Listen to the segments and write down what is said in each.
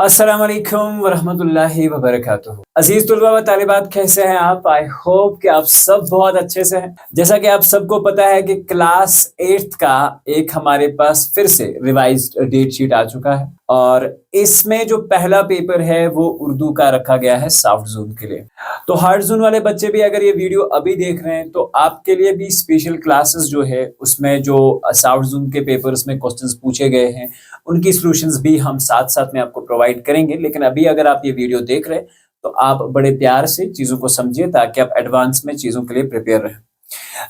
अस्सलाम वालेकुम वरहमतुल्लाहि वबरकातुहू। अजीज तुलबा व तालिबात, कैसे हैं आप? आई होप कि आप सब बहुत अच्छे से हैं। जैसा कि आप सबको पता है कि क्लास 8th का एक हमारे पास फिर से रिवाइज्ड डेट शीट आ चुका है और इसमें जो पहला पेपर है वो उर्दू का रखा गया है सॉफ्ट जोन के लिए। तो हार्ड जोन वाले बच्चे भी अगर ये वीडियो अभी देख रहे हैं तो आपके लिए भी स्पेशल क्लासेस जो है उसमें जो सॉफ्ट जोन के पेपर्स में क्वेश्चंस पूछे गए हैं उनकी सॉल्यूशंस भी हम साथ साथ में आपको प्रोवाइड करेंगे। लेकिन अभी अगर आप ये वीडियो देख रहे हैं तो आप बड़े प्यार से चीज़ों को समझिए ताकि आप एडवांस में चीज़ों के लिए प्रिपेयर रहें।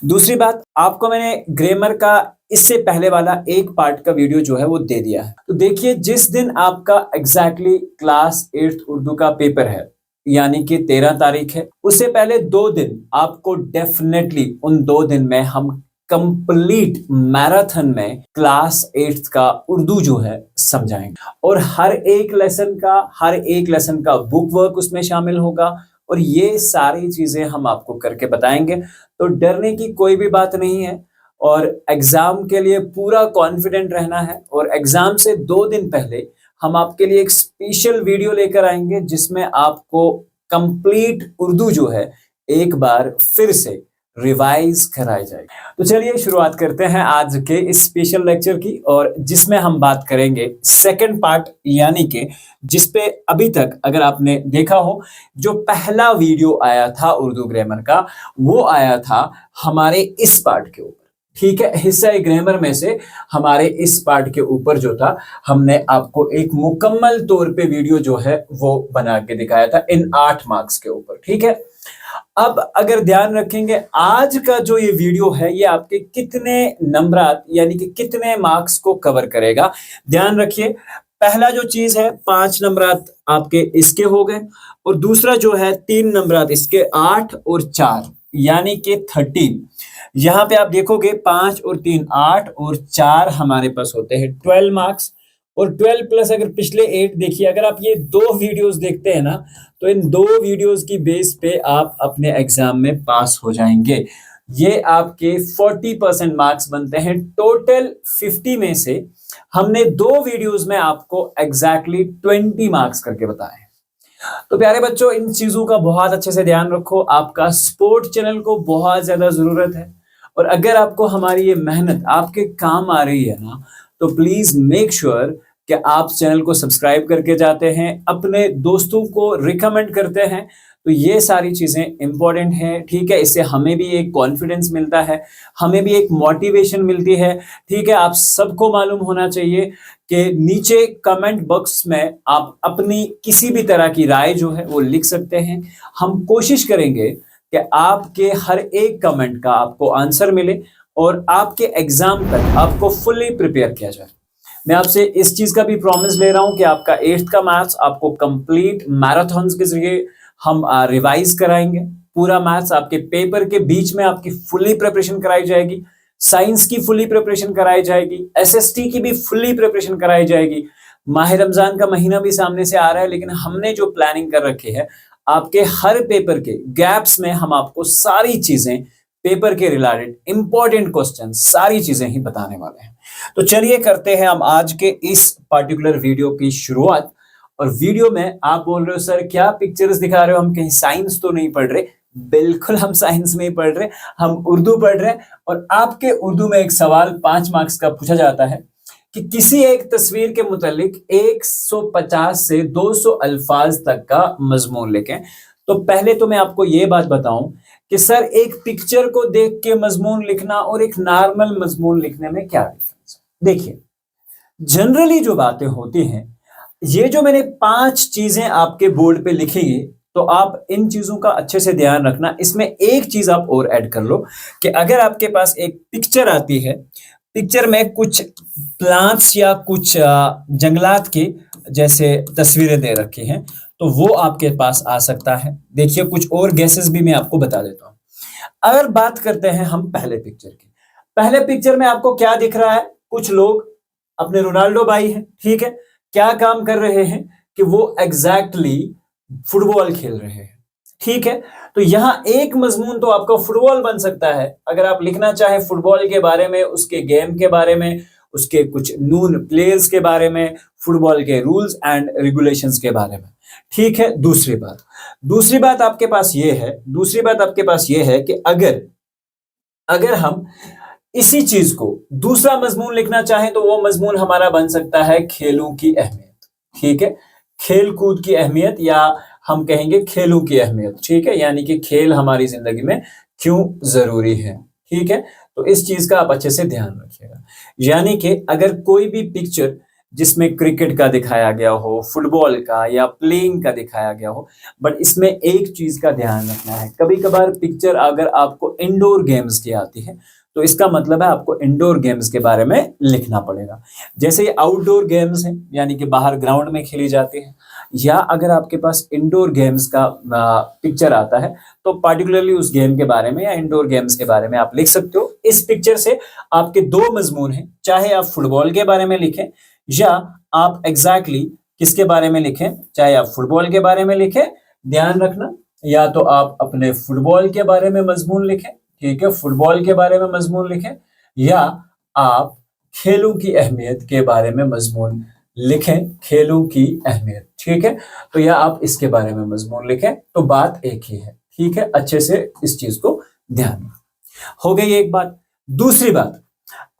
दूसरी बात, आपको मैंने ग्रामर का इससे पहले वाला एक पार्ट का वीडियो जो है वो दे दिया है। तो देखिए, जिस दिन आपका एग्जैक्टली क्लास 8th उर्दू का पेपर है यानी कि 13 तारीख है, उससे पहले 2 दिन आपको डेफिनेटली उन 2 दिन में हम कंप्लीट मैराथन में क्लास 8th का उर्दू जो है समझाएंगे और हर एक लेसन का बुक वर्क उसमें शामिल होगा और ये सारी चीजें हम आपको करके बताएंगे। तो डरने की कोई भी बात नहीं है और एग्जाम के लिए पूरा कॉन्फिडेंट रहना है। और एग्जाम से 2 दिन पहले हम आपके लिए एक स्पेशल वीडियो लेकर आएंगे जिसमें आपको कंप्लीट उर्दू जो है एक बार फिर से रिवाइज कराई जाएगी। तो चलिए शुरुआत करते हैं आज के इस स्पेशल लेक्चर की, और जिसमें हम बात करेंगे सेकंड पार्ट, यानी कि जिसपे अभी तक अगर आपने देखा हो जो पहला वीडियो आया था उर्दू ग्रामर का वो आया था हमारे इस पार्ट के ऊपर। ठीक है, हिस्सा ग्रामर में से हमारे इस पार्ट के ऊपर जो था हमने आपको एक मुकम्मल तौर पे वीडियो जो है वो बना के दिखाया था इन 8 मार्क्स के ऊपर। ठीक है, अब अगर ध्यान रखेंगे आज का जो ये वीडियो है ये आपके कितने नंबरात यानी कि कितने मार्क्स को कवर करेगा, ध्यान रखिए। पहला जो चीज है 5 नंबरात आपके इसके हो गए और दूसरा जो है 3 नंबरात इसके, 8 और 4 यानी कि 13। यहाँ पे आप देखोगे 5 और 3 8 और 4 हमारे पास होते हैं 12 मार्क्स। और 12 प्लस अगर पिछले 8 देखिए, अगर आप ये 2 वीडियोस देखते हैं ना तो इन 2 वीडियोस की बेस पे आप अपने एग्जाम में पास हो जाएंगे। ये आपके 40% मार्क्स बनते हैं टोटल 50 में से। हमने 2 वीडियोस में आपको एग्जैक्टली 20 मार्क्स करके बताए। तो प्यारे बच्चों, इन चीजों का बहुत अच्छे से ध्यान रखो। आपका सपोर्ट चैनल को बहुत ज्यादा जरूरत है और अगर आपको हमारी ये मेहनत आपके काम आ रही है ना तो प्लीज मेक श्योर कि आप चैनल को सब्सक्राइब करके जाते हैं, अपने दोस्तों को रिकमेंड करते हैं। तो ये सारी चीजें इंपॉर्टेंट हैं। ठीक है, इससे हमें भी एक कॉन्फिडेंस मिलता है, हमें भी एक मोटिवेशन मिलती है। ठीक है, आप सबको मालूम होना चाहिए कि नीचे कमेंट बॉक्स में आप अपनी किसी भी तरह की राय जो है वो लिख सकते हैं। हम कोशिश करेंगे कि आपके हर एक कमेंट का आपको आंसर मिले और आपके एग्जाम तक आपको फुल्ली प्रिपेयर किया जाए। मैं आपसे इस चीज का भी प्रॉमिस ले रहा हूं कि आपका 8th का मैथ्स आपको कंप्लीट मैराथन्स के जरिए हम रिवाइज कराएंगे। पूरा मैथ्स आपके पेपर के बीच में आपकी फुल्ली प्रिपरेशन कराई जाएगी, साइंस की फुल्ली प्रिपरेशन कराई जाएगी, एसएसटी की भी फुल्ली प्रिपरेशन कराई जाएगी। माह रमजान का महीना भी सामने से आ रहा है, लेकिन हमने जो प्लानिंग कर रखी है आपके हर पेपर के गैप्स में हम आपको सारी चीजें पेपर के रिलेटेड इंपॉर्टेंट क्वेश्चन सारी चीजें ही बताने वाले हैं। तो चलिए करते हैं हम आज के इस पर्टिकुलर वीडियो की शुरुआत। और वीडियो में आप बोल रहे हो सर क्या पिक्चर्स दिखा रहे हो, हम कहीं साइंस तो नहीं पढ़ रहे? बिल्कुल हम साइंस नहीं पढ़ रहे, हम उर्दू पढ़ रहे हैं। और आपके उर्दू में एक सवाल 5 मार्क्स का पूछा जाता है कि किसी एक तस्वीर के मुतालिक 150 से 200 अल्फाज तक का मजमून लिखें। तो पहले तो मैं आपको ये बात बताऊं कि सर एक पिक्चर को देख के मजमून लिखना और एक नॉर्मल मजमून लिखने में क्या डिफरेंस है? देखिए, जनरली जो बातें होती हैं, ये जो मैंने 5 चीजें आपके बोर्ड पे लिखी है तो आप इन चीजों का अच्छे से ध्यान रखना। इसमें एक चीज आप और ऐड कर लो कि अगर आपके पास एक पिक्चर आती है, पिक्चर में कुछ प्लांट्स या कुछ जंगलात की जैसे तस्वीरें दे रखी हैं तो वो आपके पास आ सकता है। देखिए, कुछ और गैसेस भी मैं आपको बता देता हूँ। अगर बात करते हैं हम पहले पिक्चर की, पहले पिक्चर में आपको क्या दिख रहा है? कुछ लोग, अपने रोनाल्डो भाई हैं, ठीक है, क्या काम कर रहे हैं कि वो एग्जैक्टली फुटबॉल खेल रहे हैं। ठीक है, तो यहाँ एक मजमून तो आपका फुटबॉल बन सकता है। अगर आप लिखना चाहें फुटबॉल के बारे में, उसके गेम के बारे में, उसके कुछ नून प्लेयर्स के बारे में, फुटबॉल के रूल्स एंड रेगुलेशंस के बारे में। ठीक है। दूसरी बात आपके पास ये है कि अगर हम इसी चीज को दूसरा मजमून लिखना चाहें तो वो मजमून हमारा बन सकता है खेलों की अहमियत। ठीक है। खेल कूद की अहमियत, या हम कहेंगे खेलों की अहमियत। ठीक है। यानी कि खेल हमारी जिंदगी में क्यों जरूरी है। ठीक है। तो इस चीज का आप अच्छे से ध्यान रखिएगा। यानी कि अगर कोई भी पिक्चर जिसमें क्रिकेट का दिखाया गया हो, फुटबॉल का या प्लेइंग का दिखाया गया हो, बट इसमें एक चीज का ध्यान रखना है। कभी कभार पिक्चर अगर आपको इंडोर गेम्स की आती है तो इसका मतलब है आपको इंडोर गेम्स के बारे में लिखना पड़ेगा। जैसे ये आउटडोर गेम्स हैं, यानी कि बाहर ग्राउंड में खेली जाती है, या अगर आपके पास इंडोर गेम्स का पिक्चर आता है तो पार्टिकुलरली उस गेम के बारे में या इंडोर गेम्स के बारे में आप लिख सकते हो। इस पिक्चर से आपके दो मजमून हैं, चाहे आप फुटबॉल के बारे में लिखें या आप एग्जैक्टली किसके बारे में लिखें, चाहे आप फुटबॉल के बारे में लिखें। ध्यान रखना, या तो आप अपने फुटबॉल के बारे में मजमून लिखें, ठीक है, फुटबॉल के बारे में मजमून लिखें, या आप खेलों की अहमियत के बारे में मजमून लिखें, खेलों की अहमियत। ठीक है। तो या आप इसके बारे में मजमून लिखें, तो बात एक ही है। ठीक है। अच्छे से इस चीज को ध्यान में। हो गई एक बात। दूसरी बात,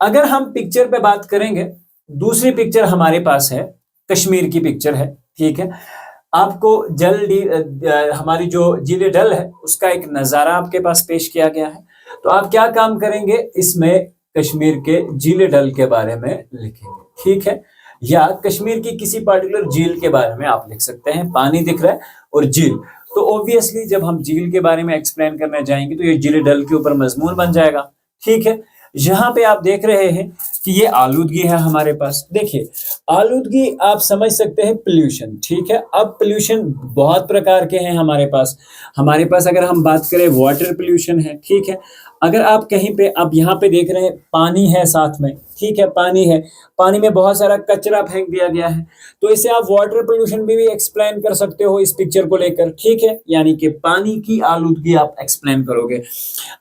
अगर हम पिक्चर पे बात करेंगे, दूसरी पिक्चर हमारे पास है कश्मीर की पिक्चर है। ठीक है। आपको हमारी जो झील डल है उसका एक नजारा आपके पास पेश किया गया है। तो आप क्या काम करेंगे, इसमें कश्मीर के झील डल के बारे में लिखेंगे। ठीक है। या कश्मीर की किसी पर्टिकुलर झील के बारे में आप लिख सकते हैं। पानी दिख रहा है और झील, तो ऑब्वियसली जब हम झील के बारे में एक्सप्लेन करने जाएंगे तो ये झील डल के ऊपर मजमून बन जाएगा। ठीक है। यहाँ पे आप देख रहे हैं कि ये आलूदगी है हमारे पास। देखिए, आलूदगी आप समझ सकते हैं पोल्यूशन। ठीक है। अब पोल्यूशन बहुत प्रकार के हैं हमारे पास अगर हम बात करें वाटर पोल्यूशन है। ठीक है। अगर आप कहीं पे, आप यहाँ पे देख रहे हैं पानी है साथ में। ठीक है। पानी है, पानी में बहुत सारा कचरा फेंक दिया गया है, तो इसे आप वाटर पोल्यूशन भी एक्सप्लेन कर सकते हो इस पिक्चर को लेकर। ठीक है। यानी कि पानी की आलूदगी आप एक्सप्लेन करोगे।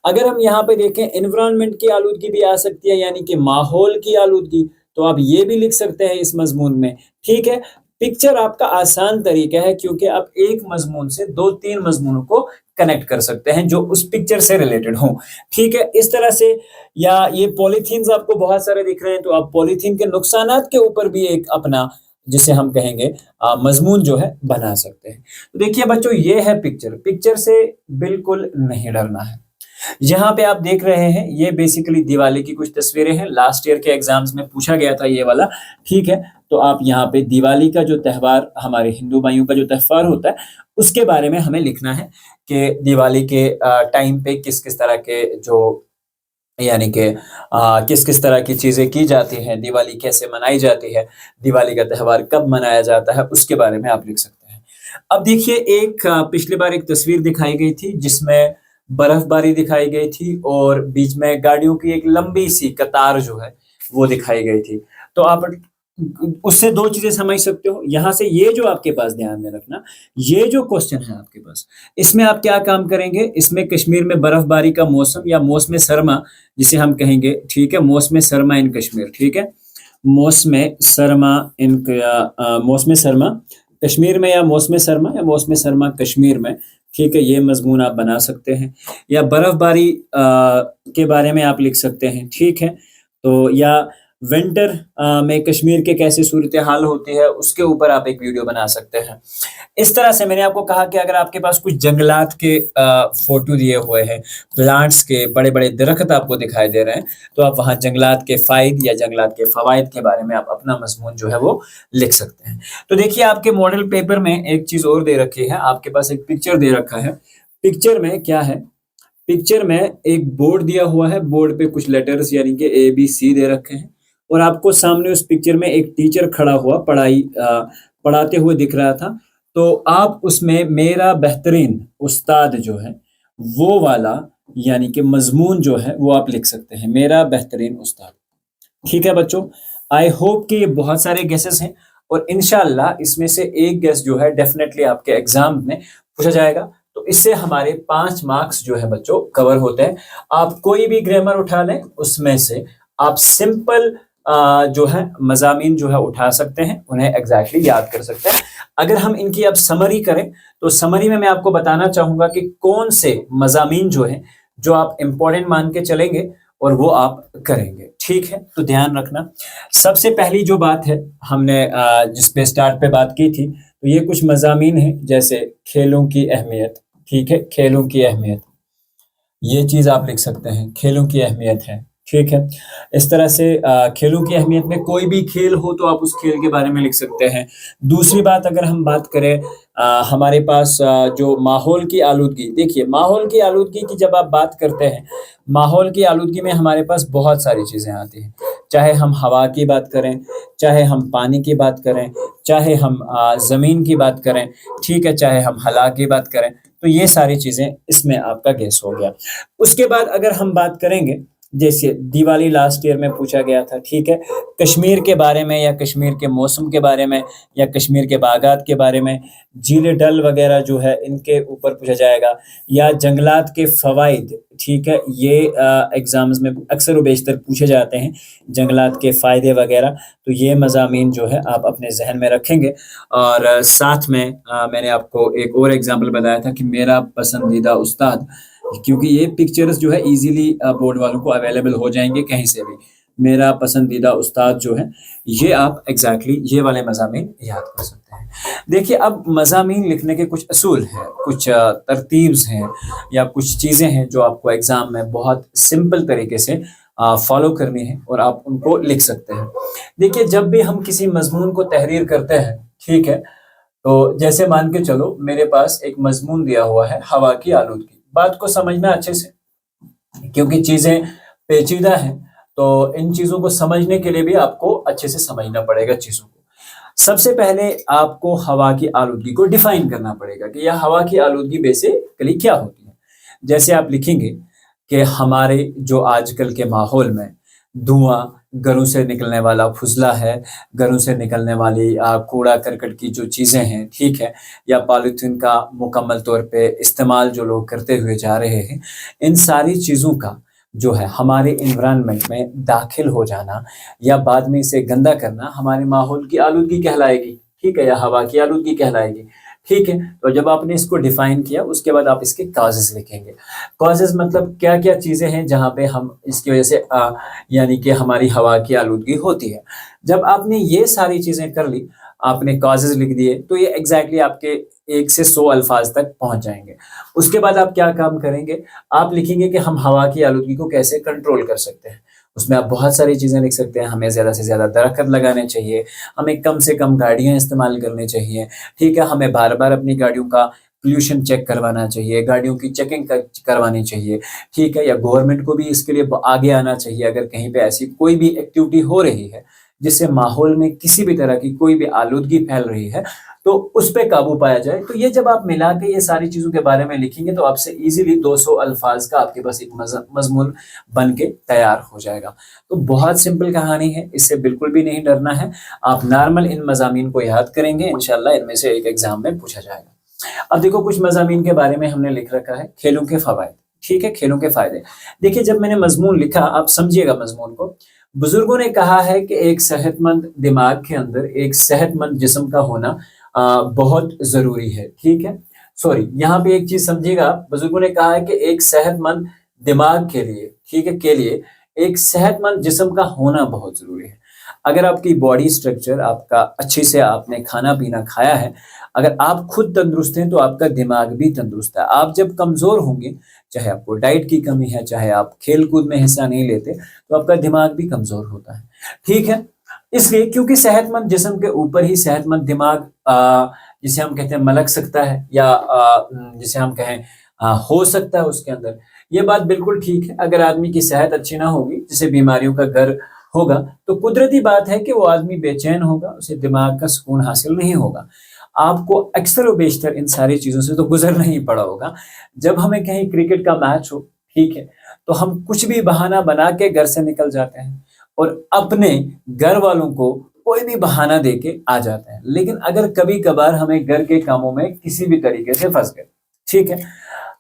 अगर हम यहाँ पे देखें, एनवायरनमेंट की आलूदगी भी आ सकती है, यानी कि माहौल की आलूदगी, तो आप ये भी लिख सकते हैं इस मजमून में। ठीक है। पिक्चर आपका आसान तरीका है, क्योंकि आप एक मजमून से 2-3 मजमूनों को कनेक्ट कर सकते हैं जो उस पिक्चर से रिलेटेड हो। ठीक है। इस तरह से, या ये पॉलीथीन्स आपको बहुत सारे दिख रहे हैं, तो आप पॉलीथीन के नुकसानात के ऊपर भी एक अपना, जिसे हम कहेंगे मजमून जो है बना सकते हैं। तो देखिए बच्चों, ये है पिक्चर से बिल्कुल नहीं डरना है। यहाँ पे आप देख रहे हैं, ये बेसिकली दिवाली की कुछ तस्वीरें हैं। लास्ट ईयर के एग्जाम्स में पूछा गया था ये वाला। ठीक है। तो आप यहाँ पे दिवाली का जो त्यौहार, हमारे हिंदू भाइयों का जो त्यौहार होता है, उसके बारे में हमें लिखना है कि दिवाली के टाइम पे किस किस तरह के जो, यानी कि किस किस तरह की चीजें की जाती हैं, दिवाली कैसे मनाई जाती है, दिवाली का त्यौहार कब मनाया जाता है, उसके बारे में आप लिख सकते हैं। अब देखिए, एक पिछली बार एक तस्वीर दिखाई गई थी जिसमें बर्फबारी दिखाई गई थी और बीच में गाड़ियों की एक लंबी सी कतार जो है वो दिखाई गई थी। तो आप उससे दो चीजें समझ सकते हो। यहाँ से ये जो आपके पास ध्यान में रखना, ये जो क्वेश्चन है आपके पास, इसमें आप क्या काम करेंगे, इसमें कश्मीर में बर्फबारी का मौसम या मौसम सरमा जिसे हम कहेंगे। ठीक है। मौसम सरमा इन कश्मीर। ठीक है। मौसम सरमा मौसम सरमा कश्मीर में, या मौसम सरमा या मौसम सरमा कश्मीर में। ठीक है। ये मजमून आप बना सकते हैं, या बर्फबारी के बारे में आप लिख सकते हैं। ठीक है। तो या विंटर में कश्मीर के कैसे सूरत हाल होती है, उसके ऊपर आप एक वीडियो बना सकते हैं। इस तरह से मैंने आपको कहा कि अगर आपके पास कुछ जंगलात के फोटो दिए हुए हैं, प्लांट्स के बड़े बड़े दरख्त आपको दिखाई दे रहे हैं, तो आप वहाँ जंगलात के फायद या जंगलात के फवायद के बारे में आप अपना मजमून जो है वो लिख सकते हैं। तो देखिए, आपके मॉडल पेपर में एक चीज और दे रखी है, आपके पास एक पिक्चर दे रखा है। पिक्चर में क्या है, पिक्चर में एक बोर्ड दिया हुआ है, बोर्ड पे कुछ लेटर्स यानी कि ABC दे रखे हैं, और आपको सामने उस पिक्चर में एक टीचर खड़ा हुआ पढ़ाते हुए दिख रहा था। तो आप उसमें मेरा बेहतरीन उस्ताद जो है वो वाला, यानी कि मजमून जो है वो आप लिख सकते हैं, मेरा बेहतरीन उस्ताद। ठीक है बच्चों, आई होप कि ये बहुत सारे गेसेस हैं और इंशाल्लाह इसमें से एक गेस जो है डेफिनेटली आपके एग्जाम में पूछा जाएगा। तो इससे हमारे 5 मार्क्स जो है बच्चों कवर होते हैं। आप कोई भी ग्रामर उठा लें, उसमें से आप सिंपल जो है मज़ामीन जो है उठा सकते हैं, उन्हें एग्ज़ैक्टली याद कर सकते हैं। अगर हम इनकी अब समरी करें, तो समरी में मैं आपको बताना चाहूँगा कि कौन से मज़ामीन जो हैं, जो आप इम्पोर्टेंट मान के चलेंगे और वो आप करेंगे, ठीक है? तो ध्यान रखना। सबसे पहली जो बात है, हमने जिस पे स्टार्ट पे बात की थी, तो ये कुछ मज़ामीन हैं, जैसे खेलों की अहमियत, ठीक है? खेलों की अहमियत। ये चीज़ आप लिख सकते हैं, खेलों की अहमियत है, ठीक है? इस तरह से खेलों की अहमियत में कोई भी खेल हो तो आप उस खेल के बारे में लिख सकते हैं। दूसरी बात अगर हम बात करें हमारे पास जो माहौल की आलूदगी देखिए माहौल की आलूदगी की जब आप बात करते हैं, माहौल की आलूदगी में हमारे पास बहुत सारी चीज़ें आती हैं। चाहे हम हवा की बात करें, चाहे हम पानी की बात करें, चाहे हम ज़मीन की बात करें, ठीक है? चाहे हम हला की बात करें, तो ये सारी चीज़ें इसमें आपका गेस हो गया। उसके बाद अगर हम बात करेंगे, जैसे दिवाली लास्ट ईयर में पूछा गया था, ठीक है? कश्मीर के बारे में या कश्मीर के मौसम के बारे में या कश्मीर के बागात के बारे में, झील डल वगैरह जो है इनके ऊपर पूछा जाएगा या जंगलात के फ़वाइद, ठीक है? ये एग्ज़ाम्स में अक्सर व बेशतर पूछे जाते हैं, जंगलात के फ़ायदे वगैरह, तो ये मज़ामीन जो है आप अपने ज़हन में रखेंगे। और साथ में मैंने आपको एक और एग्ज़ाम्पल बताया था कि मेरा पसंदीदा उस्ताद, क्योंकि ये पिक्चर्स जो है इजीली बोर्ड वालों को अवेलेबल हो जाएँगे कहीं से भी। मेरा पसंदीदा उस्ताद जो है, ये आप एग्ज़ैक्टली ये वाले मज़ामीन याद कर सकते हैं। देखिए अब मज़ामीन लिखने के कुछ असूल हैं, कुछ तरतीब्स हैं या कुछ चीज़ें हैं जो आपको एग्ज़ाम में बहुत सिंपल तरीके से फ़ॉलो करनी है और आप उनको लिख सकते हैं। देखिए जब भी हम किसी मज़मून को तहरीर करते हैं, ठीक है? तो जैसे मान के चलो मेरे पास एक मज़मून दिया हुआ है हवा की आलूदगी। बात को समझना अच्छे से, क्योंकि चीज़ें पेचीदा हैं, तो इन चीज़ों को समझने के लिए भी आपको अच्छे से समझना पड़ेगा चीज़ों को। सबसे पहले आपको हवा की आलूदगी को डिफ़ाइन करना पड़ेगा कि यह हवा की आलूदगी बेसिकली क्या होती है। जैसे आप लिखेंगे कि हमारे जो आजकल के माहौल में धुआँ, घरों से निकलने वाला फुज़ला है, घरों से निकलने वाली कूड़ा-करकट की जो चीज़ें हैं, ठीक है? या पॉलीथीन का मुकम्मल तौर पे इस्तेमाल जो लोग करते हुए जा रहे हैं, इन सारी चीज़ों का जो है हमारे एनवायरनमेंट में दाखिल हो जाना या बाद में इसे गंदा करना हमारे माहौल की आलूदगी कहलाएगी, ठीक है? या हवा की आलूदगी कहलाएगी, ठीक है? तो जब आपने इसको डिफ़ाइन किया उसके बाद आप इसके कॉज़ेज़ लिखेंगे। कॉज़ेज़ मतलब क्या-क्या चीज़ें हैं जहाँ पे हम इसकी वज़ह से यानी कि हमारी हवा की आलूदगी होती है। जब आपने ये सारी चीज़ें कर ली, आपने कॉज़ेज़ लिख दिए, तो ये एग्ज़ैक्टली आपके 1 से 100 अल्फ़ाज़ तक पहुँच जाएँगे। उसके बाद आप क्या काम करेंगे, आप लिखेंगे कि हम हवा की आलूदगी को कैसे कंट्रोल कर सकते हैं। उसमें आप बहुत सारी चीज़ें लिख सकते हैं, हमें ज़्यादा से ज़्यादा दरख़्त लगाने चाहिए, हमें कम से कम गाड़ियाँ इस्तेमाल करनी चाहिए, ठीक है? हमें बार-बार अपनी गाड़ियों का पोल्यूशन चेक करवाना चाहिए, गाड़ियों की चेकिंग करवानी चाहिए, ठीक है? या गवर्नमेंट को भी इसके लिए आगे आना चाहिए अगर कहीं पे ऐसी कोई भी एक्टिविटी हो रही है, जिससे माहौल में किसी भी तरह की कोई भी आलूदगी फैल रही है, तो उस पे काबू पाया जाए। तो ये जब आप मिला के ये सारी चीज़ों के बारे में लिखेंगे तो आपसे ईज़िली 200 अल्फ़ाज़ का आपके पास एक मज़मून बन के तैयार हो जाएगा। तो बहुत सिंपल कहानी है, इससे बिल्कुल भी नहीं डरना है। आप नॉर्मल इन मज़ामीन को याद करेंगे, इंशाअल्लाह इनमें से एक एग्ज़ाम में पूछा जाएगा। अब देखो कुछ मज़ामीन के बारे में हमने लिख रखा है, खेलों के फ़वाइद, ठीक है? खेलों के फ़ायदे। देखिए जब मैंने मज़मून लिखा, आप समझिएगा मज़मून को। बुज़ुर्गों ने कहा है कि एक सेहतमंद दिमाग के अंदर एक सेहतमंद जिस्म का होना बहुत ज़रूरी है, ठीक है? सॉरी, यहाँ पे एक चीज़ समझिएगा, बुज़ुर्गों ने कहा है कि एक सेहतमंद दिमाग के लिए, ठीक है, के लिए एक सेहतमंद जिस्म का होना बहुत ज़रूरी है। अगर आपकी बॉडी स्ट्रक्चर आपका अच्छे से आपने खाना-पीना खाया है, अगर आप खुद तंदुरुस्त हैं, तो आपका दिमाग भी तंदुरुस्त है। आप जब कमज़ोर होंगे, चाहे आपको डाइट की कमी है, चाहे आप खेल-कूद में हिस्सा नहीं लेते, तो आपका दिमाग भी कमज़ोर होता है, ठीक है? इसलिए क्योंकि सेहतमंद जिस्म के ऊपर ही सेहतमंद दिमाग जिसे हम कहते हैं मलक सकता है या जिसे हम कहें हो सकता है उसके अंदर। ये बात बिल्कुल ठीक है, अगर आदमी की सेहत अच्छी ना होगी, जिसे बीमारियों का घर होगा, तो कुदरती बात है कि वो आदमी बेचैन होगा, उसे दिमाग का सुकून हासिल नहीं होगा। आपको अक्सर व बेशतर इन सारी चीज़ों से तो गुज़रना ही पड़ा होगा। जब हमें कहीं क्रिकेट का मैच हो, ठीक है, तो हम कुछ भी बहाना बना के घर से निकल जाते हैं और अपने घर वालों को कोई भी बहाना देके आ जाते हैं। लेकिन अगर कभी-कभार हमें घर के कामों में किसी भी तरीके से फँस गए, ठीक है,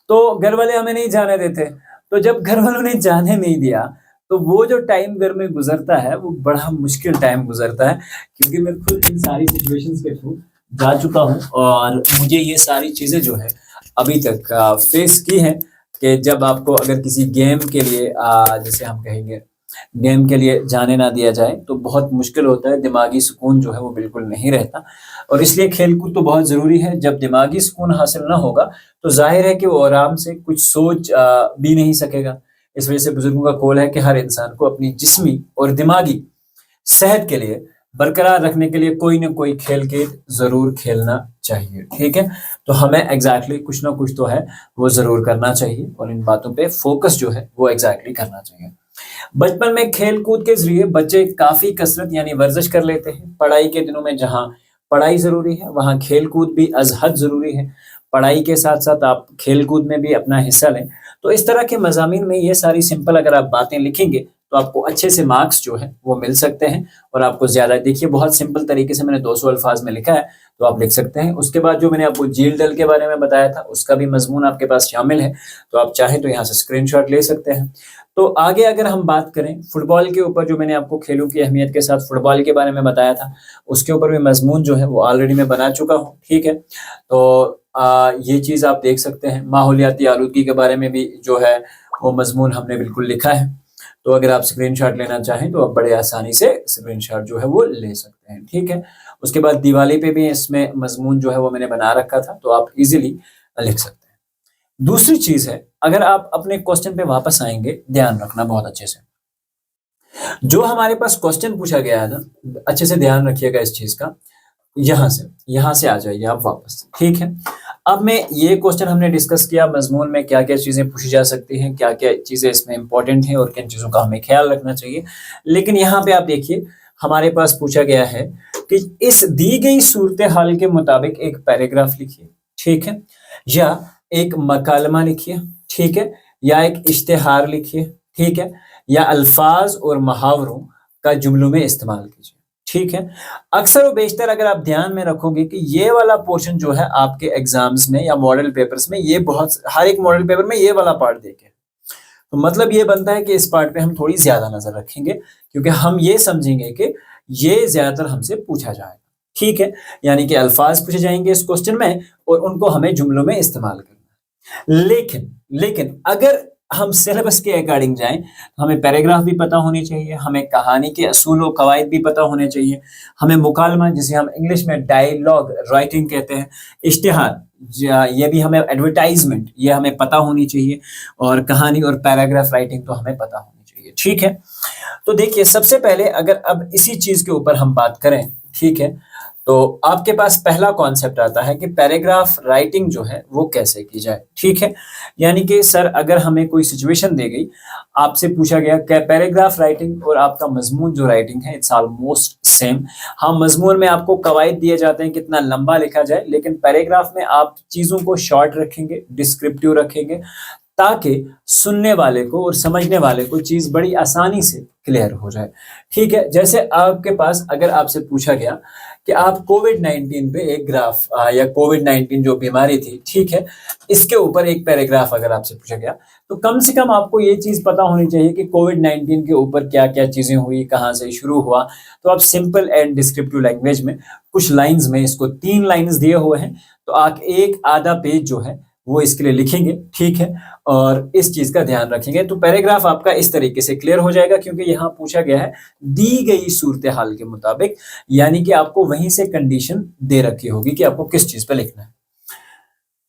तो घर वाले हमें नहीं जाने देते। तो जब घर वालों ने जाने नहीं दिया, तो वो जो टाइम घर में गुजरता है वो बड़ा मुश्किल टाइम गुजरता है, क्योंकि मैं खुद इन सारी सिचुएशंस के थ्रू जा चुका हूँ और मुझे ये सारी चीज़ें जो है अभी तक फेस की हैं कि जब आपको अगर किसी गेम के लिए जैसे हम कहेंगे गेम के लिए जाने ना दिया जाए तो बहुत मुश्किल होता है, दिमागी सुकून जो है वो बिल्कुल नहीं रहता और इसलिए खेलकूद तो बहुत ज़रूरी है। जब दिमागी सुकून हासिल ना होगा तो जाहिर है कि वो आराम से कुछ सोच भी नहीं सकेगा। इस वजह से बुजुर्गों का कौल है कि हर इंसान को अपनी जिस्मी और दिमागी सेहत के लिए बरकरार रखने के लिए कोई ना कोई खेल के ज़रूर खेलना चाहिए, ठीक है। तो हमें एग्जैक्टली कुछ ना कुछ तो है वो ज़रूर करना चाहिए और इन बातों पे फोकस जो है वो एग्जैक्टली करना चाहिए। बचपन में खेल कूद के जरिए बच्चे काफ़ी कसरत यानी वर्जिश कर लेते हैं। पढ़ाई के दिनों में जहाँ पढ़ाई ज़रूरी है वहाँ खेल कूद भी अज़ हद ज़रूरी है। पढ़ाई के साथ साथ आप खेल कूद में भी अपना हिस्सा लें। तो इस तरह के मज़ामीन में ये सारी सिंपल अगर आप बातें लिखेंगे तो आपको अच्छे से मार्क्स जो है वो मिल सकते हैं और आपको ज़्यादा, देखिए बहुत सिंपल तरीके से मैंने 200 अल्फाज में लिखा है तो आप लिख सकते हैं। उसके बाद जो मैंने आपको झील डल के बारे में बताया था उसका भी मजमून आपके पास शामिल है, तो आप चाहें तो यहाँ से स्क्रीनशॉट ले सकते हैं। तो आगे अगर हम बात करें फुटबॉल के ऊपर, जो मैंने आपको खेलों की अहमियत के साथ फुटबॉल के बारे में बताया था उसके ऊपर भी मजमून जो है वो ऑलरेडी मैं बना चुका हूँ, ठीक है। तो ये चीज़ आप देख सकते हैं। माहौलियाती आलूदगी के बारे में भी जो है वो मजमून हमने बिल्कुल लिखा है। तो अगर आप स्क्रीनशॉट लेना चाहें तो आप बड़े आसानी से स्क्रीनशॉट जो है वो ले सकते हैं, ठीक है। उसके बाद दिवाली पे भी इसमें मजमून जो है वो मैंने बना रखा था, तो आप इजीली लिख सकते हैं। दूसरी चीज़ है, अगर आप अपने क्वेश्चन पे वापस आएंगे, ध्यान रखना बहुत अच्छे से, जो हमारे पास क्वेश्चन पूछा गया है ना, अच्छे से ध्यान रखिएगा इस चीज़ का। यहाँ से आ जाइए आप वापस, ठीक है। अब मैं ये क्वेश्चन हमने डिस्कस किया मजमून में क्या क्या चीज़ें पूछी जा सकती हैं, क्या क्या चीज़ें इसमें इंपॉर्टेंट हैं और किन चीज़ों का हमें ख्याल रखना चाहिए। लेकिन यहाँ पे आप देखिए हमारे पास पूछा गया है कि इस दी गई सूरत हाल के मुताबिक एक पैराग्राफ लिखिए, ठीक है, या एक मकालमा लिखिए, ठीक है, या एक इश्तिहार लिखिए, ठीक है, या अल्फाज और मुहावरों का जुमलों में इस्तेमाल कीजिए, ठीक है। अक्सर व बेशतर अगर आप ध्यान में रखोगे कि ये वाला पोर्शन जो है आपके एग्जाम्स में या मॉडल पेपर्स में, ये बहुत हर एक मॉडल पेपर में ये वाला पार्ट देखे, तो मतलब ये बनता है कि इस पार्ट पे हम थोड़ी ज्यादा नजर रखेंगे क्योंकि हम ये समझेंगे कि ये ज्यादातर हमसे पूछा जाएगा, ठीक है। यानी कि अल्फाज पूछे जाएंगे इस क्वेश्चन में और उनको हमें जुमलों में इस्तेमाल करना है। लेकिन अगर हम सिलेबस के अकॉर्डिंग जाएं तो हमें पैराग्राफ भी पता होनी चाहिए, हमें कहानी के असूल और कवायद भी पता होने चाहिए, हमें मुकालमा जिसे हम इंग्लिश में डायलॉग राइटिंग कहते हैं, इश्तिहार ये भी हमें, एडवर्टाइजमेंट ये हमें पता होनी चाहिए, और कहानी और पैराग्राफ राइटिंग तो हमें पता होनी चाहिए, ठीक है। तो देखिए सबसे पहले अगर अब इसी चीज़ के ऊपर हम बात करें, ठीक है, तो आपके पास पहला कॉन्सेप्ट आता है कि पैराग्राफ राइटिंग जो है वो कैसे की जाए, ठीक है। यानी कि सर अगर हमें कोई सिचुएशन दी गई, आपसे पूछा गया कि पैराग्राफ राइटिंग और आपका मजमून जो राइटिंग है इट्स ऑलमोस्ट सेम। हाँ, मजमून में आपको कवायद दिए जाते हैं कितना लंबा लिखा जाए, लेकिन पैराग्राफ में आप चीज़ों को शॉर्ट रखेंगे, डिस्क्रिप्टिव रखेंगे, ताकि सुनने वाले को और समझने वाले को चीज़ बड़ी आसानी से क्लियर हो जाए, ठीक है। जैसे आपके पास अगर आपसे पूछा गया कि आप कोविड-19 पे एक ग्राफ या कोविड-19 जो बीमारी थी, ठीक है, इसके ऊपर एक पैराग्राफ अगर आपसे पूछा गया, तो कम से कम आपको ये चीज़ पता होनी चाहिए कि कोविड-19 के ऊपर क्या क्या चीज़ें हुई, कहाँ से शुरू हुआ। तो आप सिंपल एंड डिस्क्रिप्टिव लैंग्वेज में कुछ लाइन्स में, इसको 3 लाइन्स दिए हुए हैं, तो आप एक आधा पेज जो है वो इसके लिए लिखेंगे, ठीक है, और इस चीज़ का ध्यान रखेंगे। तो पैराग्राफ आपका इस तरीके से क्लियर हो जाएगा क्योंकि यहाँ पूछा गया है दी गई सूरत हाल के मुताबिक, यानी कि आपको वहीं से कंडीशन दे रखी होगी कि आपको किस चीज़ पे लिखना है।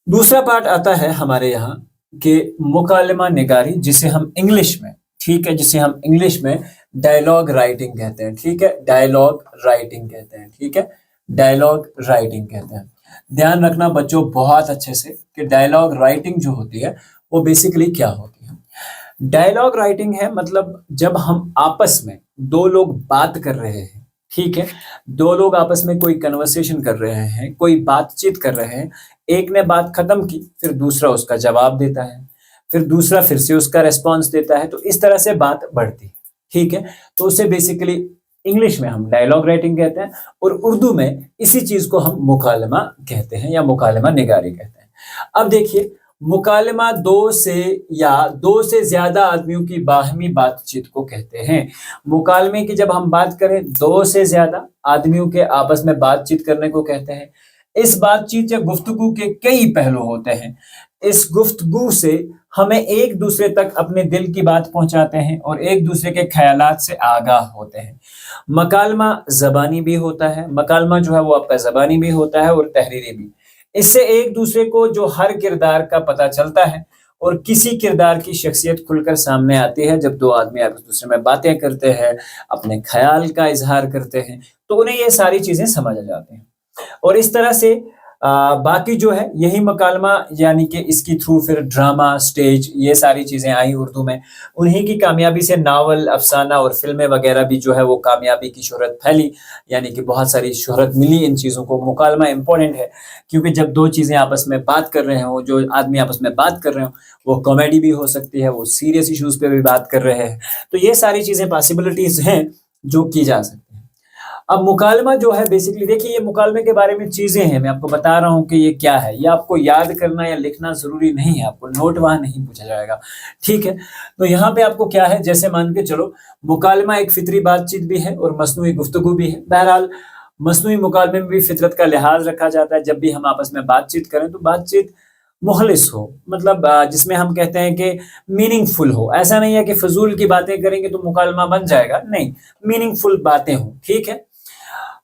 दूसरा पार्ट आता है हमारे यहाँ कि मुकालमा निगारी, जिसे हम इंग्लिश में, ठीक है, जिसे हम इंग्लिश में डायलॉग राइटिंग कहते हैं, ठीक है, डायलॉग राइटिंग कहते हैं, ठीक है, डायलॉग राइटिंग कहते हैं। ध्यान रखना बच्चों बहुत अच्छे से कि डायलॉग राइटिंग जो होती है वो बेसिकली क्या होती है। डायलॉग राइटिंग है मतलब जब हम आपस में दो लोग बात कर रहे हैं, ठीक है, दो लोग आपस में कोई कन्वर्सेशन कर रहे हैं, कोई बातचीत कर रहे हैं, एक ने बात खत्म की फिर दूसरा उसका जवाब देता है, फिर दूसरा फिर से उसका रेस्पॉन्स देता है, तो इस तरह से बात बढ़ती है, ठीक है। तो उसे बेसिकली इंग्लिश में हम डायलॉग राइटिंग कहते हैं और उर्दू में इसी चीज़ को हम मुकालमा कहते हैं या मुकालमा निगारी कहते हैं। अब देखिए मुकालमा दो से या दो से ज्यादा आदमियों की बाहमी बातचीत को कहते हैं। मुकालमे की जब हम बात करें, दो से ज्यादा आदमियों के आपस में बातचीत करने को कहते हैं। इस बातचीत या गुफ्तगू के कई पहलू होते हैं। इस गुफ्तगू से हमें एक दूसरे तक अपने दिल की बात पहुंचाते हैं और एक दूसरे के ख्यालात से आगाह होते हैं। मकालमा ज़बानी भी होता है, मकालमा जो है वो आपका ज़बानी भी होता है और तहरीरी भी। इससे एक दूसरे को जो हर किरदार का पता चलता है और किसी किरदार की शख्सियत खुलकर सामने आती है। जब दो आदमी एक दूसरे में बातें करते हैं, अपने ख्याल का इजहार करते हैं, तो उन्हें ये सारी चीज़ें समझ आ जाती हैं। और इस तरह से बाकी जो है यही मकालमा, यानी कि इसकी थ्रू फिर ड्रामा, स्टेज, ये सारी चीज़ें आई उर्दू में। उन्हीं की कामयाबी से नावल, अफ़साना और फ़िल्में वगैरह भी जो है वो कामयाबी की शोहरत फैली, यानी कि बहुत सारी शोहरत मिली इन चीज़ों को। मुकालमा इम्पोर्टेंट है क्योंकि जब दो चीज़ें आपस में बात कर रहे हों, जो आदमी आपस में बात कर रहे हों, वो कॉमेडी भी हो सकती है, वो सीरियस इश्यूज़ पे भी बात कर रहे हैं। तो ये सारी चीज़ें पॉसिबिलिटीज़ हैं जो की जा सकती हैं। अब मुकालमा जो है बेसिकली देखिए, ये मुकालमे के बारे में चीज़ें हैं, मैं आपको बता रहा हूँ कि ये क्या है। ये आपको याद करना या लिखना ज़रूरी नहीं है, आपको नोट वहाँ नहीं पूछा जाएगा, ठीक है? तो यहाँ पे आपको क्या है, जैसे मान के चलो मुकालमा एक फ़ितरी बातचीत भी है और मसनूई गुफ्तगू भी है। बहरहाल मसनूई मुकालमे में भी फ़ितरत का लिहाज़ रखा जाता है। जब भी हम आपस में बातचीत करें तो बातचीत मुखलिस हो, मतलब जिसमें हम कहते हैं कि मीनिंगफुल हो। ऐसा नहीं है कि फ़िज़ूल की बातें करेंगे तो मुकालमा बन जाएगा, नहीं, मीनिंगफुल बातें हों, ठीक है?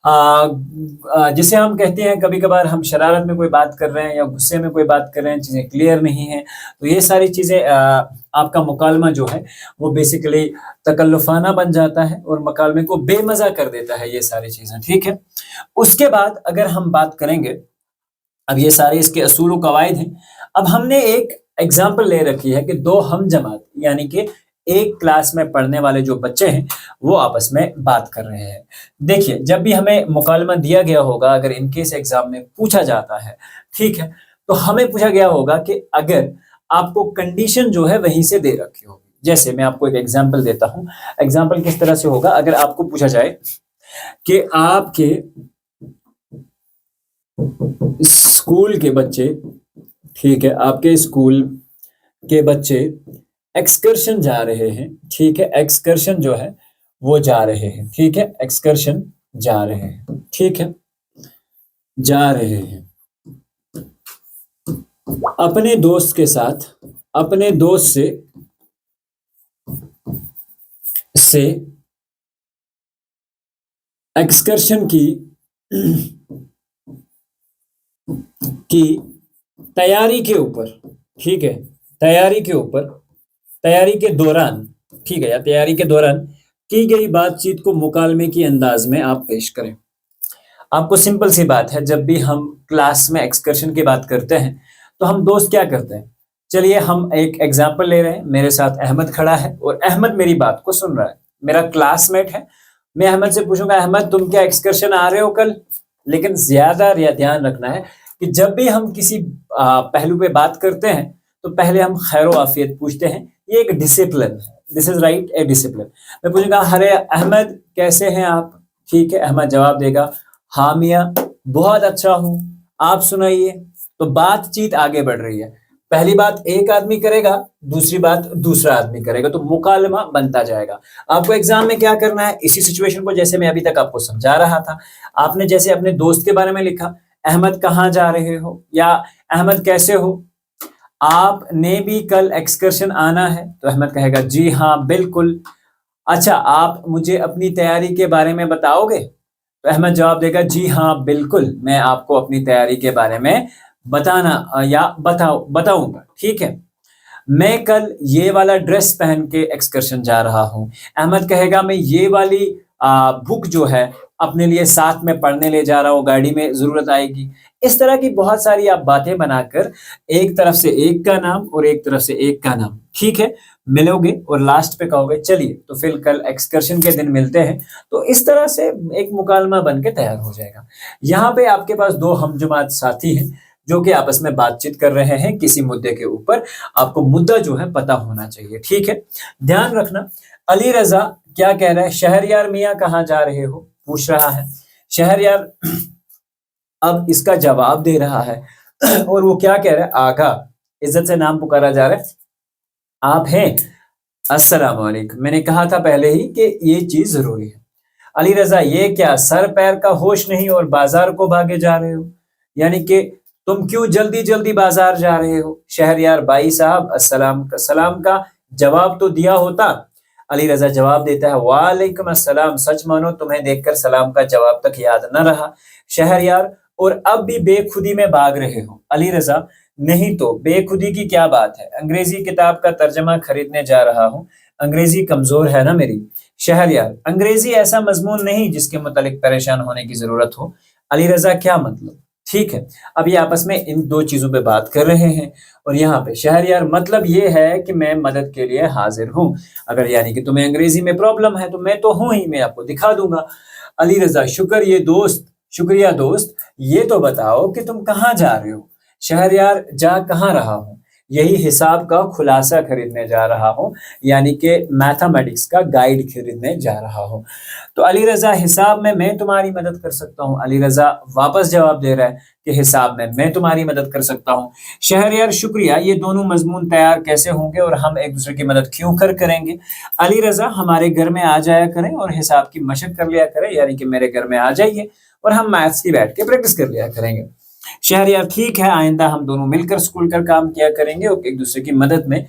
जिसे हम कहते हैं कभी-कभार हम शरारत में कोई बात कर रहे हैं या गुस्से में कोई बात कर रहे हैं, चीज़ें क्लियर नहीं हैं, तो ये सारी चीज़ें आपका मुकालमा जो है वो बेसिकली तकल्लुफ़ाना बन जाता है और मुकालमे को बेमज़ा कर देता है, ये सारी चीज़ें, ठीक है? उसके बाद अगर हम बात करेंगे, अब ये सारे इसके असूल व कवायद हैं। अब हमने एक एग्ज़ाम्पल ले रखी है कि दो हम-जमात, यानी कि एक क्लास में पढ़ने वाले जो बच्चे हैं, वो आपस में बात कर रहे हैं। देखिए, जब भी हमें मुकालमा दिया गया होगा, अगर इन केस एग्ज़ाम में पूछा जाता है, ठीक है? तो हमें पूछा गया होगा कि अगर आपको कंडीशन जो है वहीं से दे रखी होगी। जैसे मैं आपको एक एग्ज़ाम्पल देता हूँ। एग्ज़ाम्पल किस तरह से होगा, अगर आपको पूछा जाए कि आपके स्कूल के बच्चे, ठीक है, आपके स्कूल के बच्चे एक्सकर्शन जा रहे हैं, ठीक है, एक्सकर्शन जो है वो जा रहे हैं, ठीक है, एक्सकर्शन जा रहे हैं, ठीक है, जा रहे हैं अपने दोस्त के साथ, अपने दोस्त से एक्सकर्शन की तैयारी के ऊपर, ठीक है, तैयारी के ऊपर, तैयारी के दौरान, ठीक है, या तैयारी के दौरान की गई बातचीत को मुकालमे की अंदाज में आप पेश करें। आपको सिंपल सी बात है, जब भी हम क्लास में एक्सकर्शन की बात करते हैं तो हम दोस्त क्या करते हैं? चलिए हम एक एग्जाम्पल ले रहे हैं। मेरे साथ अहमद खड़ा है और अहमद मेरी बात को सुन रहा है, मेरा क्लासमेट है। मैं अहमद से पूछूंगा, अहमद तुम क्या एक्सकर्शन आ रहे हो कल? लेकिन ज्यादा ध्यान रखना है कि जब भी हम किसी पहलू पे बात करते हैं तो पहले हम खैर आफियत पूछते हैं। ये एक डिसिप्लिन है, this is right, A discipline. मैं पूछूंगा, अरे अहमद कैसे हैं आप? ठीक है, अहमद जवाब देगा, हाँ मियाँ बहुत अच्छा हूँ, आप सुनाइए। तो बातचीत आगे बढ़ रही है। पहली बात एक आदमी करेगा, दूसरी बात दूसरा आदमी करेगा, तो मुकालमा बनता जाएगा। आपको एग्जाम में क्या करना है, इसी सिचुएशन को जैसे मैं अभी तक आपको समझा रहा था, आपने जैसे अपने दोस्त के बारे में लिखा, अहमद कहाँ जा रहे हो या अहमद कैसे हो, आपने भी कल एक्सकर्शन आना है, तो अहमद कहेगा जी हाँ बिल्कुल। अच्छा, आप मुझे अपनी तैयारी के बारे में बताओगे? तो अहमद जवाब देगा जी हाँ बिल्कुल, मैं आपको अपनी तैयारी के बारे में बताना या बताऊंगा, ठीक है। मैं कल ये वाला ड्रेस पहन के एक्सकर्शन जा रहा हूँ। अहमद कहेगा मैं ये वाली बुक जो है अपने लिए साथ में पढ़ने ले जा रहा हूँ, गाड़ी में जरूरत आएगी। इस तरह की बहुत सारी आप बातें बनाकर एक तरफ से एक का नाम और एक तरफ से एक का नाम, ठीक है, मिलोगे और लास्ट पे कहोगे चलिए तो फिर कल एक्सकर्शन के दिन मिलते हैं। तो इस तरह से एक मुकालमा बन के तैयार हो जाएगा। यहाँ पे आपके पास दो हमजमात साथी हैं जो कि आपस में बातचीत कर रहे हैं किसी मुद्दे के ऊपर। आपको मुद्दा जो है पता होना चाहिए, ठीक है। ध्यान रखना, अली रजा क्या कह रहा है, शहरयार मियाँ कहाँ जा रहे हो पूछ रहा है। शहरयार अब इसका जवाब दे रहा है और वो क्या कह रहा है, आगा इज्जत से नाम पुकारा जा रहा है, आप हैं, अस्सलाम वालेकुम। मैंने कहा था पहले ही कि ये चीज जरूरी है। अली रजा, ये क्या सर पैर का होश नहीं और बाजार को भागे जा रहे हो, यानी कि तुम क्यों जल्दी जल्दी बाजार जा रहे हो? शहरयार, भाई साहब सलाम का जवाब तो दिया होता। अली रजा जवाब देता है, वालेकुम अस्सलाम, सच मानो तुम्हें देखकर सलाम का जवाब तक याद न रहा। शहरयार, और अब भी बेखुदी में भाग रहे हो? अली रजा, नहीं तो बेखुदी की क्या बात है, अंग्रेजी किताब का तर्जमा खरीदने जा रहा हूँ, अंग्रेजी कमजोर है ना मेरी। शहरयार, अंग्रेजी ऐसा मजमून नहीं जिसके मुतालिक परेशान होने की जरूरत हो। अली रजा, क्या मतलब? ठीक है, अब ये आपस में इन दो चीजों पे बात कर रहे हैं और यहाँ पे शहरयार, मतलब ये है कि मैं मदद के लिए हाजिर हूँ, अगर यानी कि तुम्हें अंग्रेजी में प्रॉब्लम है तो मैं तो हूं ही, मैं आपको दिखा दूंगा। अली रजा, शुक्रिया दोस्त, ये तो बताओ कि तुम कहाँ जा रहे हो? शहरयार, जा कहाँ रहा हूँ, यही हिसाब का खुलासा खरीदने जा रहा हूँ, यानी कि मैथमेटिक्स का गाइड खरीदने जा रहा हूँ। तो अली रजा, हिसाब में मैं तुम्हारी मदद कर सकता हूँ। अली रजा वापस जवाब दे रहा है कि हिसाब में मैं तुम्हारी मदद कर सकता हूँ। शहरयार, शुक्रिया, ये दोनों मजमून तैयार कैसे होंगे और हम एक दूसरे की मदद क्यों करेंगे? अली रजा, हमारे घर में आ जाया करें और हिसाब की मशक कर लिया करें, यानी कि मेरे घर में आ जाइए और हम मैथ्स की बैठ के प्रैक्टिस कर लिया करेंगे। शहरयार, ठीक है, आइंदा हम दोनों मिलकर स्कूल का काम किया करेंगे और एक दूसरे की मदद में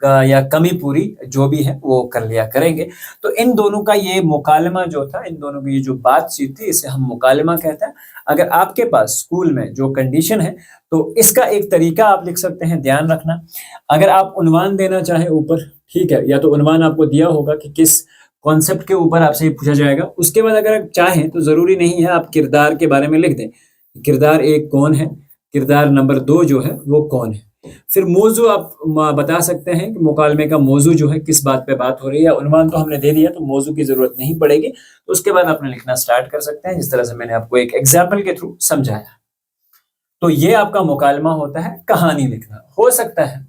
या कमी पूरी जो भी है वो कर लिया करेंगे। तो इन दोनों का ये मुकालमा जो था, इन दोनों की ये जो बातचीत थी, इसे हम मुकालमा कहते हैं। अगर आपके पास स्कूल में जो कंडीशन है तो इसका एक तरीका आप लिख सकते हैं, ध्यान रखना। अगर आप उन्वान देना चाहें ऊपर, ठीक है, या तो उन्वान आपको दिया होगा कि किस कॉन्सेप्ट के ऊपर आपसे पूछा जाएगा, उसके बाद अगर आप चाहें तो जरूरी नहीं है आप किरदार के बारे में लिख दें, किरदार एक कौन है, किरदार नंबर 2 जो है वो कौन है। फिर मौजू आप बता सकते हैं कि मुकालमे का मौजू जो है किस बात पे बात हो रही है, उन्वान तो हमने दे दिया तो मौजू की जरूरत नहीं पड़ेगी, तो उसके बाद आपने लिखना स्टार्ट कर सकते हैं जिस तरह से मैंने आपको एक एग्जाम्पल के थ्रू समझाया। तो ये आपका मुकालमा होता है कहानी लिखना। हो सकता है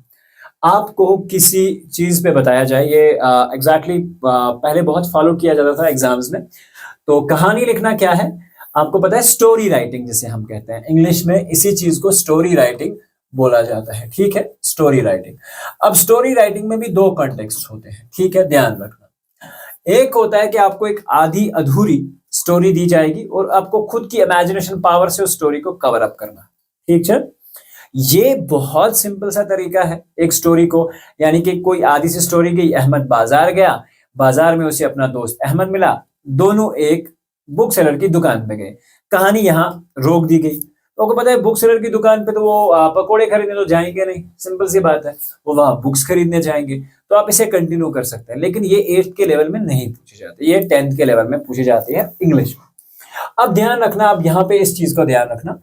आपको किसी चीज पे बताया जाए, ये एग्जैक्टली पहले बहुत फॉलो किया जाता था एग्जाम्स में। तो कहानी लिखना क्या है आपको पता है, स्टोरी राइटिंग जिसे हम कहते हैं, इंग्लिश में इसी चीज को स्टोरी राइटिंग बोला जाता है, ठीक है, स्टोरी राइटिंग। अब स्टोरी राइटिंग में भी दो कॉन्टेक्स्ट होते हैं, ठीक है, ध्यान रखना। एक होता है कि आपको एक आधी अधूरी स्टोरी दी जाएगी और आपको खुद की इमेजिनेशन पावर से उस स्टोरी को कवर अप करना, ठीक है। ये बहुत सिंपल सा तरीका है एक स्टोरी को, यानी कि कोई आधी सी स्टोरी गई, अहमद बाजार गया, बाजार में उसे अपना दोस्त अहमद मिला, दोनों एक बुक सेलर की दुकान पे गए, कहानी यहाँ रोक दी गई। तो आपको पता है बुक सेलर की दुकान पे तो वो पकोड़े खरीदने तो जाएंगे नहीं, सिंपल सी बात है, वो वहां बुक्स खरीदने जाएंगे। तो आप इसे कंटिन्यू कर सकते हैं, लेकिन ये 8th के लेवल में नहीं पूछे जाते, ये 10th के लेवल में पूछे जाते हैं इंग्लिश में। अब ध्यान रखना, अब यहाँ पे इस चीज को ध्यान रखना,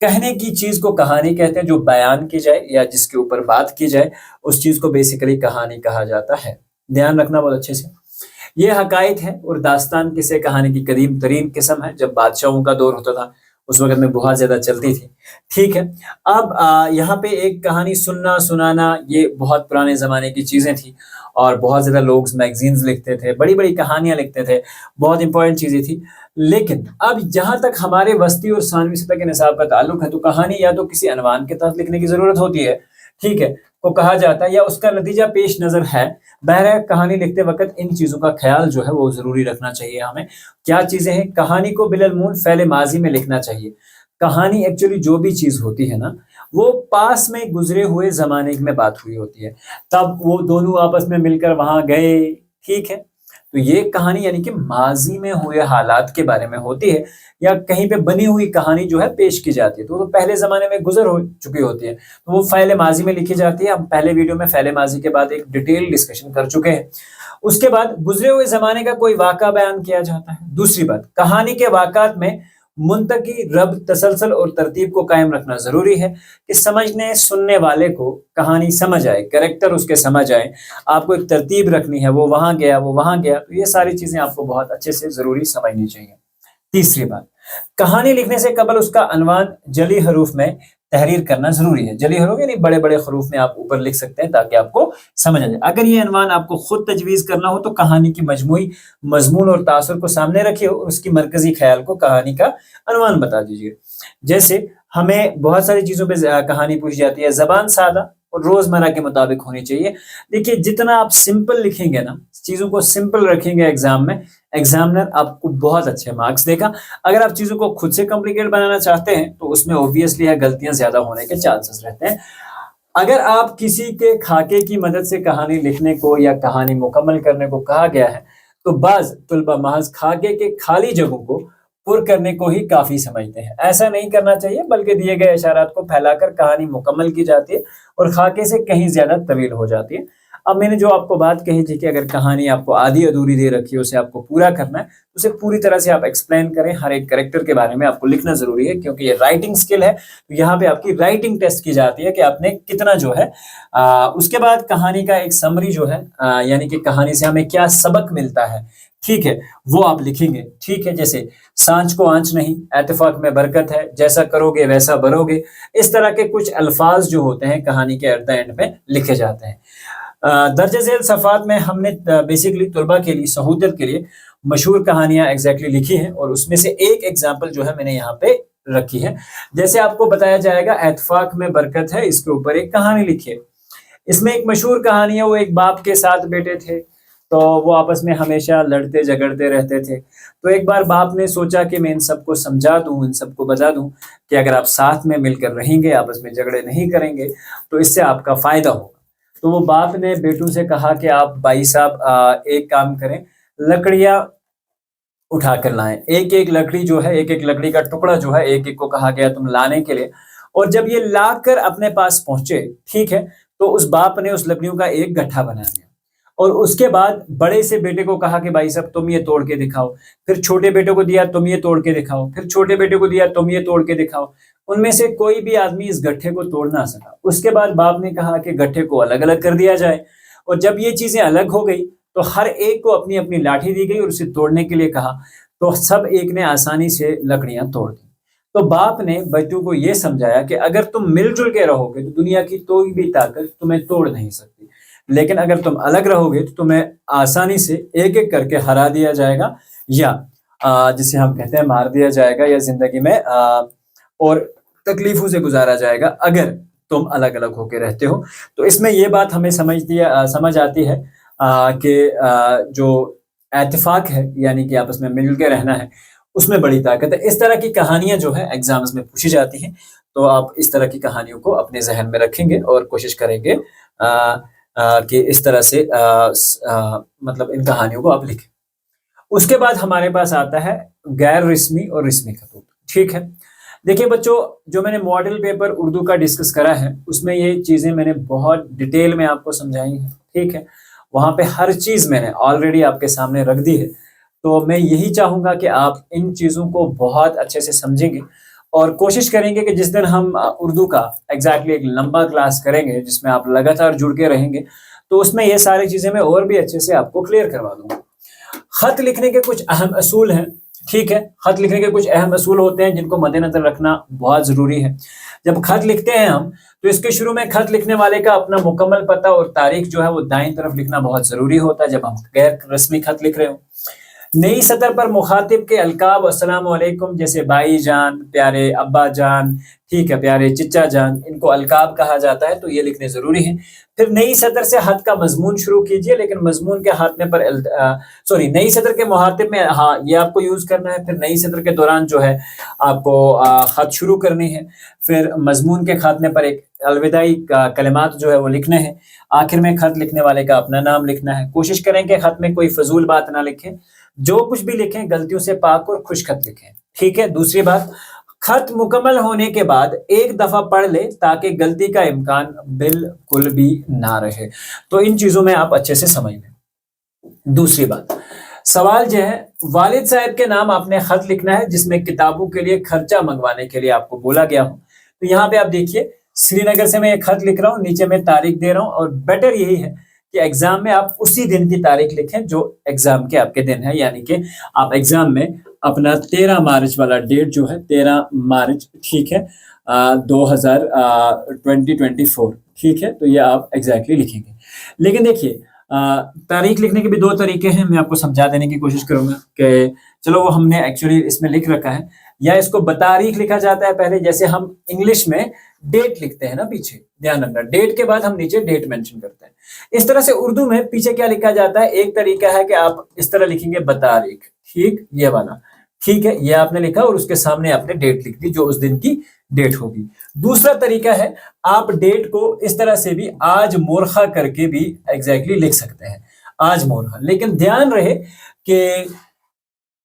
कहने की चीज को कहानी कहते हैं, जो बयान की जाए या जिसके ऊपर बात की जाए उस चीज को बेसिकली कहानी कहा जाता है। ध्यान रखना बहुत अच्छे से। ये हकायत है और दास्तान किस्से कहानी की करीम तरीन किस्म है, जब बादशाहों का दौर होता था उस वक्त में बहुत ज्यादा चलती थी, ठीक है। अब यहाँ पे एक कहानी सुनना सुनाना ये बहुत पुराने जमाने की चीजें थी और बहुत ज्यादा लोग मैगजीन्स लिखते थे, बड़ी बड़ी कहानियां लिखते थे, बहुत इंपॉर्टेंट चीजें थी। लेकिन अब जहां तक हमारे वस्ती और सानवी सतह के निसाब का ताल्लुक है तो कहानी या तो किसी अनवान के तहत लिखने की जरूरत होती है, ठीक है, को कहा जाता है, या उसका नतीजा पेश नजर है। बहरहाल कहानी लिखते वक्त इन चीजों का ख्याल जो है वो जरूरी रखना चाहिए हमें। क्या चीजें हैं, कहानी को बिलअलमून फ़ेल माजी में लिखना चाहिए। कहानी एक्चुअली जो भी चीज होती है ना, वो पास में गुजरे हुए जमाने में बात हुई होती है, तब वो दोनों आपस में मिलकर वहां गए, ठीक है। तो ये कहानी यानी कि माजी में हुए हालात के बारे में होती है, या कहीं पे बनी हुई कहानी जो है पेश की जाती है, तो वो पहले जमाने में गुजर हो चुकी होती है, तो वो फ़ेल माजी में लिखी जाती है। हम पहले वीडियो में फ़ेल माजी के बाद एक डिटेल डिस्कशन कर चुके हैं। उसके बाद गुजरे हुए जमाने का कोई वाक़ा बयान किया जाता है। दूसरी बात, कहानी के वाक़ात में मुंतकी रब, तसलसल और तरतीब को कायम रखना जरूरी है कि समझने सुनने वाले को कहानी समझ आए, कैरेक्टर उसके समझ आए। आपको एक तरतीब रखनी है, वो वहां गया वो वहां गया, तो ये सारी चीजें आपको बहुत अच्छे से जरूरी समझनी चाहिए। तीसरी बात, कहानी लिखने से कबल उसका अनवान जली हरूफ में तहरीर करना जरूरी है। जली हरूफ यानी बड़े बड़े हरूफ में आप ऊपर लिख सकते हैं ताकि आपको समझ आ जाए। अगर ये अनवान आपको खुद तजवीज करना हो तो कहानी की मजमूई मजमून और तासुर को सामने रखिए और उसकी मरकजी ख्याल को कहानी का अनवान बता दीजिए। जैसे हमें बहुत सारी चीजों पे कहानी पूछी जाती है, जबान सादा और रोजमर्रा के मुताबिक होनी चाहिए। देखिए जितना आप सिंपल लिखेंगे ना, चीजों को सिंपल रखेंगे एग्जाम में, एग्जामिनर आपको बहुत अच्छे मार्क्स देगा। अगर आप चीजों को खुद से कॉम्प्लिकेट बनाना चाहते हैं तो उसमें ऑब्वियसली है गलतियां ज्यादा होने के चांसेस रहते हैं। अगर आप किसी के खाके की मदद से कहानी लिखने को या कहानी मुकम्मल करने को कहा गया है तो बाज तुलबा महज खाके के खाली जगहों को पुर करने को ही काफी समझते हैं। ऐसा नहीं करना चाहिए, बल्कि दिए गए इशारात को फैलाकर कहानी मुकम्मल की जाती है और खाके से कहीं ज्यादा तवील हो जाती है। अब मैंने जो आपको बात कही थी कि अगर कहानी आपको आधी अधूरी दे रखी है, उसे आपको पूरा करना है, उसे पूरी तरह से आप एक्सप्लेन करें। हर एक कैरेक्टर के बारे में आपको लिखना जरूरी है, क्योंकि ये राइटिंग स्किल है। तो यहाँ पे आपकी राइटिंग टेस्ट की जाती है कि आपने कितना जो है। उसके बाद कहानी का एक समरी जो है, यानी कि कहानी से हमें क्या सबक मिलता है, ठीक है, वो आप लिखेंगे। ठीक है, जैसे सांझ को आंच नहीं, एतफाक में बरकत है, जैसा करोगे वैसा भरोगे, इस तरह के कुछ अल्फाज जो होते हैं कहानी के एट द एंड में लिखे जाते हैं। दर्ज झेल सफ़ात में हमने बेसिकली तुलबा के लिए सहूलियत के लिए मशहूर कहानियां एग्जैक्टली लिखी हैं और उसमें से एक एग्जाम्पल जो है मैंने यहाँ पे रखी है। जैसे आपको बताया जाएगा एतफाक में बरकत है, इसके ऊपर एक कहानी लिखी है। इसमें एक मशहूर कहानी है, वो एक बाप के 7 बेटे थे, तो वो आपस में हमेशा लड़ते झगड़ते रहते थे। तो एक बार बाप ने सोचा कि मैं इन सबको समझा दूं, इन सबको बता दूं कि अगर आप साथ में मिलकर रहेंगे, आपस में झगड़े नहीं करेंगे, तो इससे आपका फायदा होगा। तो वो बाप ने बेटों से कहा कि आप भाई साहब एक काम करें, लकड़ियां उठा कर लाएं। एक एक लकड़ी जो है, एक एक लकड़ी का टुकड़ा जो है, एक एक को कहा गया तुम लाने के लिए। और जब ये लाकर अपने पास पहुंचे, ठीक है, तो उस बाप ने उस लकड़ियों का एक गट्ठा बना दिया और उसके बाद बड़े से बेटे को कहा कि भाई साहब तुम ये तोड़ के दिखाओ। फिर छोटे बेटे को दिया, तुम ये तोड़ के दिखाओ। फिर छोटे बेटे को दिया, तुम ये तोड़ के दिखाओ। उनमें से कोई भी आदमी इस गट्ठे को तोड़ ना सका। उसके बाद बाप ने कहा कि गट्ठे को अलग अलग कर दिया जाए। और जब ये चीजें अलग हो गई तो हर एक को अपनी अपनी लाठी दी गई और उसे तोड़ने के लिए कहा, तो सब एक ने आसानी से लकड़ियां तोड़ दी। तो बाप ने बच्चों को यह समझाया कि अगर तुम मिलजुल के रहोगे तो दुनिया की कोई भी ताकत तुम्हें तोड़ नहीं सकती, लेकिन अगर तुम अलग रहोगे तो तुम्हें आसानी से एक एक करके हरा दिया जाएगा, या जिसे हम कहते हैं मार दिया जाएगा, या जिंदगी में और तकलीफों से गुजारा जाएगा अगर तुम अलग अलग होके रहते हो। तो इसमें ये बात हमें समझ आती है कि जो एतफाक है, यानी कि आपस में मिल के रहना है, उसमें बड़ी ताकत है। इस तरह की कहानियां जो है एग्जाम्स में पूछी जाती हैं, तो आप इस तरह की कहानियों को अपने जहन में रखेंगे और कोशिश करेंगे कि इस तरह से मतलब इन कहानियों को आप लिखें। उसके बाद हमारे पास आता है गैर रिस्मी और रिस्मी खतूत। ठीक है, देखिए बच्चों, जो मैंने मॉडल पेपर उर्दू का डिस्कस करा है उसमें ये चीजें मैंने बहुत डिटेल में आपको समझाई हैं। ठीक है, वहां पे हर चीज मैंने ऑलरेडी आपके सामने रख दी है। तो मैं यही चाहूंगा कि आप इन चीजों को बहुत अच्छे से समझेंगे और कोशिश करेंगे कि जिस दिन हम उर्दू का एग्जैक्टली एक लंबा क्लास करेंगे जिसमें आप लगातार जुड़ के रहेंगे, तो उसमें ये सारी चीजें मैं और भी अच्छे से आपको क्लियर करवा दूंगा। खत लिखने के कुछ अहम असूल हैं। ठीक है, खत लिखने के कुछ अहम असूल होते हैं जिनको मद्देनजर रखना बहुत जरूरी है। जब खत लिखते हैं हम, तो इसके शुरू में खत लिखने वाले का अपना मुकम्मल पता और तारीख जो है वो दाईं तरफ लिखना बहुत जरूरी होता है जब हम गैर रस्मी खत लिख रहे हो। नई सतर पर मुखातिब के अलकाब अस्सलाम वालेकुम, जैसे भाई जान, प्यारे अब्बा जान, ठीक है, प्यारे चिच्चा जान, इनको अलकाब कहा जाता है, तो ये लिखने जरूरी है। फिर नई सतर से खत का मजमून शुरू कीजिए, लेकिन मजमून के हाथ में पर नई सतर के मुखातिब में हाँ ये आपको यूज करना है। फिर नई सतर के दौरान जो है आपको खत शुरू करनी है। फिर मजमून के खात्मे पर एक अलविदाई कलिमात जो है वो लिखने हैं। आखिर में खत लिखने वाले का अपना नाम लिखना है। कोशिश करें कि खत में कोई फजूल बात ना लिखें, जो कुछ भी लिखें गलतियों से पाक और खुश खत लिखें। ठीक है, दूसरी बात, खत मुकम्मल होने के बाद एक दफा पढ़ ले ताकि गलती का इम्कान बिल्कुल भी ना रहे। तो इन चीजों में आप अच्छे से समझ लें। दूसरी बात, सवाल जो है, वालिद साहब के नाम आपने खत लिखना है जिसमें किताबों के लिए खर्चा मंगवाने के लिए आपको बोला गया हो। तो यहाँ पे आप देखिए, श्रीनगर से मैं ये खत लिख रहा हूँ, नीचे मैं तारीख दे रहा हूँ, और बेटर यही है कि एग्जाम में आप उसी दिन की तारीख लिखें जो एग्जाम के आपके दिन है। यानी कि आप एग्जाम में अपना 13 मार्च वाला डेट जो है, 13 मार्च, ठीक है, 2024, ठीक है, तो ये आप एग्जैक्टली लिखेंगे। लेकिन देखिए, तारीख लिखने के भी 2 तरीके हैं, मैं आपको समझा देने की कोशिश करूंगा कि चलो वो हमने एक्चुअली इसमें लिख रखा है, या इसको बतारीख लिखा जाता है पहले, जैसे हम इंग्लिश में डेट लिखते हैं ना पीछे, ध्यान रखना, डेट के बाद हम नीचे डेट मेंशन करते हैं। इस तरह से उर्दू में पीछे क्या लिखा जाता है, एक तरीका है कि आप इस तरह लिखेंगे बतारीख, ठीक, ये वाला, ठीक है, ये आपने लिखा और उसके सामने आपने डेट लिख दी जो उस दिन की डेट होगी। दूसरा तरीका है आप डेट को इस तरह से भी आज मोरखा करके भी एग्जैक्टली लिख सकते हैं, आज मोरखा, लेकिन ध्यान रहे कि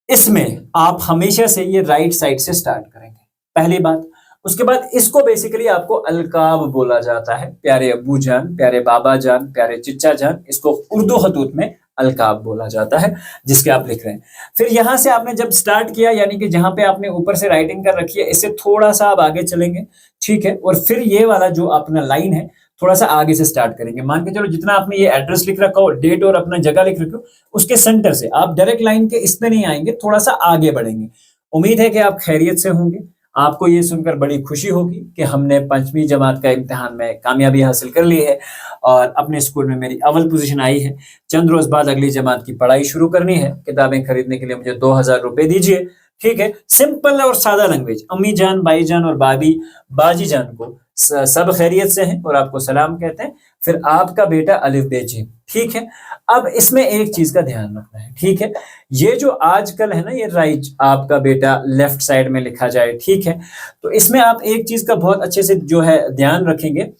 इसमें आप हमेशा से ये राइट साइड से स्टार्ट करेंगे, पहली बात। उसके बाद इसको बेसिकली आपको अलकाब बोला जाता है, प्यारे अब्बू जान, प्यारे बाबा जान, प्यारे चिच्चा जान, इसको उर्दू खतूत में अलकाब बोला जाता है जिसके आप लिख रहे हैं। फिर यहां से आपने जब स्टार्ट किया, यानी कि जहां पे आपने ऊपर से राइटिंग कर रखी है, इससे थोड़ा सा आप आगे चलेंगे, ठीक है, और फिर ये वाला जो अपना लाइन है थोड़ा सा आगे से स्टार्ट करेंगे। मान के चलो जितना आपने ये एड्रेस लिख रखा हो, डेट और अपना जगह लिख रखी हो, उसके सेंटर से आप डायरेक्ट लाइन के इसमें नहीं आएंगे, थोड़ा सा आगे बढ़ेंगे। उम्मीद है कि आप खैरियत से होंगे। आपको ये सुनकर बड़ी खुशी होगी कि हमने 5वीं जमात का इम्तिहान में कामयाबी हासिल कर ली है और अपने स्कूल में मेरी अव्वल पोजीशन आई है। चंद रोज बाद अगली जमात की पढ़ाई शुरू करनी है। किताबें खरीदने के लिए मुझे 2000 रुपए दीजिए, ठीक है। सिंपल और सादा लैंग्वेज। अम्मी जान, भाई जान और बाजी जान को सब खैरियत से हैं और आपको सलाम कहते हैं। फिर आपका बेटा अलिफ बे जीम, ठीक है। अब इसमें एक चीज का ध्यान रखना है, ठीक है। ये जो आजकल है ना, ये राइट आपका बेटा लेफ्ट साइड में लिखा जाए, ठीक है। तो इसमें आप एक चीज का बहुत अच्छे से जो है ध्यान रखेंगे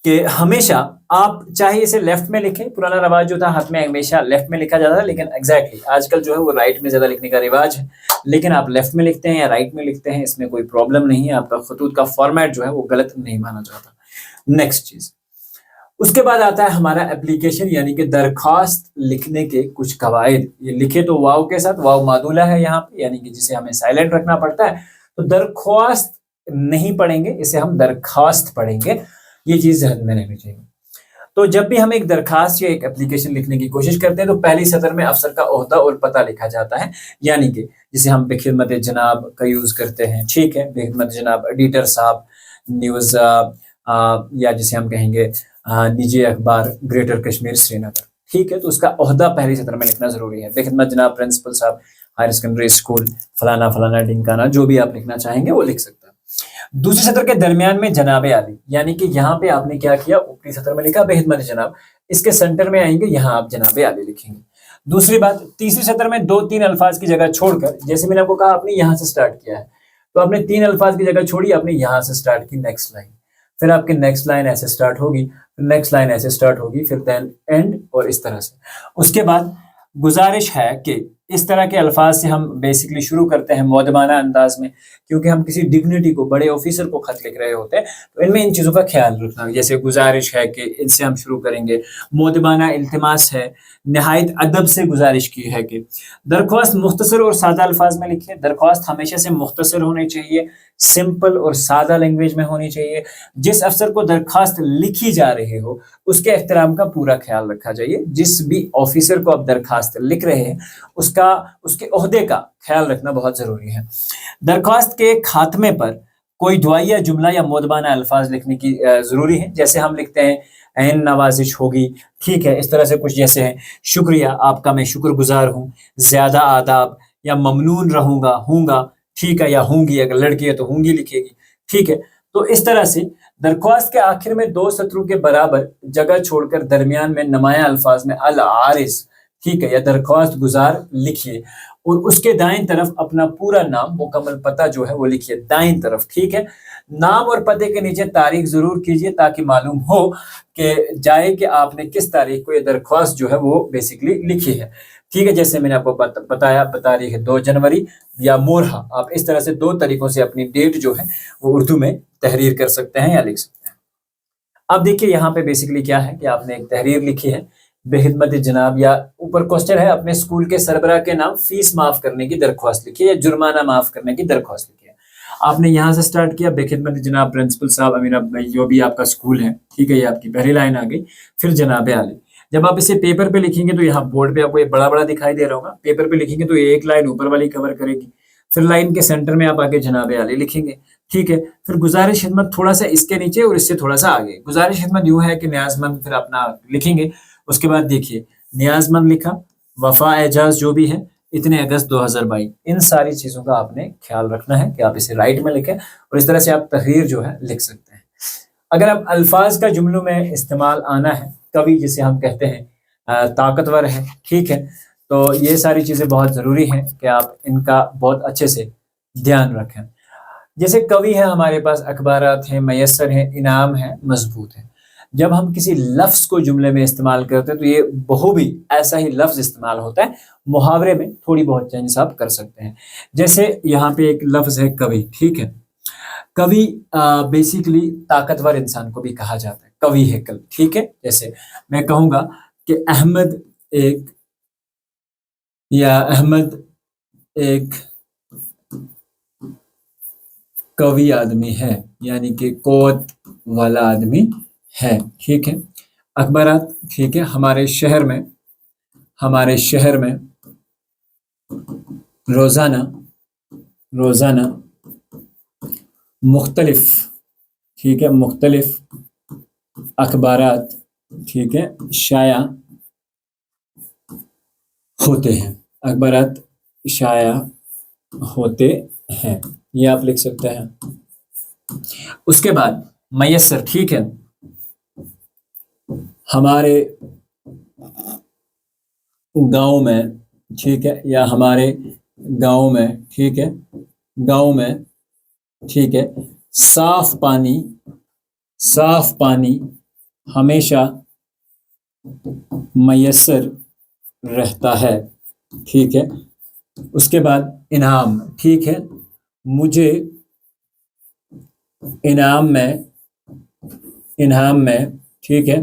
कि हमेशा आप चाहे इसे लेफ्ट में लिखें, पुराना रवाज जो था हाथ में हमेशा लेफ्ट में लिखा जाता था, लेकिन एग्जैक्टली आजकल जो है वो राइट में ज्यादा लिखने का रिवाज है। लेकिन आप लेफ्ट में लिखते हैं या राइट में लिखते हैं, इसमें कोई प्रॉब्लम नहीं है। आपका खतूत का फॉर्मेट जो है वो गलत नहीं माना जाता। नेक्स्ट चीज, उसके बाद आता है हमारा एप्लीकेशन, यानी कि दरखास्त लिखने के कुछ कवायद। ये लिखे तो वाव के साथ, वाव मादूला है यहाँ पे, यानी कि जिसे हमें साइलेंट रखना पड़ता है। तो दरख्वास्त नहीं पढ़ेंगे, इसे हम दरखास्त पढ़ेंगे। ये चीज ध्यान में रखनी चाहिए। तो जब भी हम एक दरखास्त या एक एप्लीकेशन लिखने की कोशिश करते हैं तो पहली सतर में अफसर का ओहदा और पता लिखा जाता है, यानी कि जिसे हम बेखिदमत जनाब का यूज करते हैं, ठीक है। बेखिदमत जनाब एडिटर साहब, न्यूज या जिसे हम कहेंगे निजी अखबार ग्रेटर कश्मीर श्रीनगर, ठीक है। तो उसका ओहदा पहली सतर में लिखना जरूरी है। बेखिदमत जनाब प्रिंसिपल साहब हायर सेकेंडरी स्कूल फलाना फलाना ढिंकाना, जो भी आप लिखना चाहेंगे वो लिख सकते हैं। दूसरी सतर के दरमियान में जनाबे आली, यानी कि यहाँ पे आपने क्या किया, ऊपरी सतर में लिखा बेखिदमत जनाब, इसके सेंटर में आएंगे, यहाँ आप जनाबे आली लिखेंगे। दूसरी बात, तीसरी सतर में 2-3 अल्फाज की जगह छोड़कर, जैसे मैंने आपको कहा आपने यहाँ से स्टार्ट किया है, तो आपने 3 अल्फाज की जगह छोड़ी, आपने यहाँ से स्टार्ट की नेक्स्ट लाइन, फिर आपकी नेक्स्ट लाइन ऐसे स्टार्ट होगी, नेक्स्ट लाइन ऐसे स्टार्ट होगी, फिर देन एंड, और इस तरह से। उसके बाद गुजारिश है कि इस तरह के अल्फाज से हम बेसिकली शुरू करते हैं मुअद्दबाना अंदाज में, क्योंकि हम किसी डिग्निटी को, बड़े ऑफिसर को खत लिख रहे होते हैं, तो इनमें इन चीज़ों का ख्याल रखना। जैसे गुजारिश है कि इनसे हम शुरू करेंगे, मुअद्दबाना इल्तिमास है, नहायत अदब से गुजारिश की है कि दरख्वास्त मुख्तसर और सादा अल्फाज में लिखिए। दरख्वास्त हमेशा से मुख्तसर होनी चाहिए, सिंपल और सादा लैंग्वेज में होनी चाहिए। जिस अफसर को दरख्वास्त लिखी जा रही हो उसके एहतराम का पूरा ख्याल रखा जाइए। जिस भी ऑफिसर को आप दरख्वास्त लिख रहे हैं उसके ओहदे का ख्याल रखना बहुत जरूरी है। दरख्वास्त के खात्मे पर कोई दुआया जुमला या मुअद्दबाना अल्फाज लिखने की जरूरी है। जैसे हम लिखते हैं ऐन नवाजिश होगी, ठीक है, इस तरह से कुछ जैसे है शुक्रिया, आपका मैं शुक्रगुजार हूँ, ज्यादा आदाब, या ममनून रहूंगा, हूंगा, ठीक है, या होंगी, अगर लड़की है तो होंगी लिखेगी, ठीक है। तो इस तरह से दरख्वास्त के आखिर में 2 सत्रों के बराबर जगह छोड़कर दरमियान में नुमाया अल्फाज में अल आरिस, ठीक है, या दरख्वास्त गुजार लिखिए, और उसके दाएं तरफ अपना पूरा नाम, मुकम्मल पता जो है वो लिखिए दाएं तरफ, ठीक है। नाम और पते के नीचे तारीख जरूर कीजिए ताकि मालूम हो कि जाए कि आपने किस तारीख को ये दरख्वास्त जो है वो बेसिकली लिखी है, ठीक है। जैसे मैंने आपको बताया, बता रही है 2 जनवरी या मोरहा। आप इस तरह से 2 तरीकों से अपनी डेट जो है वो उर्दू में तहरीर कर सकते हैं या लिख सकते हैं। अब देखिए यहाँ पे बेसिकली क्या है कि आपने एक तहरीर लिखी है, बेखिदमत जनाब, या ऊपर क्वेश्चन है अपने स्कूल के सरबराह के नाम फीस माफ करने की दरख्वास्त लिखी है या जुर्माना माफ करने की दरख्वास्त लिखी है। आपने यहाँ से स्टार्ट किया, बेखिदमत जनाब प्रिंसिपल साहब अमीना भाई, जो भी आपका स्कूल है, ठीक है, ये आपकी पहली लाइन आ गई। फिर जनाबे आली। जब आप इसे पेपर पे लिखेंगे तो यहाँ बोर्ड पे आपको ये बड़ा बड़ा दिखाई दे रहा होगा, पेपर पे लिखेंगे तो ये एक लाइन ऊपर वाली कवर करेगी। फिर लाइन के सेंटर में आप आगे जनाबे आली लिखेंगे, ठीक है। फिर गुजारिश खिदमत थोड़ा सा इसके नीचे और इससे थोड़ा सा आगे। गुजारिश खिदमत यूं है कि न्याजमंद, फिर अपना लिखेंगे। उसके बाद देखिए न्याजमंद लिखा, वफा एजाज जो भी है, इतने अगस्त 2022, इन सारी चीज़ों का आपने ख्याल रखना है कि आप इसे राइट में लिखें और इस तरह से आप तहरीर जो है लिख सकते हैं। अगर आप अल्फाज का जुमलों में इस्तेमाल आना है, कवि जिसे हम कहते हैं ताकतवर है, ठीक है, तो ये सारी चीज़ें बहुत ज़रूरी हैं कि आप इनका बहुत अच्छे से ध्यान रखें। जैसे कवि है हमारे पास, अखबारात हैं, मयस्सर हैं, इनाम है, मजबूत है। जब हम किसी लफ्ज़ को जुमले में इस्तेमाल करते हैं तो ये बहुवी ऐसा ही लफ्ज़ इस्तेमाल होता है। मुहावरे में थोड़ी बहुत चेंजेस आप कर सकते हैं। जैसे यहाँ पे एक लफ्ज़ है कवि, ठीक है। कवि बेसिकली ताकतवर इंसान को भी कहा जाता है, कवि है कवि, ठीक है। जैसे मैं कहूँगा कि अहमद एक कवि आदमी है, यानी कि क़ुव्वत वाला आदमी है, ठीक है। अखबारात, ठीक है। हमारे शहर में रोज़ाना मुख्तलिफ, ठीक है, मुख्तलिफ अखबारात, ठीक है, शाया होते हैं। अखबारात शाया होते हैं, ये आप लिख सकते हैं। उसके बाद मयस्सर, ठीक है। हमारे गांव में, ठीक है, या हमारे गांव में, ठीक है, गांव में, ठीक है, साफ पानी हमेशा मयस्सर रहता है, ठीक है। उसके बाद इनाम, ठीक है। मुझे इनाम में, ठीक है,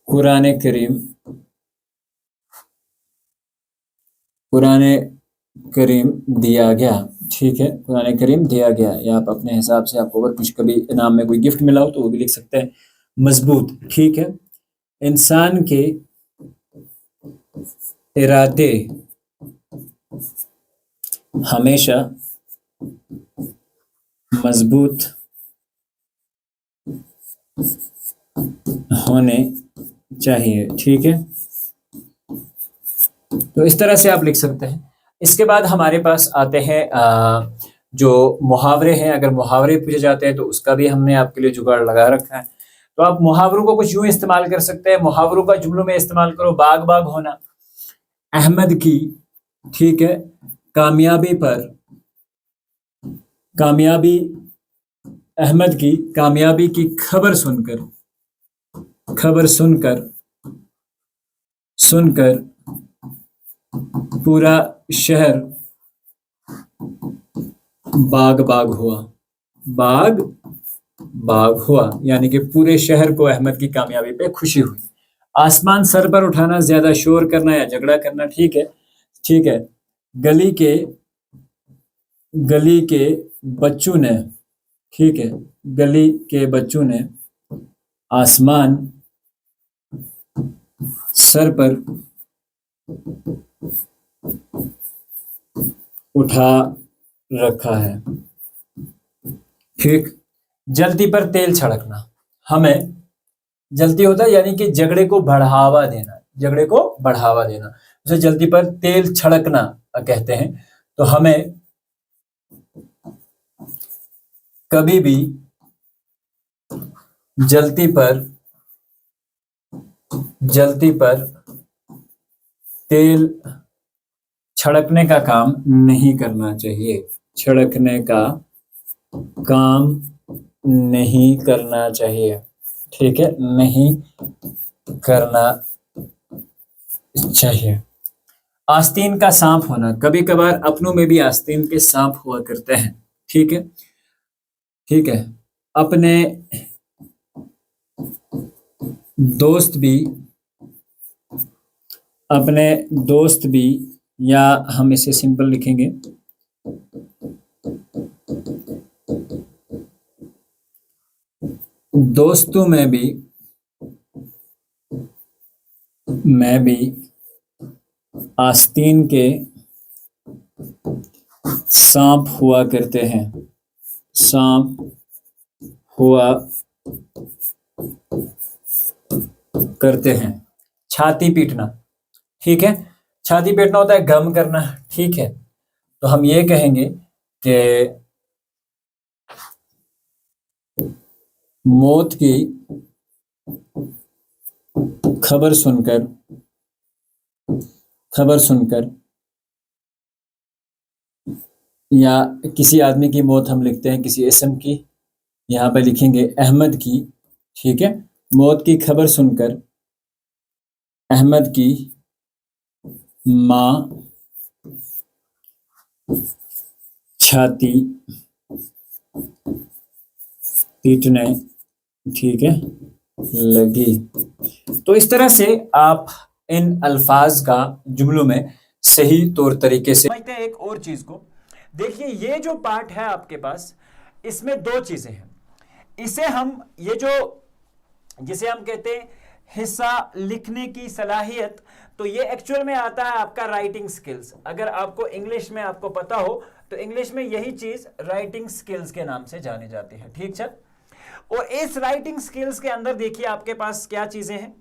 कुरान करीम दिया गया, ठीक है, कुरान करीम दिया गया। या आप अपने हिसाब से, आपको अगर कुछ कभी इनाम में कोई गिफ्ट मिला हो तो वो भी लिख सकते हैं। मजबूत, ठीक है। इंसान के इरादे हमेशा मजबूत होने चाहिए, ठीक है। तो इस तरह से आप लिख सकते हैं। इसके बाद हमारे पास आते हैं जो मुहावरे हैं। अगर मुहावरे पूछे जाते हैं तो उसका भी हमने आपके लिए जुगाड़ लगा रखा है। तो आप मुहावरों को कुछ यूं इस्तेमाल कर सकते हैं। मुहावरों का जुमलों में इस्तेमाल करो, बाग बाग होना, अहमद की, ठीक है, अहमद की कामयाबी की खबर सुनकर पूरा शहर बाग बाग हुआ, यानी कि पूरे शहर को अहमद की कामयाबी पे खुशी हुई। आसमान सर पर उठाना, ज्यादा शोर करना या झगड़ा करना, ठीक है, ठीक है। गली के बच्चों ने, ठीक है, गली के बच्चों ने आसमान सर पर उठा रखा है, ठीक। जल्दी पर तेल छिड़कना, हमें जल्दी होता है यानी कि झगड़े को बढ़ावा देना, उसे जल्दी पर तेल छिड़कना कहते हैं। तो हमें कभी भी जल्दी पर तेल छिड़कने का काम नहीं करना चाहिए, ठीक है, नहीं करना चाहिए। आस्तीन का सांप होना, कभी कभार अपनों में भी आस्तीन के सांप हुआ करते हैं, ठीक है, ठीक है। अपने दोस्त भी, या हम इसे सिंपल लिखेंगे, दोस्तों में भी आस्तीन के सांप हुआ करते हैं। छाती पीटना, ठीक है, छाती पीटना होता है गम करना, ठीक है। तो हम ये कहेंगे कि मौत की खबर सुनकर या किसी आदमी की मौत हम लिखते हैं किसी इसम की, यहाँ पे लिखेंगे अहमद की, ठीक है। मौत की खबर सुनकर अहमद की माँ छाती पीटने, ठीक है, लगी। तो इस तरह से आप इन अल्फाज का जुमलों में सही तौर तरीके से समझते हैं। एक और चीज को देखिए, ये जो पार्ट है आपके पास, इसमें दो चीजें हैं। इसे हम ये जो जिसे हम कहते हैं हिस्सा लिखने की सलाहियत, तो ये एक्चुअल में आता है आपका राइटिंग स्किल्स। अगर आपको इंग्लिश में आपको पता हो तो इंग्लिश में यही चीज राइटिंग स्किल्स के नाम से जानी जाती है, ठीक है। और इस राइटिंग स्किल्स के अंदर देखिए आपके पास क्या चीजें हैं।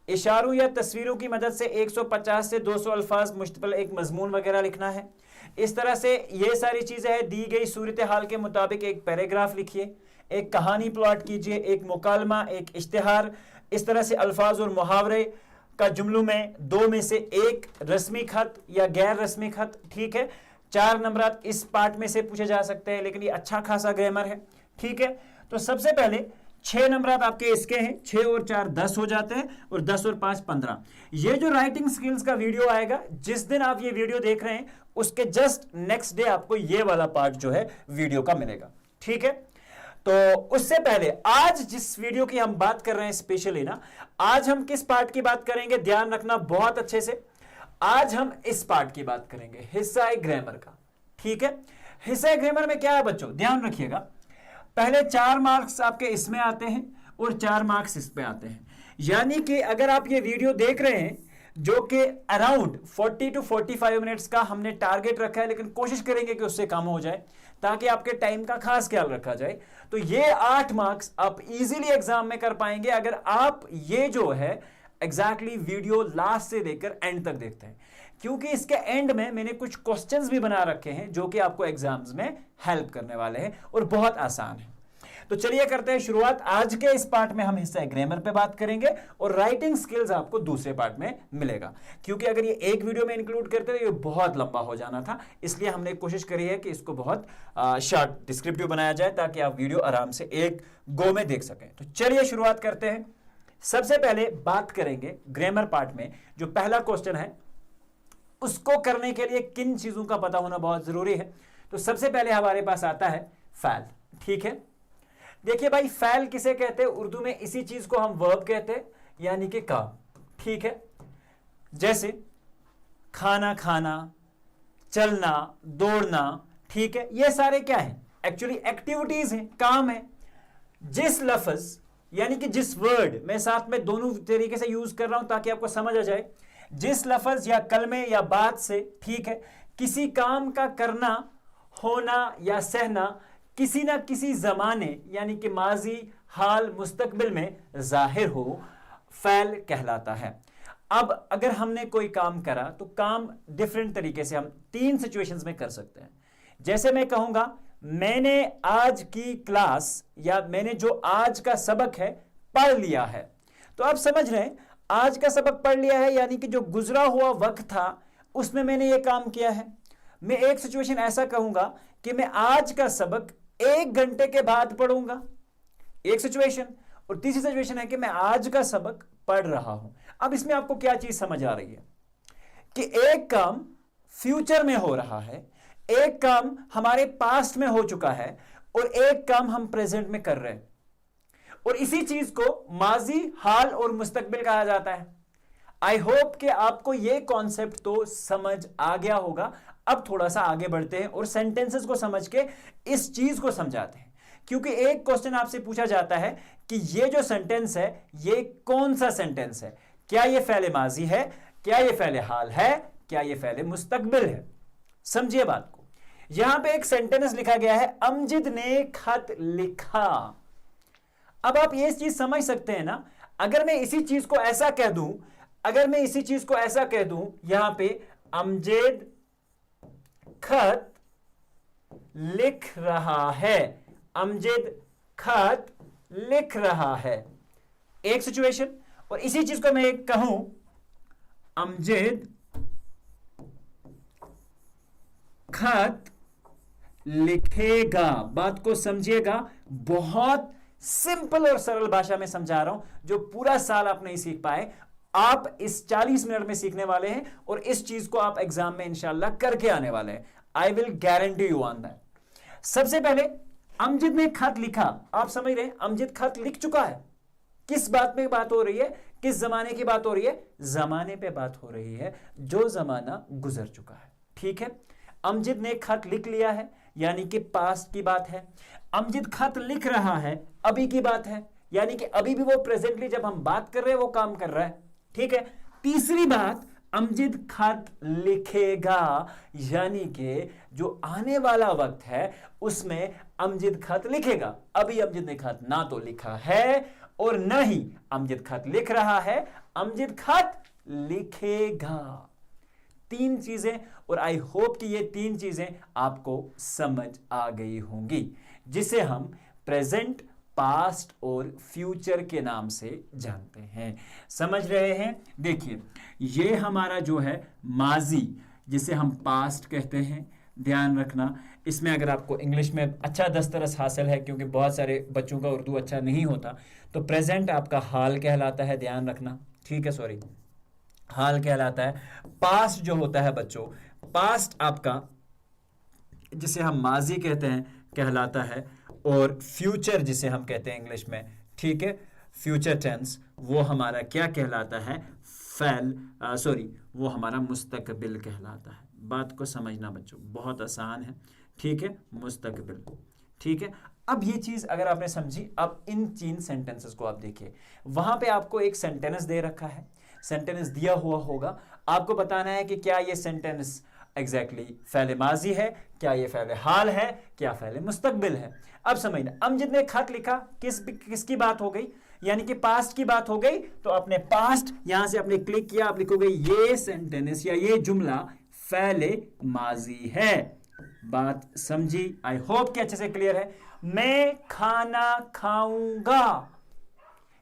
इशारों या तस्वीरों की मदद से 150 से 200 अल्फाज मुश्तमिल एक मजमून वगैरह लिखना है। इस तरह से ये सारी चीजें हैं। दी गई सूरत हाल के मुताबिक एक पैराग्राफ लिखिए, एक कहानी प्लॉट कीजिए, एक मुकालमा, एक इश्तिहार। इस तरह से अल्फाज और मुहावरे का जुमलों में दो में से एक रस्मी खत या गैर रस्मी खत, ठीक है। 4 नंबर इस पार्ट में से पूछे जा सकते हैं, लेकिन ये अच्छा खासा ग्रामर है, ठीक है। तो सबसे पहले 6 नंबर आपके इसके हैं, 6 और 4 10 हो जाते हैं, और 10 और 5 15। ये जो राइटिंग स्किल्स का वीडियो आएगा, जिस दिन आप ये वीडियो देख रहे हैं उसके जस्ट नेक्स्ट डे आपको ये वाला पार्ट जो है वीडियो का मिलेगा, ठीक है। तो उससे पहले आज जिस वीडियो की हम बात कर रहे हैं स्पेशली ना, आज हम किस पार्ट की बात करेंगे, ध्यान रखना बहुत अच्छे से। आज हम इस पार्ट की बात करेंगे, हिस्सा ग्रामर का, ठीक है। हिस्सा ग्रामर में क्या है बच्चों, ध्यान रखिएगा। पहले 4 मार्क्स आपके इसमें आते हैं और 4 मार्क्स इस पे आते हैं। यानी कि अगर आप ये वीडियो देख रहे हैं, जो कि अराउंड 40 to 45 मिनट्स का हमने टारगेट रखा है, लेकिन कोशिश करेंगे कि उससे कम हो जाए ताकि आपके टाइम का खास ख्याल रखा जाए। तो ये 8 मार्क्स आप इजीली एग्जाम में कर पाएंगे अगर आप ये जो है एग्जैक्टली वीडियो लास्ट से लेकर एंड तक देखते हैं, क्योंकि इसके एंड में मैंने कुछ क्वेश्चंस भी बना रखे हैं जो कि आपको एग्जाम्स में हेल्प करने वाले हैं और बहुत आसान है। तो चलिए करते हैं शुरुआत। आज के इस पार्ट में हम हिस्सा ग्रामर पे बात करेंगे और राइटिंग स्किल्स आपको दूसरे पार्ट में मिलेगा, क्योंकि अगर ये एक वीडियो में इंक्लूड करते तो ये बहुत लंबा हो जाना था। इसलिए हमने कोशिश करी है कि इसको बहुत शॉर्ट डिस्क्रिप्टिव बनाया जाए ताकि आप वीडियो आराम से एक गो में देख सकें। तो चलिए शुरुआत करते हैं। सबसे पहले बात करेंगे ग्रामर पार्ट में जो पहला क्वेश्चन है उसको करने के लिए किन चीजों का पता होना बहुत जरूरी है। तो सबसे पहले हमारे पास आता है फैल, ठीक है। देखिए भाई, फैल किसे कहते हैं उर्दू में, इसी चीज को हम वर्ब कहते हैं, यानी कि काम, ठीक है। जैसे खाना खाना, चलना, दौड़ना, ठीक है, ये सारे क्या है, एक्चुअली एक्टिविटीज हैं, काम है। जिस लफ्ज यानी कि जिस वर्ड, मैं साथ में दोनों तरीके से यूज कर रहा हूं ताकि आपको समझ आ जाए, जिस लफ्ज या कलमे या बात से, ठीक है, किसी काम का करना, होना या सहना किसी ना किसी जमाने यानी कि माजी, हाल, मुस्तकबिल में जाहिर हो, फैल कहलाता है। अब अगर हमने कोई काम करा तो काम डिफरेंट तरीके से हम 3 सिचुएशंस में कर सकते हैं। जैसे मैं कहूंगा मैंने आज की क्लास या मैंने जो आज का सबक है पढ़ लिया है, तो आप समझ रहे हैं आज का सबक पढ़ लिया है यानी कि जो गुजरा हुआ वक्त था उसमें मैंने ये काम किया है। मैं एक सिचुएशन ऐसा कहूंगा कि मैं आज का सबक 1 घंटे के बाद पढ़ूंगा, एक सिचुएशन। और तीसरी सिचुएशन है कि मैं आज का सबक पढ़ रहा हूं। अब इसमें आपको क्या चीज समझ आ रही है कि एक काम फ्यूचर में हो रहा है, एक काम हमारे पास्ट में हो चुका है और एक काम हम प्रेजेंट में कर रहे हैं, और इसी चीज को माजी, हाल और मुस्तकबिल कहा जाता है। आई होप कि आपको यह कॉन्सेप्ट तो समझ आ गया होगा। अब थोड़ा सा आगे बढ़ते हैं और सेंटेंसेस को समझ के इस चीज को समझाते हैं, क्योंकि एक क्वेश्चन आपसे पूछा जाता है कि ये जो सेंटेंस है ये कौन सा सेंटेंस है, क्या ये फ़ेल माजी है, क्या ये फ़ेल हाल है, क्या ये फ़ेल मुस्तकबिल है। समझिए बात को। यहां पे एक सेंटेंस लिखा गया है, अमजिद ने खत लिखा। अब आप ये चीज समझ सकते हैं ना, अगर मैं इसी चीज को ऐसा कह दूं, अगर मैं इसी चीज को ऐसा कह दूं, यहां पे अमजद खत लिख रहा है, अमजद खत लिख रहा है, एक सिचुएशन। और इसी चीज को मैं कहूं अमजद खत लिखेगा, बात को समझिएगा, बहुत सिंपल और सरल भाषा में समझा रहा हूं, जो पूरा साल आप नहीं सीख पाए, आप इस 40 मिनट में सीखने वाले हैं और इस चीज को आप एग्जाम में इंशाल्लाह करके आने वाले हैं। I will guarantee you on that. सबसे पहले अमजद ने खत लिखा, आप समझ रहे हैं, अमजद खत लिख चुका है। किस बात में बात हो रही है, किस जमाने की बात हो रही है? जमाने पे बात हो रही है जो जमाना गुजर चुका है। ठीक है, अमजद ने खत लिख लिया है, यानी कि पास्ट की बात है। अमजद खत लिख रहा है, अभी की बात है, यानी कि अभी भी वो प्रेजेंटली जब हम बात कर रहे हैं वो काम कर रहा है। ठीक है, तीसरी बात, अमजद खत लिखेगा, यानी कि जो आने वाला वक्त है उसमें अमजद खत लिखेगा। अभी अमजद ने खत ना तो लिखा है और ना ही अमजद खत लिख रहा है, अमजद खत लिखेगा। तीन चीजें, और आई होप कि ये तीन चीजें आपको समझ आ गई होंगी, जिसे हम प्रेजेंट, पास्ट और फ्यूचर के नाम से जानते हैं। समझ रहे हैं? देखिए, ये हमारा जो है माजी, जिसे हम पास्ट कहते हैं, ध्यान रखना। इसमें अगर आपको इंग्लिश में अच्छा दस्तरस हासिल है, क्योंकि बहुत सारे बच्चों का उर्दू अच्छा नहीं होता, तो प्रेजेंट आपका हाल कहलाता है, ध्यान रखना। ठीक है, सॉरी, हाल कहलाता है। पास्ट जो होता है बच्चों, पास्ट आपका जिसे हम माजी कहते हैं कहलाता है, और फ्यूचर जिसे हम कहते हैं इंग्लिश में, ठीक है, फ्यूचर टेंस, वो हमारा क्या कहलाता है? वो हमारा मुस्तकबिल कहलाता है। बात को समझना बच्चों, बहुत आसान है। ठीक है, मुस्तकबिल। ठीक है, अब ये चीज अगर आपने समझी, अब इन 3 सेंटेंसेस को आप देखिए। वहां पे आपको एक सेंटेंस दे रखा है, सेंटेंस दिया हुआ होगा, आपको बताना है कि क्या ये सेंटेंस एग्जैक्टली फ़ेल माजी है, क्या ये फ़ेल हाल है, क्या फ़ेल मुस्तकबिल है। अब समझना, अमजद ने खत लिखा, किसकी बात हो गई? यानी कि पास्ट की बात हो गई। तो अपने पास्ट यहां से आपने क्लिक किया, आप लिखोगे ये सेंटेंस या ये जुमला फ़ेल माजी है। बात समझी? आई होप कि अच्छे से क्लियर है। मैं खाना खाऊंगा,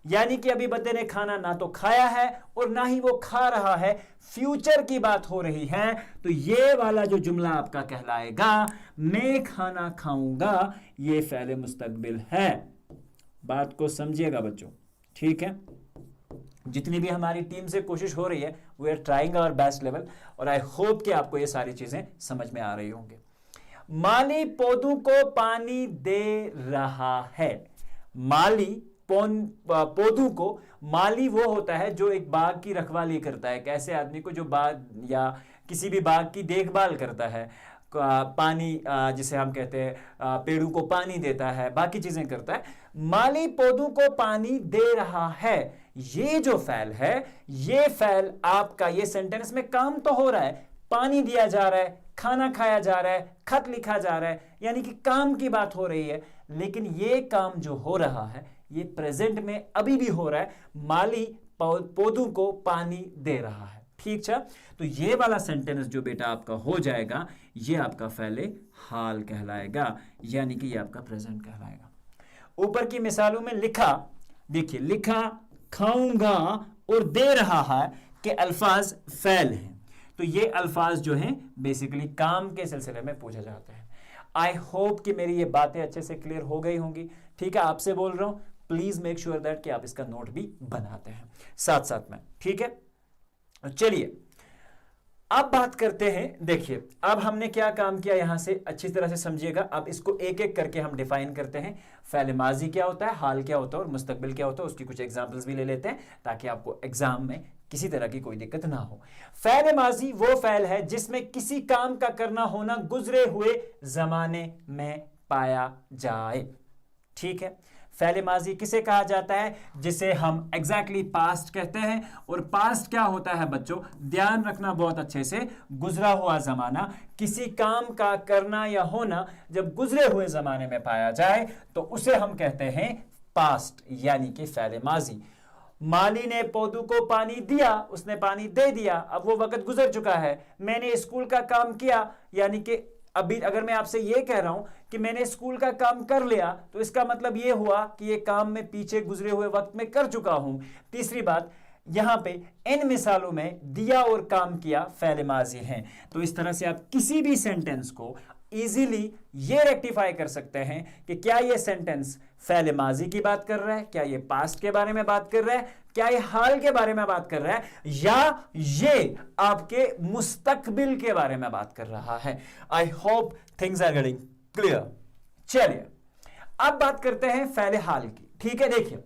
यानी कि अभी बंदे ने खाना ना तो खाया है और ना ही वो खा रहा है, फ्यूचर की बात हो रही है। तो ये वाला जो जुमला आपका कहलाएगा, मैं खाना खाऊंगा, ये फ़ेल मुस्तकबिल है। बात को समझिएगा बच्चों। ठीक है, जितनी भी हमारी टीम से कोशिश हो रही है, we are trying our best level, और आई होप कि आपको ये सारी चीजें समझ में आ रही होंगी। माली पौधों को पानी दे रहा है। माली पौधों को, माली वो होता है जो एक बाग की रखवाली करता है, कैसे आदमी को जो बाग या किसी भी बाग की देखभाल करता है, पानी जिसे हम कहते हैं पेड़ों को पानी देता है, बाकी चीजें करता है। माली पौधों को पानी दे रहा है, ये जो फ़ेल है, ये फ़ेल आपका ये सेंटेंस में काम तो हो रहा है, पानी दिया जा रहा है, खाना खाया जा रहा है, खत लिखा जा रहा है, यानी कि काम की बात हो रही है। लेकिन ये काम जो हो रहा है ये प्रेजेंट में अभी भी हो रहा है, माली पौधों को पानी दे रहा है। ठीक है, तो ये वाला सेंटेंस जो बेटा आपका हो जाएगा, ये आपका फ़ेल हाल कहलाएगा, यानी कि ये आपका प्रेजेंट कहलाएगा। ऊपर की मिसालों में लिखा, देखिए, लिखा, खाऊंगा और दे रहा है के अल्फाज फ़ेल हैं। तो ये अल्फाज जो हैं बेसिकली काम के सिलसिले में पूछे जाते हैं। आई होप कि मेरी ये बातें अच्छे से क्लियर हो गई होंगी। ठीक है, आपसे बोल रहा हूं, प्लीज मेक श्योर दैट कि आप इसका नोट भी बनाते हैं साथ साथ में। ठीक है, चलिए अब बात करते हैं। देखिए, अब हमने क्या काम किया, यहां से अच्छी तरह से समझिएगा। अब इसको एक एक करके हम डिफाइन करते हैं। फ़ेल माजी क्या होता है, हाल क्या होता है और मुस्तकबिल क्या होता है, उसकी कुछ एग्जांपल्स भी ले लेते हैं ताकि आपको एग्जाम में किसी तरह की कोई दिक्कत ना हो। फ़ेल माजी वो फ़ेल है जिसमें किसी काम का करना होना गुजरे हुए जमाने में पाया जाए। ठीक है, फ़ेल माजी किसे कहा जाता है? जिसे हम एग्जैक्टली पास्ट कहते हैं। और पास्ट क्या होता है बच्चों, ध्यान रखना बहुत अच्छे से, गुजरा हुआ जमाना, किसी काम का करना या होना जब गुजरे हुए जमाने में पाया जाए तो उसे हम कहते हैं पास्ट, यानी कि फ़ेल माजी। माली ने पौधों को पानी दिया, उसने पानी दे दिया, अब वो वक्त गुजर चुका है। मैंने स्कूल का काम किया, यानी कि अभी अगर मैं आपसे ये कह रहा हूं कि मैंने स्कूल का काम कर लिया, तो इसका मतलब ये हुआ कि ये काम मैं पीछे गुजरे हुए वक्त में कर चुका हूं। तीसरी बात, यहां पे इन मिसालों में दिया और काम किया फ़ेल माज़ी हैं। तो इस तरह से आप किसी भी सेंटेंस को इजीली ये रेक्टिफाई कर सकते हैं कि क्या ये सेंटेंस फ़ेल माज़ी की बात कर रहा है, क्या ये पास्ट के बारे में बात कर रहा है, क्या ये हाल के बारे में बात कर रहा है, या ये आपके मुस्तकबिल के बारे में बात कर रहा है। I hope things are getting clear. चलिए अब बात करते हैं फ़ेल हाल की। ठीक है, देखिए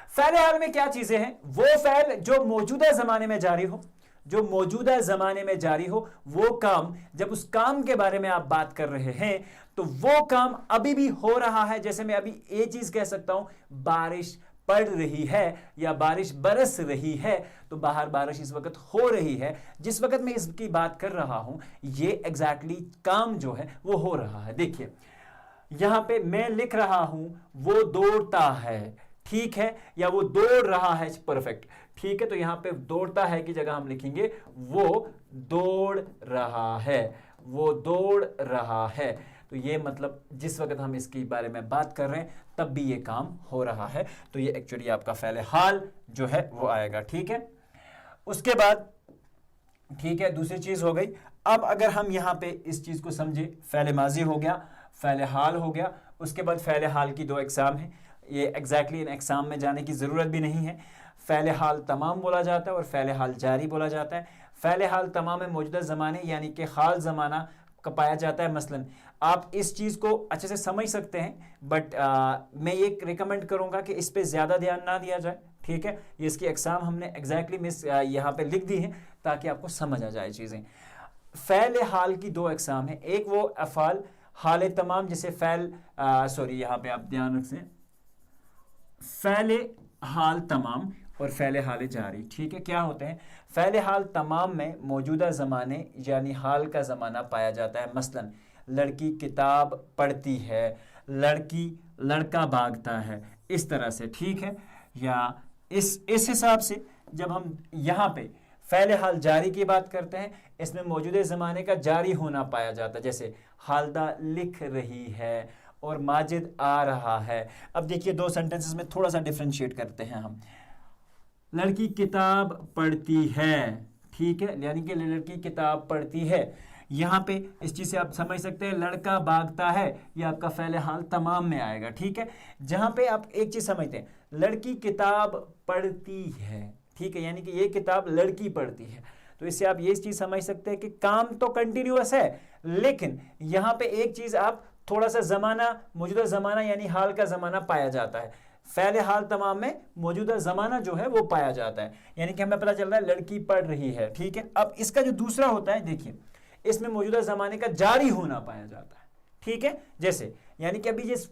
फ़ेल हाल में क्या चीजें हैं। वो फ़ेल जो मौजूदा जमाने में जारी हो, जो मौजूदा जमाने में जारी हो, वो काम, जब उस काम के बारे में आप बात कर रहे हैं तो वो काम अभी भी हो रहा है। जैसे मैं अभी ये चीज कह सकता हूं, बारिश पड़ रही है या बारिश बरस रही है, तो बाहर बारिश इस वक्त हो रही है। जिस वक्त मैं इसकी बात कर रहा हूं, ये एग्जैक्टली काम जो है वो हो रहा है। देखिए यहां पे मैं लिख रहा हूं वो दौड़ता है, ठीक है, या वो दौड़ रहा है, परफेक्ट, ठीक है। तो यहां पे दौड़ता है की जगह हम लिखेंगे वो दौड़ रहा है, वो दौड़ रहा है। तो ये मतलब जिस वक्त हम इसके बारे में बात कर रहे हैं तब भी ये काम हो रहा है। तो ये एक्चुअली आपका फ़ेल हाल जो है वो आएगा, ठीक है। उसके बाद ठीक है, दूसरी चीज हो गई। अब अगर हम यहां पे इस चीज को समझे, फ़ेल माज़ी हो गया, फ़ेल हाल हो गया, उसके बाद फ़ेल हाल की दो एग्जाम है। ये एग्जैक्टली इन एग्जाम में जाने की ज़रूरत भी नहीं है। फ़ेल हाल तमाम बोला जाता है और फ़ेल हाल जारी बोला जाता है। फ़ेल हाल तमाम में मौजूदा ज़माने यानी कि हाल ज़माना का पाया जाता है। मसलन आप इस चीज़ को अच्छे से समझ सकते हैं, बट मैं ये रिकमेंड करूँगा कि इस पर ज़्यादा ध्यान ना दिया जाए, ठीक है। ये इसकी एग्जाम हमने एग्जैक्टली मिस यहाँ पे लिख दी है ताकि आपको समझ आ जाए चीज़ें। फ़ेल हाल की दो एग्जाम है, एक वो अफ़ाल हाल तमाम जिसे यहाँ पे आप ध्यान रखें, फ़ेल हाल तमाम और फ़ेल हाल जारी, ठीक है। क्या होते हैं फ़ेल हाल तमाम में मौजूदा ज़माने यानी हाल का ज़माना पाया जाता है। मसलन लड़की किताब पढ़ती है, लड़का भागता है, इस तरह से, ठीक है। या इस हिसाब से जब हम यहाँ पे फ़ेल हाल जारी की बात करते हैं, इसमें मौजूदा ज़माने का जारी होना पाया जाता है। जैसे हालदा लिख रही है और माजिद आ रहा है। अब देखिए दो सेंटेंसेस में थोड़ा सा डिफरेंशिएट करते हैं हम। लड़की किताब पढ़ती है, ठीक है, यानी कि लड़की किताब पढ़ती है। यहाँ पे इस चीज़ से आप समझ सकते हैं लड़का भागता है, ये आपका फ़ेल हाल तमाम में आएगा, ठीक है। जहाँ पे आप एक चीज़ समझते हैं, लड़की किताब पढ़ती है, ठीक है, यानी कि ये किताब लड़की पढ़ती है। तो इससे आप ये चीज़ समझ सकते हैं कि काम तो कंटिन्यूअस है, लेकिन यहाँ पे एक चीज़ आप थोड़ा सा ज़माना, मौजूदा ज़माना यानी हाल का ज़माना पाया जाता है। फ़ेल हाल तमाम में मौजूदा ज़माना जो है वो पाया जाता है, यानी कि हमें पता चल रहा है लड़की पढ़ रही है, ठीक है। अब इसका जो दूसरा होता है, देखिए इसमें मौजूदा ज़माने का जारी होना पाया जाता है, ठीक है। जैसे यानी कि अभी जिस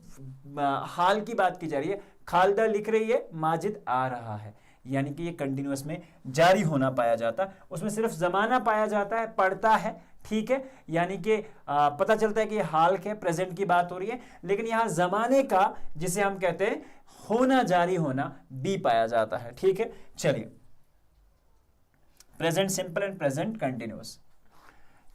हाल की बात की जा रही है, खालदा लिख रही है, माजिद आ रहा है, यानी कि ये कंटिन्यूअस में जारी होना पाया जाता है। उसमें सिर्फ ज़माना पाया जाता है, पढ़ता है, ठीक है, यानी कि पता चलता है कि हाल के प्रेजेंट की बात हो रही है, लेकिन यहां ज़माने का जिसे हम कहते हैं होना, जारी होना भी पाया जाता है, ठीक है। चलिए present simple and present continuous.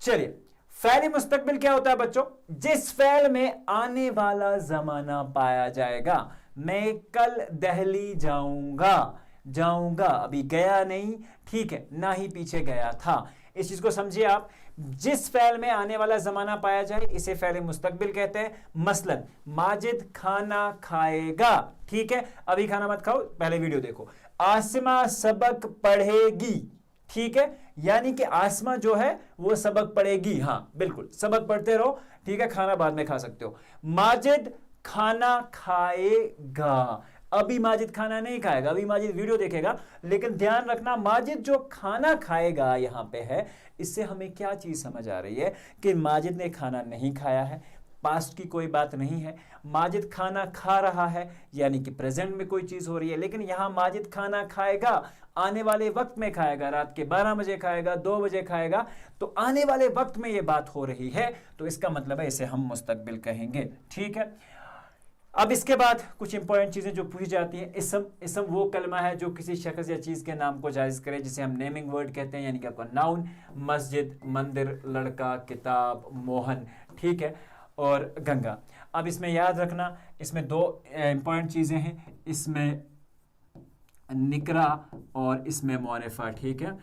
चलिए फ़ेल मुस्तकबिल क्या होता है बच्चों? जिस फ़ेल में आने वाला ज़माना पाया जाएगा। मैं कल दिल्ली जाऊंगा, अभी गया नहीं, ठीक है, ना ही पीछे गया था। इस चीज को समझिए आप, जिस फ़ेल में आने वाला ज़माना पाया जाए इसे फ़ेल मुस्तकबिल कहते हैं। मसलन माजिद खाना खाएगा, ठीक है, अभी खाना मत खाओ, पहले वीडियो देखो। आसमा सबक पढ़ेगी, ठीक है, यानी कि आसमा जो है वो सबक पढ़ेगी, हाँ बिल्कुल, सबक पढ़ते रहो, ठीक है, खाना बाद में खा सकते हो। माजिद खाना खाएगा, अभी माजिद खाना नहीं खाएगा, अभी माजिद वीडियो देखेगा, लेकिन ध्यान रखना माजिद जो खाना खाएगा यहां पे है, इससे हमें क्या चीज समझ आ रही है कि माजिद ने खाना नहीं खाया है, पास्ट की कोई बात नहीं है। माजिद खाना खा रहा है यानी कि प्रेजेंट में कोई चीज हो रही है, लेकिन यहां माजिद खाना खाएगा, आने वाले वक्त में खाएगा, रात के 12 बजे खाएगा, 2 बजे खाएगा, तो आने वाले वक्त में यह बात हो रही है, तो इसका मतलब है इसे हम मुस्तकबिल कहेंगे, ठीक है। अब इसके बाद कुछ इंपॉर्टेंट चीजें जो पूछी जाती हैं, इसम वो कलमा है जो किसी शख्स या चीज के नाम को जायज करे, जिसे हम नेमिंग वर्ड कहते हैं, यानी कि आपका नाउन, मस्जिद, मंदिर, लड़का, किताब, मोहन, ठीक है, और गंगा। अब इसमें याद रखना, इसमें दो इंपॉर्टेंट चीजें हैं, इसमें निकरा और इसमें मुआरिफा, ठीक है,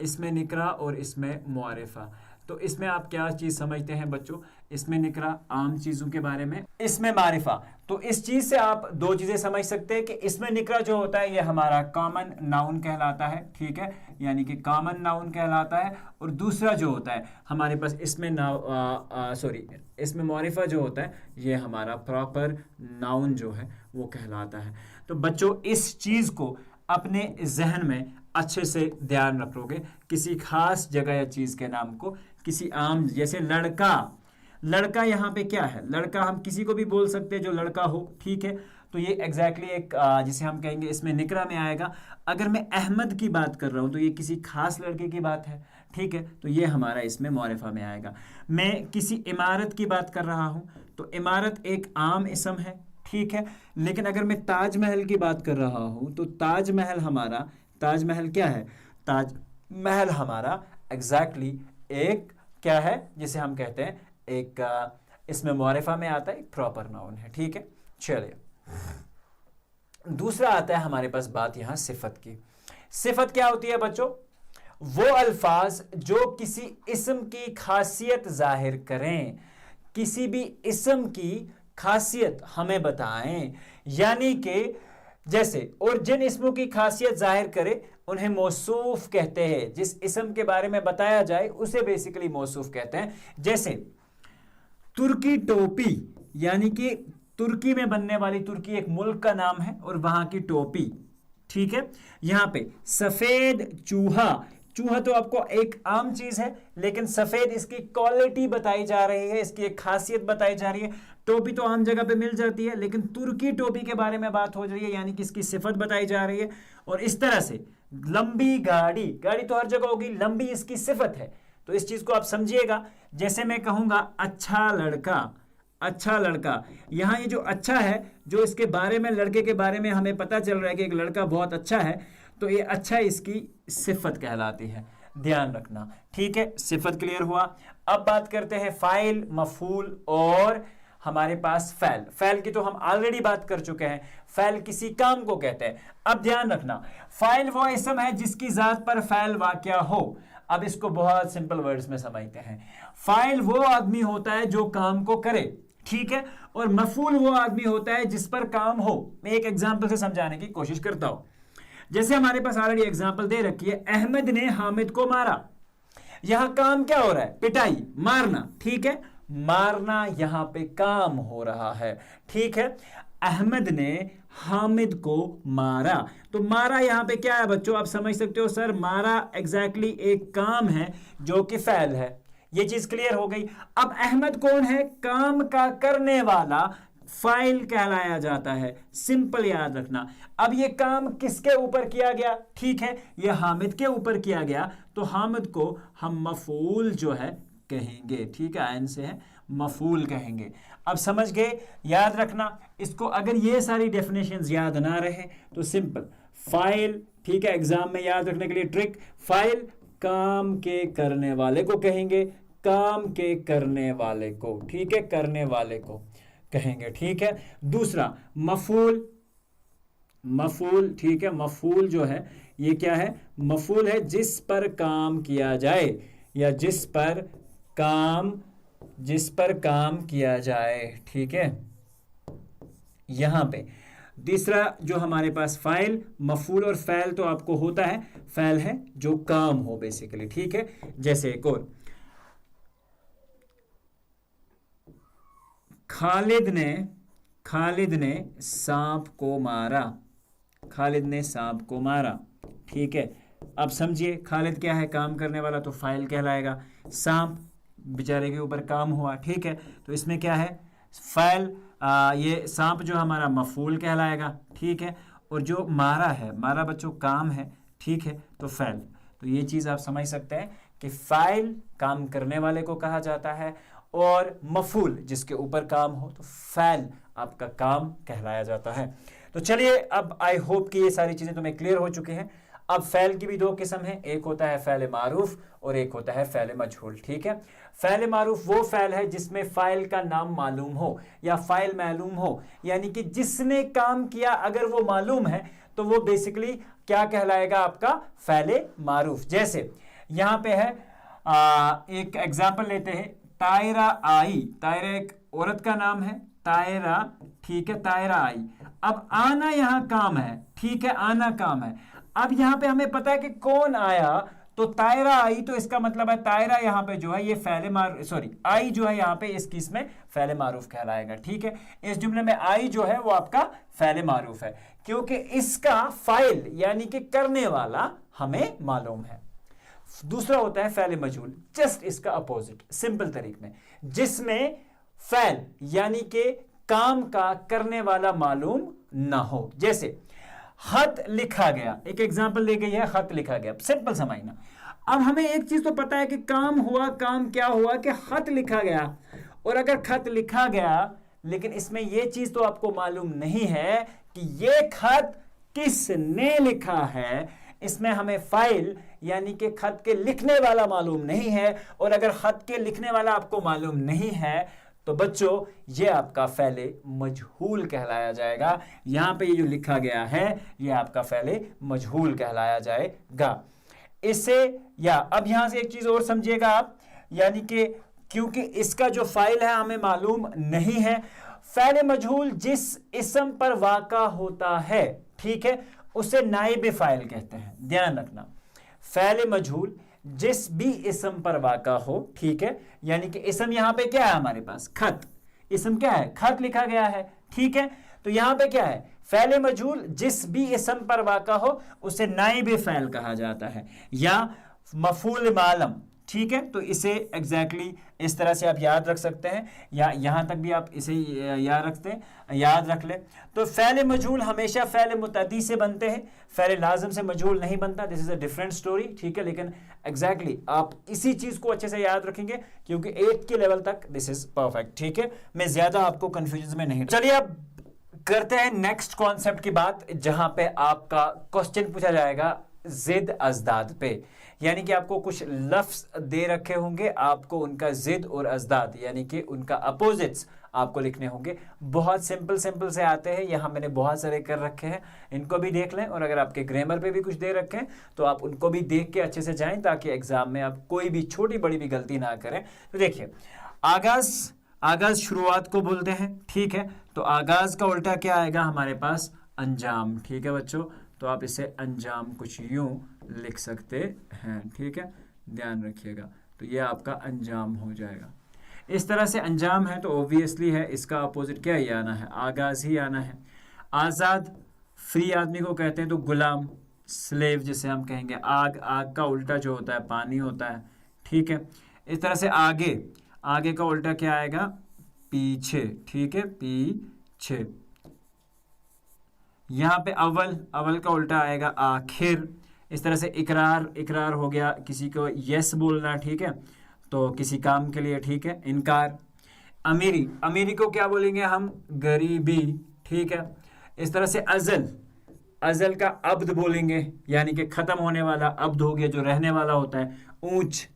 इसमें निकरा और इसमें मुआरिफा। तो इसमें आप क्या चीज समझते हैं बच्चों, इसमें निकरा आम चीजों के बारे में, इसमें मारिफा। तो इस चीज से आप दो चीजें समझ सकते हैं कि इसमें निकरा जो होता है ये हमारा कॉमन नाउन कहलाता है, ठीक है, यानी कि कॉमन नाउन कहलाता है, और दूसरा जो होता है हमारे पास इसमें इसमें मारिफा जो होता है ये हमारा प्रॉपर नाउन जो है वो कहलाता है। तो बच्चों इस चीज को अपने जहन में अच्छे से ध्यान रखोगे, किसी खास जगह या चीज के नाम को किसी आम, जैसे लड़का, लड़का यहाँ पे क्या है, लड़का हम किसी को भी बोल सकते हैं जो लड़का हो, ठीक है, तो ये एग्जैक्टली एक जिसे हम कहेंगे इसमें निकरा में आएगा। अगर मैं अहमद की बात कर रहा हूं तो ये किसी खास लड़के की बात है, ठीक है, तो ये हमारा इसमें मौरिफा में आएगा। मैं किसी इमारत की बात कर रहा हूं तो इमारत एक आम इसम है, ठीक है, लेकिन अगर मैं ताजमहल की बात कर रहा हूं तो ताजमहल क्या है, ताजमहल हमारा एग्जैक्टली एक क्या है जिसे हम कहते हैं एक इसमें मुआरिफा में आता है, एक प्रॉपर नाउन है, ठीक है। चलिए दूसरा आता है हमारे पास बात यहां सिफत की। सिफत क्या होती है बच्चों, वो अल्फाज जो किसी इस्म की खासियत जाहिर करें, किसी भी इस्म की खासियत हमें बताएं, यानी कि जैसे, और जिन इस्मों की खासियत जाहिर करे उन्हें मौसूफ कहते हैं। जिस इस्म के बारे में बताया जाए उसे बेसिकली मौसूफ कहते हैं। जैसे तुर्की टोपी, यानी कि तुर्की में बनने वाली, तुर्की एक मुल्क का नाम है और वहां की टोपी, ठीक है। यहां पे सफेद चूहा, चूहा तो आपको एक आम चीज है, लेकिन सफेद इसकी क्वालिटी बताई जा रही है, इसकी एक खासियत बताई जा रही है। टोपी तो आम जगह पे मिल जाती है, लेकिन तुर्की टोपी के बारे में बात हो रही है, यानी कि इसकी सिफत बताई जा रही है। और इस तरह से लंबी गाड़ी, गाड़ी तो हर जगह होगी, लंबी इसकी सिफत है, तो इस चीज को आप समझिएगा। जैसे मैं कहूंगा अच्छा लड़का, अच्छा लड़का, यहां ये जो अच्छा है, जो इसके बारे में, लड़के के बारे में हमें पता चल रहा है कि एक लड़का बहुत अच्छा है, तो ये अच्छा इसकी सिफत कहलाती है, ध्यान रखना, ठीक है। सिफत क्लियर हुआ। अब बात करते हैं फाइल, मफूल और हमारे पास फैल। फैल की तो हम ऑलरेडी बात कर चुके हैं, फैल किसी काम को कहते हैं। अब ध्यान रखना, फाइल वो इसम है जिसकी जात पर फैल वाक़या हो। अब इसको बहुत सिंपल वर्ड्स में समझते हैं। फाइल वो आदमी होता है जो काम को करे, ठीक है, और मफूल वो आदमी होता है जिस पर काम हो। मैं एक एग्जांपल से समझाने की कोशिश करता हूं। जैसे हमारे पास ऑलरेडी एग्जांपल दे रखी है, अहमद ने हामिद को मारा। यहां काम क्या हो रहा है, पिटाई, मारना, ठीक है, मारना यहां पे काम हो रहा है, ठीक है। अहमद ने हामिद को मारा, तो मारा यहां पे क्या है बच्चों, आप समझ सकते हो सर, मारा एग्जैक्टली एक काम है जो कि फैल है। ये चीज क्लियर हो गई। अब अहमद कौन है, काम का करने वाला, फाइल कहलाया जाता है, सिंपल याद रखना। अब ये काम किसके ऊपर किया गया, ठीक है, ये हामिद के ऊपर किया गया, तो हामिद को हम मफूल जो है कहेंगे, ठीक है, आयन से है, मफूल कहेंगे। अब समझ गए, याद रखना इसको। अगर ये सारी डेफिनेशंस याद ना रहे तो सिंपल फाइल, ठीक है, एग्जाम में याद रखने के लिए ट्रिक, फाइल काम के करने वाले को कहेंगे, काम के करने वाले को, ठीक है, करने वाले को कहेंगे, ठीक है। दूसरा मफूल, मफूल, ठीक है, मफूल जो है ये क्या है, मफूल है जिस पर काम किया जाए, या जिस पर काम किया जाए, ठीक है। यहां पे तीसरा जो हमारे पास फाइल, मफूल और फैल तो आपको होता है, फैल है जो काम हो बेसिकली, ठीक है। जैसे एक और, खालिद ने सांप को मारा, खालिद ने सांप को मारा, ठीक है। अब समझिए खालिद क्या है, काम करने वाला, तो फाइल कहलाएगा। सांप बेचारे के ऊपर काम हुआ, ठीक है, तो इसमें क्या है, फाइल, ये सांप जो हमारा मफूल कहलाएगा, ठीक है। और जो मारा है, मारा बच्चों काम है, ठीक है, तो फैल। तो ये चीज आप समझ सकते हैं कि फाइल काम करने वाले को कहा जाता है और मफूल जिसके ऊपर काम हो तो फ़ैल आपका काम कहलाया जाता है। तो चलिए, अब आई होप कि ये सारी चीज़ें तुम्हें क्लियर हो चुकी हैं। अब फ़ैल की भी दो किस्म है, एक होता है फ़ैल मारूफ और एक होता है फ़ैल मजहूल। ठीक है, फ़ैल मारूफ वो फ़ैल है जिसमें फ़ाइल का नाम मालूम हो या फ़ाइल मालूम हो, यानी कि जिसने काम किया अगर वो मालूम है तो वो बेसिकली क्या कहलाएगा, आपका फ़ैल मारूफ। जैसे यहाँ पे है एक एग्जाम्पल लेते हैं, तायरा आई। तायरा एक औरत का नाम है, तायरा, ठीक है, तायरा आई। अब आना यहाँ काम है, ठीक है, आना काम है। अब यहाँ पे हमें पता है कि कौन आया, तो तायरा आई, तो इसका मतलब है तायरा यहाँ पे जो है ये आई जो है यहाँ पे इस किस में फ़ैल मारूफ कहलाएगा। ठीक है, इस जुमले में आई जो है वो आपका फ़ैल मारूफ है, क्योंकि इसका फाइल यानी कि करने वाला हमें मालूम है। दूसरा होता है फ़ैल मजहूल, जस्ट इसका अपोजिट, सिंपल तरीके में, जिसमें फ़ैल यानी कि काम का करने वाला मालूम ना हो। जैसे खत लिखा गया, एक एग्जांपल दी गई है, खत लिखा गया, सिंपल समझना। अब हमें एक चीज तो पता है कि काम हुआ, काम क्या हुआ कि खत लिखा गया, और अगर खत लिखा गया लेकिन इसमें यह चीज तो आपको मालूम नहीं है कि यह खत किसने लिखा है, इसमें हमें फाइल यानी कि खत के लिखने वाला मालूम नहीं है, और अगर खत के लिखने वाला आपको मालूम नहीं है तो बच्चों ये आपका फ़ैल मजहूल कहलाया जाएगा। यहां पे ये जो लिखा गया है ये आपका फ़ैल मजहूल कहलाया जाएगा। इससे या अब यहां से एक चीज और समझिएगा आप, यानी कि क्योंकि इसका जो फाइल है हमें मालूम नहीं है, फ़ैल मजहूल जिस इस्म पर वाक़ा होता है, ठीक है, उसे नाइब फाइल कहते हैं। ध्यान रखना, फ़ैल मजहूल जिस भी इस्म पर वाक़ा हो, ठीक है, यानी कि इस्म यहां पे क्या है हमारे पास, खत। इस्म क्या है, खत लिखा गया है, ठीक है, तो यहां पे क्या है, फ़ैल मजहूल जिस भी इस्म पर वाक़ा हो उसे नाइब फ़ैल कहा जाता है या मफ़ूल मालम। ठीक है, तो इसे एग्जैक्टली इस तरह से आप याद रख सकते हैं, या यहां तक भी आप इसे याद रख ले। तो फ़ैल मजहूल हमेशा फ़ैल मुतअद्दी से बनते हैं, फ़ैल लाज़िम से मजहूल नहीं बनता। This is a different story, ठीक है, लेकिन एग्जैक्टली आप इसी चीज़ को अच्छे से याद रखेंगे क्योंकि 8 के लेवल तक दिस इज़ परफेक्ट। ठीक है, मैं ज़्यादा आपको कन्फ्यूजन में नहीं। चलिए अब करते हैं नेक्स्ट कॉन्सेप्ट की बात, जहां पे आपका क्वेश्चन पूछा जाएगा जिद अजदाद पे, यानी कि आपको कुछ लफ्ज दे रखे होंगे, आपको उनका जिद और अजदाद यानी कि उनका अपोजिट्स आपको लिखने होंगे। बहुत सिंपल से आते हैं, यहाँ मैंने बहुत सारे कर रखे हैं, इनको भी देख लें, और अगर आपके ग्रामर पे भी कुछ दे रखे हैं तो आप उनको भी देख के अच्छे से जाएं ताकि एग्जाम में आप कोई भी छोटी बड़ी भी गलती ना करें। तो देखिए, आगाज शुरुआत को बोलते हैं, ठीक है, तो आगाज का उल्टा क्या आएगा हमारे पास, अंजाम। ठीक है बच्चों, तो आप इसे अंजाम कुछ यूं लिख सकते हैं, ठीक है, ध्यान रखिएगा। तो ये आपका अंजाम हो जाएगा। इस तरह से अंजाम है तो ऑब्वियसली है इसका अपोजिट क्या ही आना है, आगाज ही आना है। आज़ाद फ्री आदमी को कहते हैं, तो गुलाम स्लेव जिसे हम कहेंगे। आग का उल्टा जो होता है पानी होता है, ठीक है। इस तरह से आगे का उल्टा क्या आएगा, पीछे, ठीक है, पीछे। यहाँ पे अव्वल का उल्टा आएगा आखिर। इस तरह से इकरार हो गया, किसी को यस बोलना, ठीक है, तो किसी काम के लिए, ठीक है। इनकार। अमीरी को क्या बोलेंगे हम, गरीबी, ठीक है। इस तरह से अजल का अब्द बोलेंगे, यानी कि खत्म होने वाला, अब्द हो गया जो रहने वाला होता है। ऊंच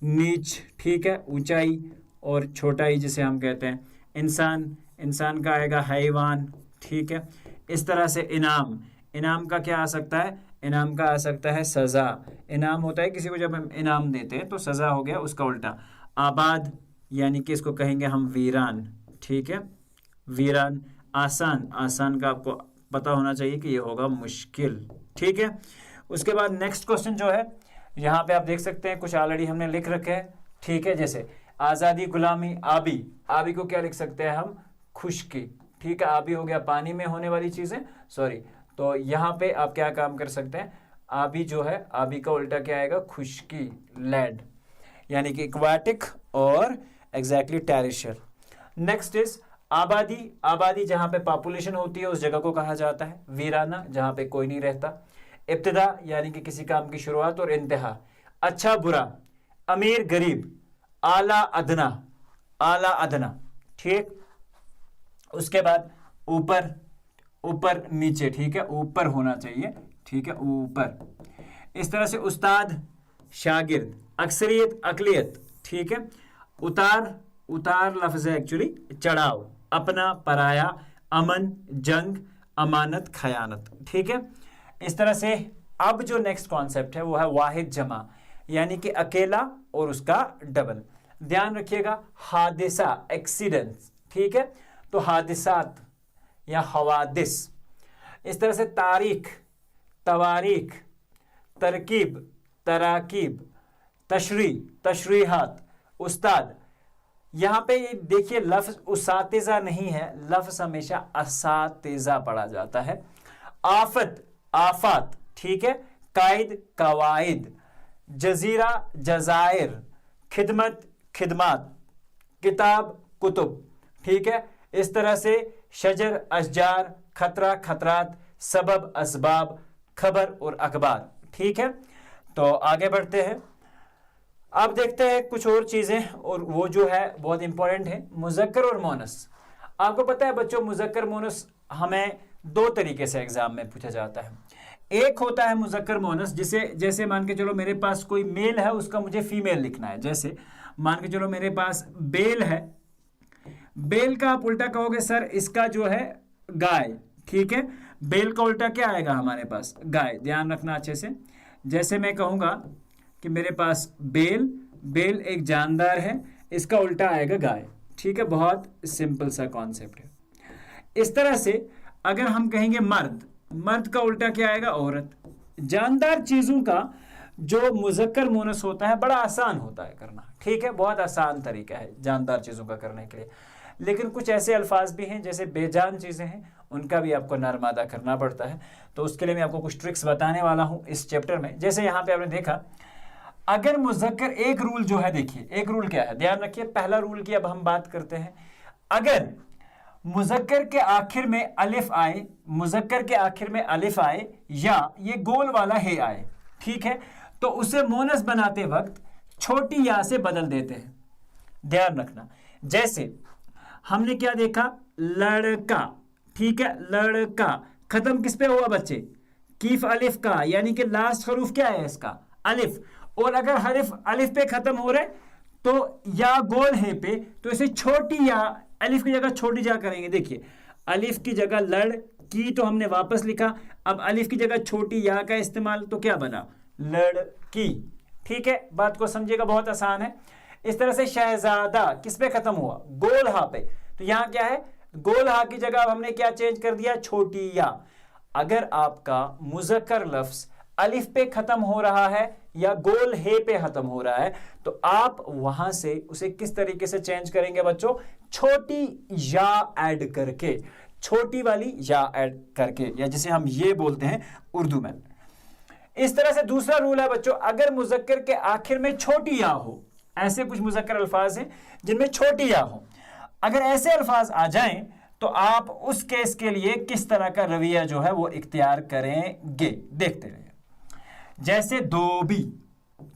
नीच, ठीक है, ऊंचाई और छोटाई जिसे हम कहते हैं। इंसान का आएगा हैवान, ठीक है। इस तरह से इनाम का क्या आ सकता है, इनाम का आ सकता है सज़ा। इनाम होता है किसी को जब हम इनाम देते हैं, तो सज़ा हो गया उसका उल्टा। आबाद यानी कि इसको कहेंगे हम वीरान, ठीक है, वीरान। आसान का आपको पता होना चाहिए कि ये होगा मुश्किल, ठीक है। उसके बाद नेक्स्ट क्वेश्चन जो है यहाँ पे आप देख सकते हैं, कुछ ऑलरेडी हमने लिख रखे हैं, ठीक है, जैसे आज़ादी, गुलामी, आबी को क्या लिख सकते हैं हम, खुश्की, ठीक है। आबी हो गया पानी में होने वाली चीजें, सॉरी, तो यहाँ पे आप क्या काम कर सकते हैं, आबी जो है, आबी का उल्टा क्या आएगा, खुश्की, लैंड, यानी कि एक्वाटिक और एग्जैक्टली टेरिशियल। नेक्स्ट इज आबादी जहां पे पॉपुलेशन होती है उस जगह को कहा जाता है। वीराना जहां पे कोई नहीं रहता। इब्तिदा यानी कि किसी काम की शुरुआत, और इंतहा, अच्छा बुरा, अमीर गरीब, आला अदना, आला अदना, ठीक। उसके बाद ऊपर, ऊपर नीचे, ठीक है, ऊपर होना चाहिए, ठीक है, ऊपर। इस तरह से उस्ताद शागिर्द, अक्सरियत अकलियत, ठीक है। उतार, उतार लफ्ज है एक्चुअली चढ़ाव, अपना पराया, अमन जंग, अमानत खयानत, ठीक है। इस तरह से अब जो नेक्स्ट कॉन्सेप्ट है वो है वाहिद जमा, यानी कि अकेला और उसका डबल। ध्यान रखिएगा, हादिसा एक्सीडेंट्स, ठीक है, तो हादिसात या हवादिस। इस तरह से तारीख, तवारीख, तरकीब, तराकीब, तशरी, तशरीहात, उस्ताद। यहां पे देखिए लफ्ज उसातिजा नहीं है, लफ्ज हमेशा असातिजा पढ़ा जाता है। आफत, आफात, ठीक है। कायद, कवायद, जजीरा, जजायर, खिदमत, खिदमात, किताब, कुतुब, ठीक है। इस तरह से शजर, अशजार, खतरा, खतरात, सबब, असबाब, खबर और अखबार, ठीक है। तो आगे बढ़ते हैं, अब देखते हैं कुछ और चीजें, और वो जो है बहुत इंपॉर्टेंट है, मुजक्कर और मोनस। आपको पता है बच्चों, मुजक्कर मोनस हमें दो तरीके से एग्जाम में पूछा जाता है। एक होता है मुजक्कर मोनस, जिसे जैसे मान के चलो मेरे पास कोई मेल है, उसका मुझे फीमेल लिखना है। जैसे मान के चलो मेरे पास बेल है, बेल का आप उल्टा कहोगे सर इसका जो है गाय, ठीक है। बेल का उल्टा क्या आएगा हमारे पास, गाय। ध्यान रखना अच्छे से। जैसे मैं कहूंगा कि मेरे पास बेल, बेल एक जानदार है, इसका उल्टा आएगा गाय, ठीक है। बहुत सिंपल सा कॉन्सेप्ट है। इस तरह से अगर हम कहेंगे मर्द, मर्द का उल्टा क्या आएगा, औरत। जानदार चीजों का जो मुजक्कर मोनस होता है बड़ा आसान होता है करना, ठीक है, बहुत आसान तरीका है जानदार चीजों का करने के लिए। लेकिन कुछ ऐसे अल्फाज भी हैं जैसे बेजान चीजें हैं, उनका भी आपको नरमादा करना पड़ता है। तो उसके लिए मैं आपको कुछ ट्रिक्स बताने वाला हूं इस चैप्टर में। जैसे यहाँ पे आपने देखा, अगर मुजक्कर, एक रूल जो है, देखिए एक रूल क्या है, ध्यान रखिए। पहला रूल की अब हम बात करते हैं। अगर मुजक्कर के आखिर में अलिफ आए, मुजक्कर के आखिर में अलिफ आए या ये गोल वाला हे आए, ठीक है, तो उसे मोनस बनाते वक्त छोटी या से बदल देते हैं। ध्यान रखना। जैसे हमने क्या देखा, लड़का, ठीक है, लड़का खत्म किस पे हुआ बच्चे, कीफ अलिफ का, यानी कि लास्ट हरूफ क्या है इसका, अलिफ। और अगर हरफ अलिफ पे खत्म हो रहे तो या गोल है पे, तो इसे छोटी या, अलिफ की जगह छोटी जा करेंगे। देखिए अलिफ की जगह लड़ की तो हमने वापस लिखा, अब अलिफ की जगह छोटी या का इस्तेमाल, तो क्या बना, लड़की, ठीक है। बात को समझिएगा, बहुत आसान है। इस तरह से शहजादा किस पे खत्म हुआ, गोल हा पे, तो यहां क्या है, गोल हा की जगह हमने क्या चेंज कर दिया, छोटी या। अगर आपका मुजक्कर लफ्ज अलिफ पे खत्म हो रहा है या गोल हे पे खत्म हो रहा है, तो आप वहां से उसे किस तरीके से चेंज करेंगे बच्चों, छोटी या ऐड करके, छोटी वाली या ऐड करके, या जिसे हम ये बोलते हैं उर्दू में। इस तरह से दूसरा रूल है बच्चों, अगर मुजक्कर के आखिर में छोटी या हो, ऐसे कुछ मुजक्कर अल्फाज हैं जिनमें छोटी या हो, अगर ऐसे अल्फाज आ जाएं तो आप उस केस के लिए किस तरह का रवैया जो है वो इख्तियार करेंगे, देखते रहिए। जैसे धोबी,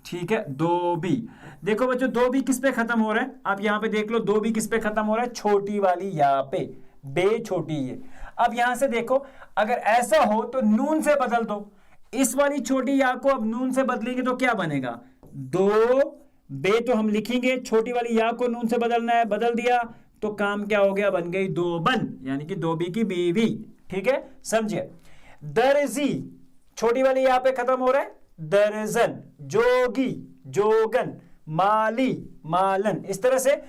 ठीक है, धोबी। देखो बच्चों धोबी किस पे खत्म हो रहा है, आप यहां पे देख लो, धोबी किस पे खत्म हो रहा है, छोटी वाली या पे, बे छोटी है। अब यहां से देखो, अगर ऐसा हो तो नून से बदल दो, इस वाली छोटी या को अब नून से बदलेंगे तो क्या बनेगा, दो बे तो हम लिखेंगे, छोटी वाली या को नून से बदलना है, बदल दिया तो काम क्या हो गया, बन गई दो बन, यानी कि धोबी की बीवी, ठीक है, समझिए। दर्जी, छोटी वाली यहां पे खत्म हो रहा है, दर्जन, जोगी, जोगन, माली, मालन। इस तरह से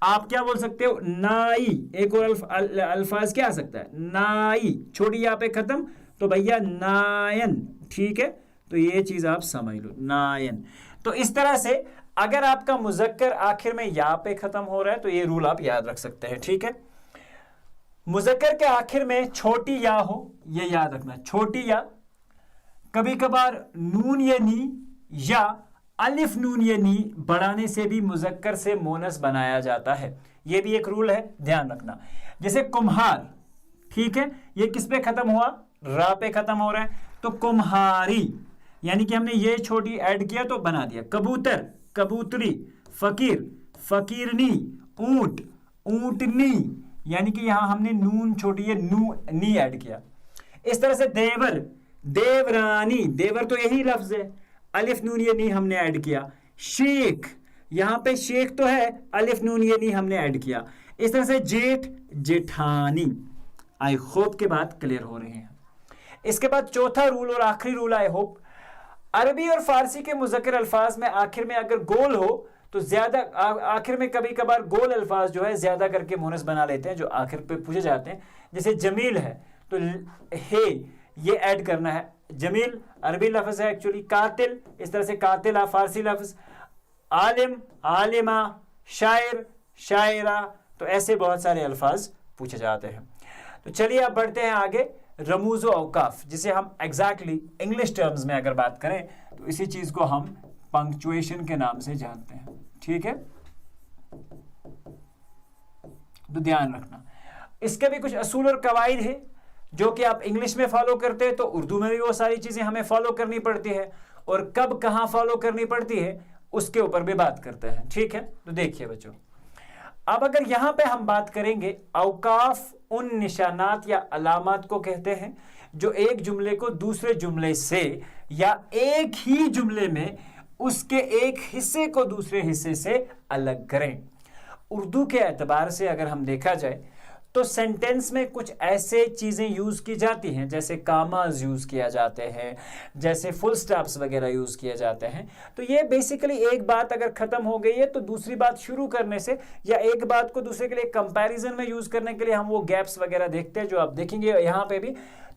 आप क्या बोल सकते हो, नाई, एक और अल्फाज क्या आ सकता है, नाई, छोटी यहां पे खत्म तो भैया नायन, ठीक है। तो ये चीज आप समझ लो, नायन। तो इस तरह से अगर आपका मुजक्कर आखिर में या पे खत्म हो रहा है तो ये रूल आप याद रख सकते हैं, ठीक है। मुजक्कर के आखिर में छोटी या हो, ये याद रखना, छोटी या, कभी कभार नून ये नी या अलिफ नून ये नी बढ़ाने से भी मुजक्कर से मोनस बनाया जाता है, ये भी एक रूल है, ध्यान रखना। जैसे कुम्हार, ठीक है, ये किस पे खत्म हुआ, रा पे खत्म हो रहा है, तो कुम्हारी, यानी कि हमने ये छोटी ऐड किया तो बना दिया। कबूतर, कबूतरी, फकीर, फकीरनी ऊंट, ऊंटनी, यानी कि यहां हमने नून छोटी है नू नी ऐड किया। इस तरह से देवर, देवरानी, देवर तो यही लफ्ज है, अलिफ नून ये नी हमने ऐड किया। शेख, यहां पे शेख तो है, अलिफ नून ये नी हमने ऐड किया। इस तरह से जेठ, जेठानी। आई होप के बात क्लियर हो रहे हैं। इसके बाद चौथा रूल और आखिरी रूल, आई होप, अरबी और फारसी के मुज़क्कर अल्फाज में आखिर में अगर गोल हो तो ज्यादा, आखिर में कभी कभार गोल अल्फाज जो है ज्यादा करके मुनस बना लेते हैं जो आखिर पे पूछे जाते हैं। जैसे जमील है तो हे ये ऐड करना है, जमील अरबी लफ्ज है एक्चुअली। कातिल, इस तरह से कातिला फारसी लफ्ज। आलिम, आलिमा, शायर, शायरा, तो ऐसे बहुत सारे अल्फाज पूछे जाते हैं। तो चलिए अब बढ़ते हैं आगे। रमूज़ व औकाफ, जिसे हम एग्जैक्टली इंग्लिश टर्म्स में अगर बात करें तो इसी चीज को हम पंक्चुएशन के नाम से जानते हैं, ठीक है। तो ध्यान रखना, इसके भी कुछ असूल और कवायद है जो कि आप इंग्लिश में फॉलो करते हैं तो उर्दू में भी वो सारी चीजें हमें फॉलो करनी पड़ती है, और कब कहां फॉलो करनी पड़ती है उसके ऊपर भी बात करते हैं, ठीक है। तो देखिए बच्चों, अब अगर यहां पे हम बात करेंगे, औकाफ उन निशानात या अलामत को कहते हैं जो एक जुमले को दूसरे जुमले से या एक ही जुमले में उसके एक हिस्से को दूसरे हिस्से से अलग करें। उर्दू के एतबार से अगर हम देखा जाए तो सेंटेंस में कुछ ऐसे चीजें यूज की जाती हैं, जैसे कामाज यूज किया जाते हैं, जैसे फुल स्टॉप्स वगैरह यूज किए जाते हैं। तो ये बेसिकली एक बात अगर खत्म हो गई है तो दूसरी बात शुरू करने से या एक बात को दूसरे के लिए कंपैरिजन में यूज करने के लिए हम वो गैप्स वगैरह देखते हैं, जो आप देखेंगे यहाँ पे भी।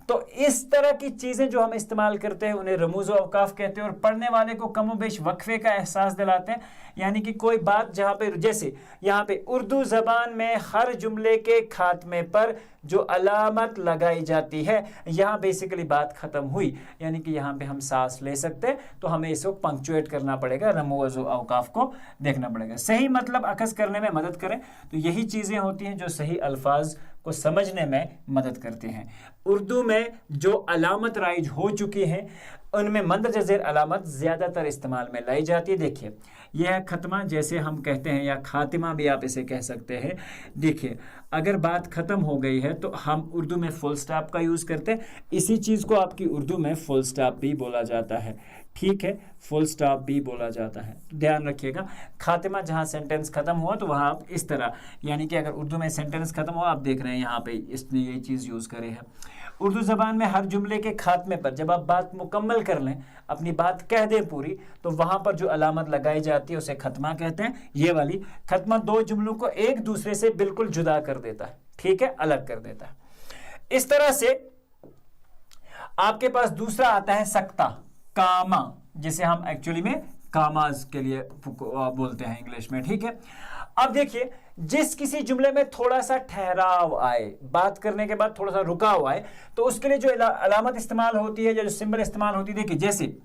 तो इस तरह की चीजें जो हम इस्तेमाल करते हैं उन्हें रमूज़ व औकाफ कहते हैं, और पढ़ने वाले को कम व बेश वक्फे का एहसास दिलाते हैं। यानी कि कोई बात जहां पे, जैसे यहाँ पे उर्दू जबान में हर जुमले के खात्मे पर जो अलामत लगाई जाती है, यहाँ बेसिकली बात खत्म हुई, यानी कि यहाँ पे हम सांस ले सकते हैं, तो हमें इसको पंक्चुएट करना पड़ेगा, रमूज़ व औकाफ को देखना पड़ेगा। सही मतलब अखज़ करने में मदद करें, तो यही चीजें होती हैं जो सही अल्फाज को समझने में मदद करती हैं। उर्दू में जो अलामत राइज हो चुकी हैं उनमें मंद जज़ीर अलामत ज्यादातर इस्तेमाल में लाई जाती है। देखिए यह है खत्मा, जैसे हम कहते हैं, या खातिमा भी आप इसे कह सकते हैं। देखिए अगर बात खत्म हो गई है तो हम उर्दू में फुल स्टॉप का यूज करते हैं, इसी चीज को आपकी उर्दू में फुल स्टॉप भी बोला जाता है, ठीक है, फुल स्टॉप भी बोला जाता है। ध्यान रखिएगा, खातिमा जहां सेंटेंस खत्म हुआ तो वहां आप इस तरह, यानी कि अगर उर्दू में सेंटेंस खत्म हुआ, आप देख रहे हैं यहाँ पे इसने ये चीज यूज करे है। उर्दू जबान में हर जुमले के खात्मे पर जब आप बात मुकम्मल कर लें, अपनी बात कह दें पूरी, तो वहां पर जो अलामत लगाई जाती है उसे खत्मा कहते हैं। ये वाली खत्मा दो जुमलों को एक दूसरे से बिल्कुल जुदा कर देता है, ठीक है, अलग कर देता है। इस तरह से आपके पास दूसरा आता है सक्ता, कामा, जिसे हम एक्चुअली में कामाज के लिए बोलते हैं इंग्लिश में, ठीक है। अब देखिए, जिस किसी जुमले में थोड़ा सा ठहराव आए, बात करने के बाद थोड़ा सा रुकाव आए, तो उसके लिए जो अलामत इस्तेमाल होती है या जो सिंबल इस्तेमाल होती है, देखिए जैसे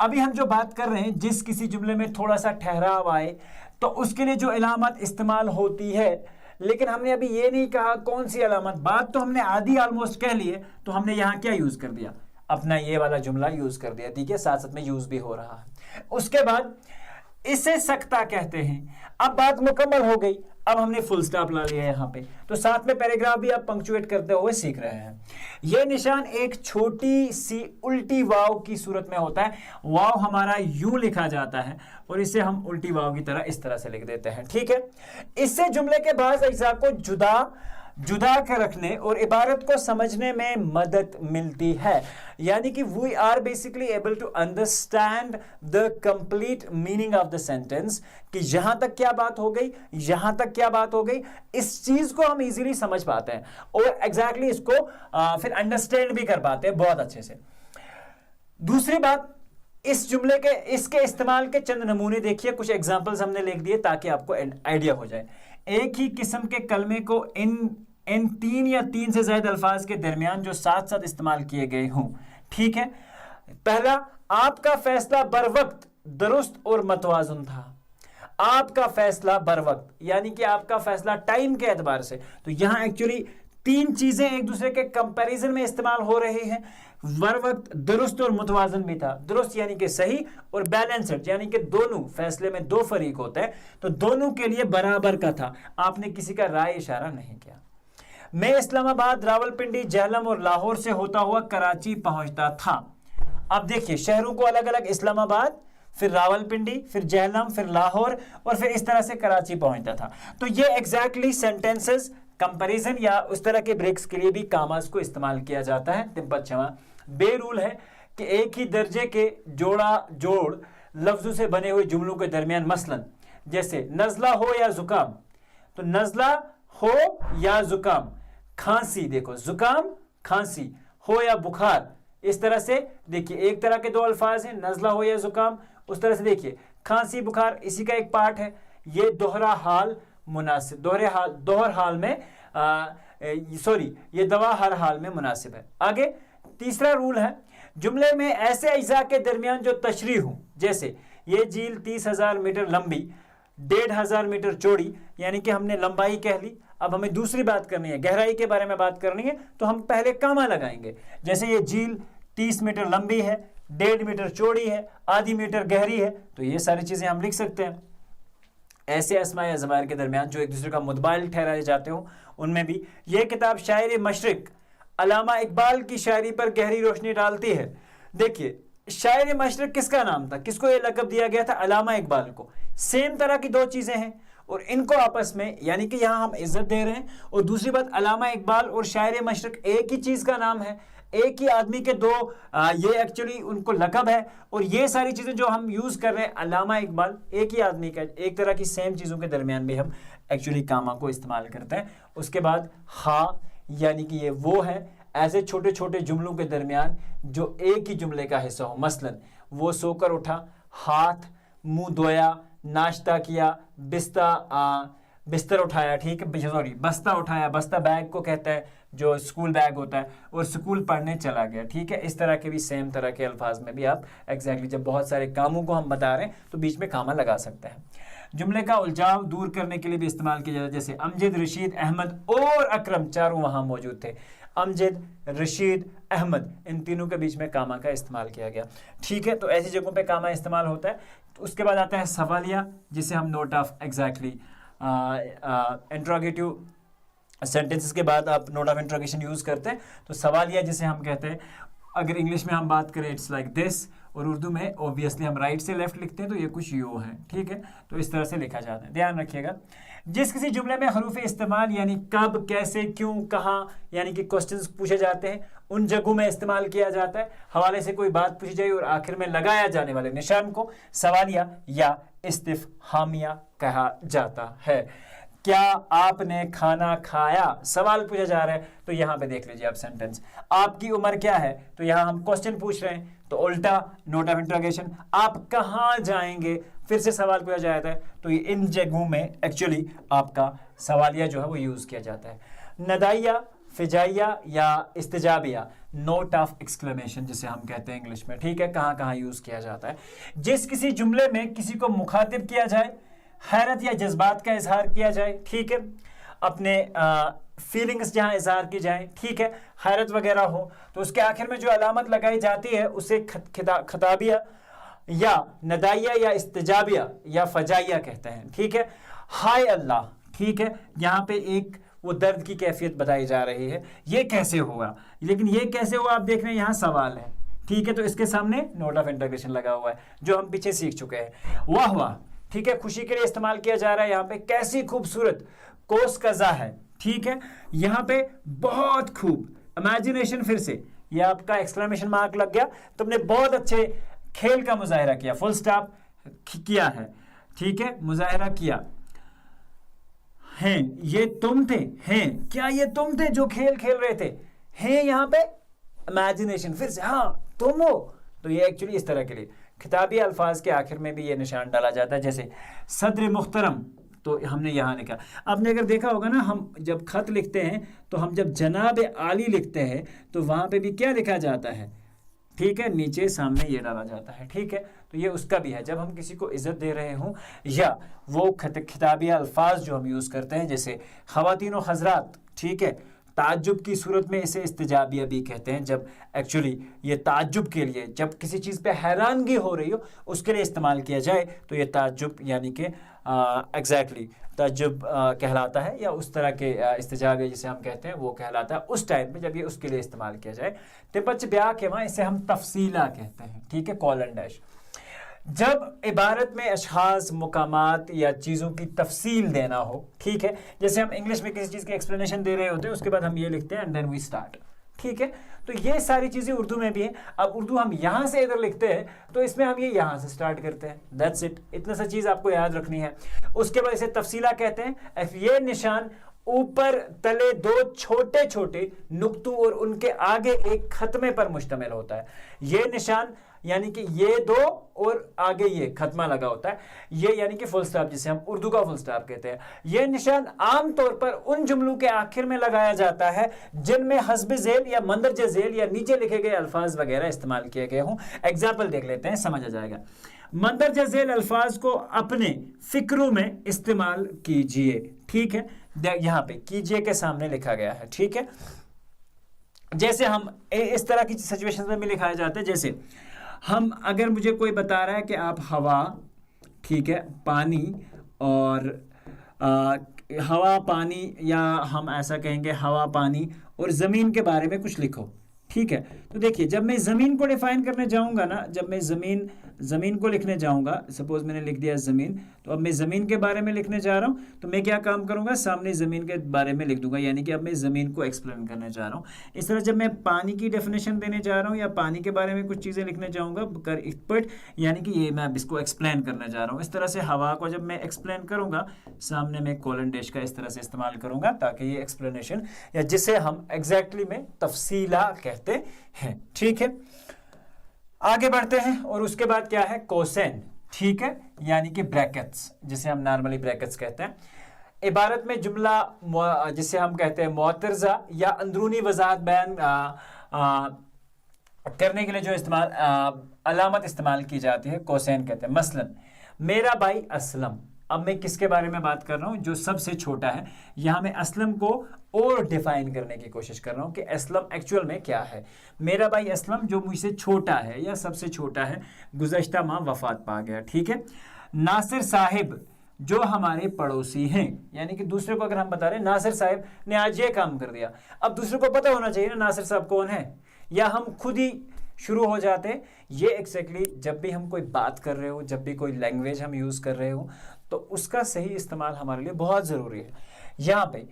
अभी हम जो बात कर रहे हैं, जिस किसी जुमले में थोड़ा सा ठहराव आए तो उसके लिए जो अलामत इस्तेमाल होती है, लेकिन हमने अभी ये नहीं कहा कौन सी अलामत। बात तो हमने आधी ऑलमोस्ट कह ली है, तो हमने यहां क्या यूज कर दिया, अपना ये वाला जुमला यूज कर दिया, ठीक है, साथ साथ में यूज भी हो रहा है। उसके बाद इसे सक्ता कहते हैं। अब बात मुकम्मल हो गई, अब हमने फुल स्टॉप ला लिया यहाँ पे, तो साथ में पैराग्राफ भी आप पंक्चुएट करते हुए सीख रहे हैं। यह निशान एक छोटी सी उल्टी वाव की सूरत में होता है। वाव हमारा यूं लिखा जाता है और इसे हम उल्टी वाव की तरह इस तरह से लिख देते हैं, ठीक है। इससे जुमले के बाद अज्जा को जुदा कर रखने और इबारत को समझने में मदद मिलती है। यानी कि we are basically able to understand the complete meaning of the sentence, कि यहां तक क्या बात हो गई, यहां तक क्या बात हो गई, इस चीज को हम इजीली समझ पाते हैं और एग्जैक्टली इसको फिर अंडरस्टैंड भी कर पाते हैं बहुत अच्छे से। दूसरी बात, इस जुमले के इसके इस्तेमाल के चंद नमूने देखिए, कुछ एग्जांपल्स हमने लिख दिए ताकि आपको आइडिया हो जाए। एक ही किस्म के कलमे को इन तीन या तीन से ज्यादा अल्फाज के दरमियान जो साथ साथ इस्तेमाल किए गए हों, ठीक है। पहला, आपका फैसला बर वक्त दुरुस्त और मतवाजुन था। आपका फैसला बर वक्त, यानी कि आपका फैसला टाइम के एतबार से, तो यहां एक्चुअली तीन चीजें एक दूसरे के कंपैरिजन में इस्तेमाल हो रही हैं। वर वक्त दुरुस्त और मुतवाजन भी था। दुरुस्त यानी कि सही, और बैलेंस्ड यानी कि दोनों, फैसले में दो फरीक होते हैं तो दोनों के लिए बराबर का था। आपने किसी का राय इशारा नहीं किया। मैं इस्लामाबाद, रावलपिंडी, जेहलम और लाहौर से होता हुआ कराची पहुंचता था। अब देखिए शहरों को अलग अलग, इस्लामाबाद, फिर रावलपिंडी, फिर जेहलम, फिर लाहौर, और फिर इस तरह से कराची पहुंचता था। तो ये एग्जैक्टली सेंटेंसेस कंपैरिजन या उस तरह के ब्रेक्स के लिए भी कामास को इस्तेमाल किया जाता है। तिब्बत क्षमा बेरूल है कि एक ही दर्जे के जोड़ लफ्जों से बने हुए जुमलों के दरमियान, मसलन जैसे नजला हो या जुकाम, तो नजला हो या जुकाम, खांसी, देखो जुकाम खांसी, हो या बुखार, इस तरह से देखिए एक तरह के दो अल्फाज हैं, नजला हो या जुकाम। उस तरह से देखिए खांसी बुखार इसी का एक पार्ट है। ये दोहरा हाल मुनासिब, दोहर हाल में ये दवा हर हाल में मुनासिब है। आगे तीसरा रूल है, जुमले में ऐसे अज्जा के दरमियान जो तशरीह हो, जैसे ये झील 30,000 मीटर लंबी, 1,500 मीटर चौड़ी, यानी कि हमने लंबाई कह ली। अब हमें दूसरी बात करनी है, गहराई के बारे में बात करनी है, तो हम पहले कामा लगाएंगे। जैसे ये झील 30 मीटर लंबी है, 1.5 मीटर चौड़ी है, आधी मीटर गहरी है, तो ये सारी चीजें हम लिख सकते हैं। ऐसे अस्मा या ज़मायर के दरमियान जो एक दूसरे का मुतबादिल ठहराए जाते हो, उनमें भी। यह किताब शायर मशरिक अल्लामा इकबाल की शायरी पर गहरी रोशनी डालती है। देखिए शायर मशरिक किसका नाम था, किसको यह लक़ब दिया गया था? अल्लामा इकबाल को। सेम तरह की दो चीजें हैं और इनको आपस में, यानी कि यहां हम इज्जत दे रहे हैं। और दूसरी बात, अल्लामा इकबाल और शायर मशरिक एक ही चीज का नाम है, एक ही आदमी के दो ये एक्चुअली उनको लक़ब है। और ये सारी चीजें जो हम यूज कर रहे हैं, अल्लामा इकबाल एक ही आदमी का, एक तरह की सेम चीजों के दरमियान भी हम एक्चुअली कामा को इस्तेमाल करते हैं। उसके बाद हा, यानी कि ये वो है ऐसे छोटे छोटे जुमलों के दरमियान जो एक ही जुमले का हिस्सा हो। मसलन वो सोकर उठा, हाथ मुंह धोया, नाश्ता किया, बिस्तर उठाया, ठीक है, सॉरी बस्ता उठाया, बस्ता बैग को कहता है जो स्कूल बैग होता है, और स्कूल पढ़ने चला गया, ठीक है। इस तरह के भी सेम तरह के अल्फाज में भी आप एग्जैक्टली जब बहुत सारे कामों को हम बता रहे हैं तो बीच में कामा लगा सकते हैं। जुमले का उलझाव दूर करने के लिए भी इस्तेमाल किया जाता है। जैसे अमजद, रशीद, अहमद और अकरम चारों वहां मौजूद थे। अमजद, रशीद, अहमद, इन तीनों के बीच में कामा का इस्तेमाल किया गया, ठीक है। तो ऐसी जगहों पे कामा इस्तेमाल होता है। तो उसके बाद आता है सवालिया, जिसे हम note of exactly interrogative sentences के बाद आप नोट ऑफ इंट्रोगेशन यूज करते हैं। तो सवालिया जिसे हम कहते हैं, अगर इंग्लिश में हम बात करें इट्स लाइक दिस, और उर्दू में ऑब्वियसली हम राइट से लेफ्ट लिखते हैं तो ये कुछ यू है, ठीक है। तो इस तरह से लिखा जाता है, ध्यान रखिएगा। जिस किसी जुमले में हरूफ इस्तेमाल यानी कब, कैसे, क्यों, कहाँ, यानी कि क्वेश्चंस पूछे जाते हैं, उन जगहों में इस्तेमाल किया जाता है। हवाले से कोई बात पूछी जाए और आखिर में लगाया जाने वाले निशान को सवालिया या इस्तिफहामिया कहा जाता है। क्या आपने खाना खाया, सवाल पूछा जा रहा है। तो यहां पे देख लीजिए आप सेंटेंस, आपकी उम्र क्या है, तो यहां हम क्वेश्चन पूछ रहे हैं तो उल्टा नोट ऑफ इंट्रोगेशन। आप कहां जाएंगे, फिर से सवाल पूछा जाता है। तो ये इन जगहों में एक्चुअली आपका सवालिया जो है वो यूज किया जाता है। नदाइया, फिजाइया या इस्तिजाबिया, नोट ऑफ एक्सक्लेमेशन जिसे हम कहते हैं इंग्लिश में, ठीक है। कहां कहां यूज किया जाता है? जिस किसी जुमले में किसी को मुखातिब किया जाए, हैरत या जज्बात का इजहार किया जाए, ठीक है, अपने फीलिंग्स जहां इजहार की जाए, ठीक है, हैरत वगैरह हो, तो उसके आखिर में जो अलामत लगाई जाती है उसे खताबिया या नदाइया या इस्तिजाबिया या फजाइया कहते हैं, ठीक है। हाय अल्लाह, ठीक है, यहाँ पे एक वो दर्द की कैफियत बताई जा रही है, ये कैसे हुआ, लेकिन ये कैसे हुआ आप देख रहे हैं यहाँ सवाल है, ठीक है। तो इसके सामने नोट ऑफ इंट्रोगेशन लगा हुआ है जो हम पीछे सीख चुके हैं। वाह वाह, ठीक है, खुशी के लिए इस्तेमाल किया जा रहा है। यहाँ पे कैसी खूबसूरत, कोस कज़ा है, ठीक है। यहाँ पे बहुत खूब, इमेजिनेशन, फिर से ये आपका एक्सक्लेमेशन मार्क लग गया। तुमने बहुत अच्छे खेल का मुजाहिरा किया, फुल स्टॉप किया है, ठीक है, मुजाहिरा किया। हैं ये तुम थे, हैं क्या ये तुम थे जो खेल खेल रहे थे, हैं यहाँ पे इमेजिनेशन, फिर से हाँ तुम हो। तो ये एक्चुअली इस तरह के लिए खिताबी अल्फाज के आखिर में भी ये निशान डाला जाता है। जैसे सदर मुख्तरम, तो हमने यहाँ लिखा। आपने अगर देखा होगा ना, हम जब खत लिखते हैं तो हम जब जनाब आली लिखते हैं तो वहाँ पे भी क्या लिखा जाता है, ठीक है, नीचे सामने ये डाला जाता है, ठीक है। तो ये उसका भी है, जब हम किसी को इज्जत दे रहे हों या वो खिताबी अल्फाज जो हम यूज़ करते हैं, जैसे ख़वातीन व हज़रात, ठीक है, ताज्जुब की सूरत में इसे इस्तिजाबिया भी कहते हैं, जब एक्चुअली ये ताज्जुब के लिए, जब किसी चीज़ पे हैरानगी हो रही हो उसके लिए इस्तेमाल किया जाए तो ये ताज्जुब यानी कि एग्जैक्टली ताज्जुब कहलाता है, या उस तरह के इस्तिजाबिया जिसे हम कहते हैं वो कहलाता है उस टाइम पे जब ये उसके लिए इस्तेमाल किया जाए। तिब्बत ब्याह के वहाँ इसे हम तफसीला कहते हैं, ठीक है, कॉलन डैश। जब इबारत में अशखास, मुकामात या चीज़ों की तफसील देना हो, ठीक है, जैसे हम इंग्लिश में किसी चीज़ की एक्सप्लेनेशन दे रहे होते हैं उसके बाद हम ये लिखते हैं एंड देन वी स्टार्ट, ठीक है, तो ये सारी चीज़ें उर्दू में भी है। अब उर्दू हम यहाँ से इधर लिखते हैं तो इसमें हम ये यहाँ से स्टार्ट करते हैं, दैट्स इट, इतना सा चीज़ आपको याद रखनी है। उसके बाद इसे तफसीला कहते हैं। ये निशान ऊपर तले दो छोटे छोटे नुक्तों और उनके आगे एक खत्मे पर मुश्तमिल होता है। ये निशान यानी कि ये दो और आगे ये खत्मा लगा होता है, ये यानी कि फुल स्टॉप, जिसे हम उर्दू का फुल स्टॉप कहते हैं। ये निशान आमतौर पर उन जुमलों के आखिर में लगाया जाता है जिनमें हस्ब झेल या मंदरज झेल या नीचे लिखे गए अल्फाज वगैरह इस्तेमाल किए गए हों। एग्जाम्पल देख लेते हैं, समझ आ जाएगा। मंदरज झेल अल्फाज को अपने फिक्रों में इस्तेमाल कीजिए, ठीक है, यहां पे कीजिए के सामने लिखा गया है, ठीक है। जैसे हम इस तरह की सिचुएशंस में भी लिखाया जाता है, जैसे हम अगर मुझे कोई बता रहा है कि आप हवा, ठीक है, पानी और हवा पानी, या हम ऐसा कहेंगे हवा पानी और ज़मीन के बारे में कुछ लिखो, ठीक है, तो देखिए जब मैं ज़मीन को डिफाइन करने जाऊंगा ना, जब मैं ज़मीन को लिखने जाऊंगा, सपोज मैंने लिख दिया ज़मीन, तो अब मैं ज़मीन के बारे में लिखने जा रहा हूं तो मैं क्या काम करूंगा, सामने ज़मीन के बारे में लिख दूंगा, यानी कि अब मैं ज़मीन को एक्सप्लेन करने जा रहा हूं। इस तरह जब मैं पानी की डेफिनेशन देने जा रहा हूं या पानी के बारे में कुछ चीज़ें लिखने जाऊंगा, बट यानी कि ये मैं इसको एक्सप्लेन करने जा रहा हूँ। इस तरह से हवा को जब मैं एक्सप्लेन करूंगा, सामने में कोलन डैश का इस तरह से इस्तेमाल करूंगा ताकि ये एक्सप्लेनेशन, या जिसे हम एग्जैक्टली में तफसीला कहते हैं, ठीक है। आगे बढ़ते हैं और उसके बाद क्या है, कोसेन, ठीक है, यानी कि ब्रैकेट्स, जिसे हम नॉर्मली ब्रैकेट्स कहते हैं। इबारत में जुमला जिसे हम कहते हैं मुअतरज़ा या अंदरूनी वजाहत बयान करने के लिए जो इस्तेमाल अलामत इस्तेमाल की जाती है, कोसेन कहते हैं। मसलन मेरा भाई असलम, अब मैं किसके बारे में बात कर रहा हूं, जो सबसे छोटा है। यहां मैं असलम को और डिफाइन करने की कोशिश कर रहा हूं कि असलम एक्चुअल में क्या है। मेरा भाई असलम जो मुझसे छोटा है या सबसे छोटा है, गुज़श्ता माह वफात पा गया, ठीक है। नासिर साहिब जो हमारे पड़ोसी हैं, यानी कि दूसरे को अगर हम बता रहे हैं नासिर साहिब ने आज ये काम कर दिया, अब दूसरे को पता होना चाहिए ना नासिर साहब कौन है, या हम खुद ही शुरू हो जाते हैं। ये एक्जैक्टली जब भी हम कोई बात कर रहे हो, जब भी कोई लैंग्वेज हम यूज़ कर रहे हो, तो उसका सही इस्तेमाल हमारे लिए बहुत ज़रूरी है। यहाँ पे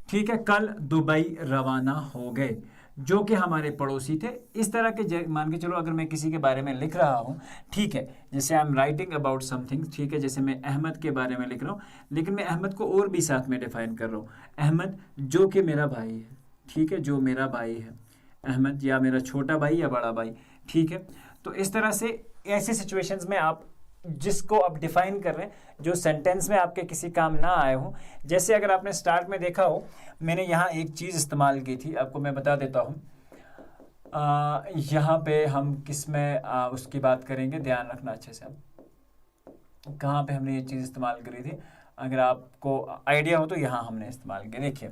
ठीक है, कल दुबई रवाना हो गए, जो कि हमारे पड़ोसी थे। इस तरह के मान के चलो अगर मैं किसी के बारे में लिख रहा हूँ, ठीक है, जैसे I am writing about something, ठीक है, जैसे मैं अहमद के बारे में लिख रहा हूँ, लेकिन मैं अहमद को और भी साथ में डिफाइन कर रहा हूँ। अहमद जो कि मेरा भाई है, ठीक है, जो मेरा भाई है अहमद, या मेरा छोटा भाई या बड़ा भाई, ठीक है। तो इस तरह से ऐसे सिचुएशंस में आप जिसको आप डिफाइन कर रहे हैं, जो सेंटेंस में आपके किसी काम ना आए हो, जैसे अगर आपने स्टार्ट में देखा हो मैंने यहाँ एक चीज़ इस्तेमाल की थी, आपको मैं बता देता हूँ। यहाँ पे हम किस में उसकी बात करेंगे, ध्यान रखना अच्छे से। अब कहाँ पे हमने ये चीज़ इस्तेमाल करी थी, अगर आपको आइडिया हो तो यहाँ हमने इस्तेमाल की। देखिए,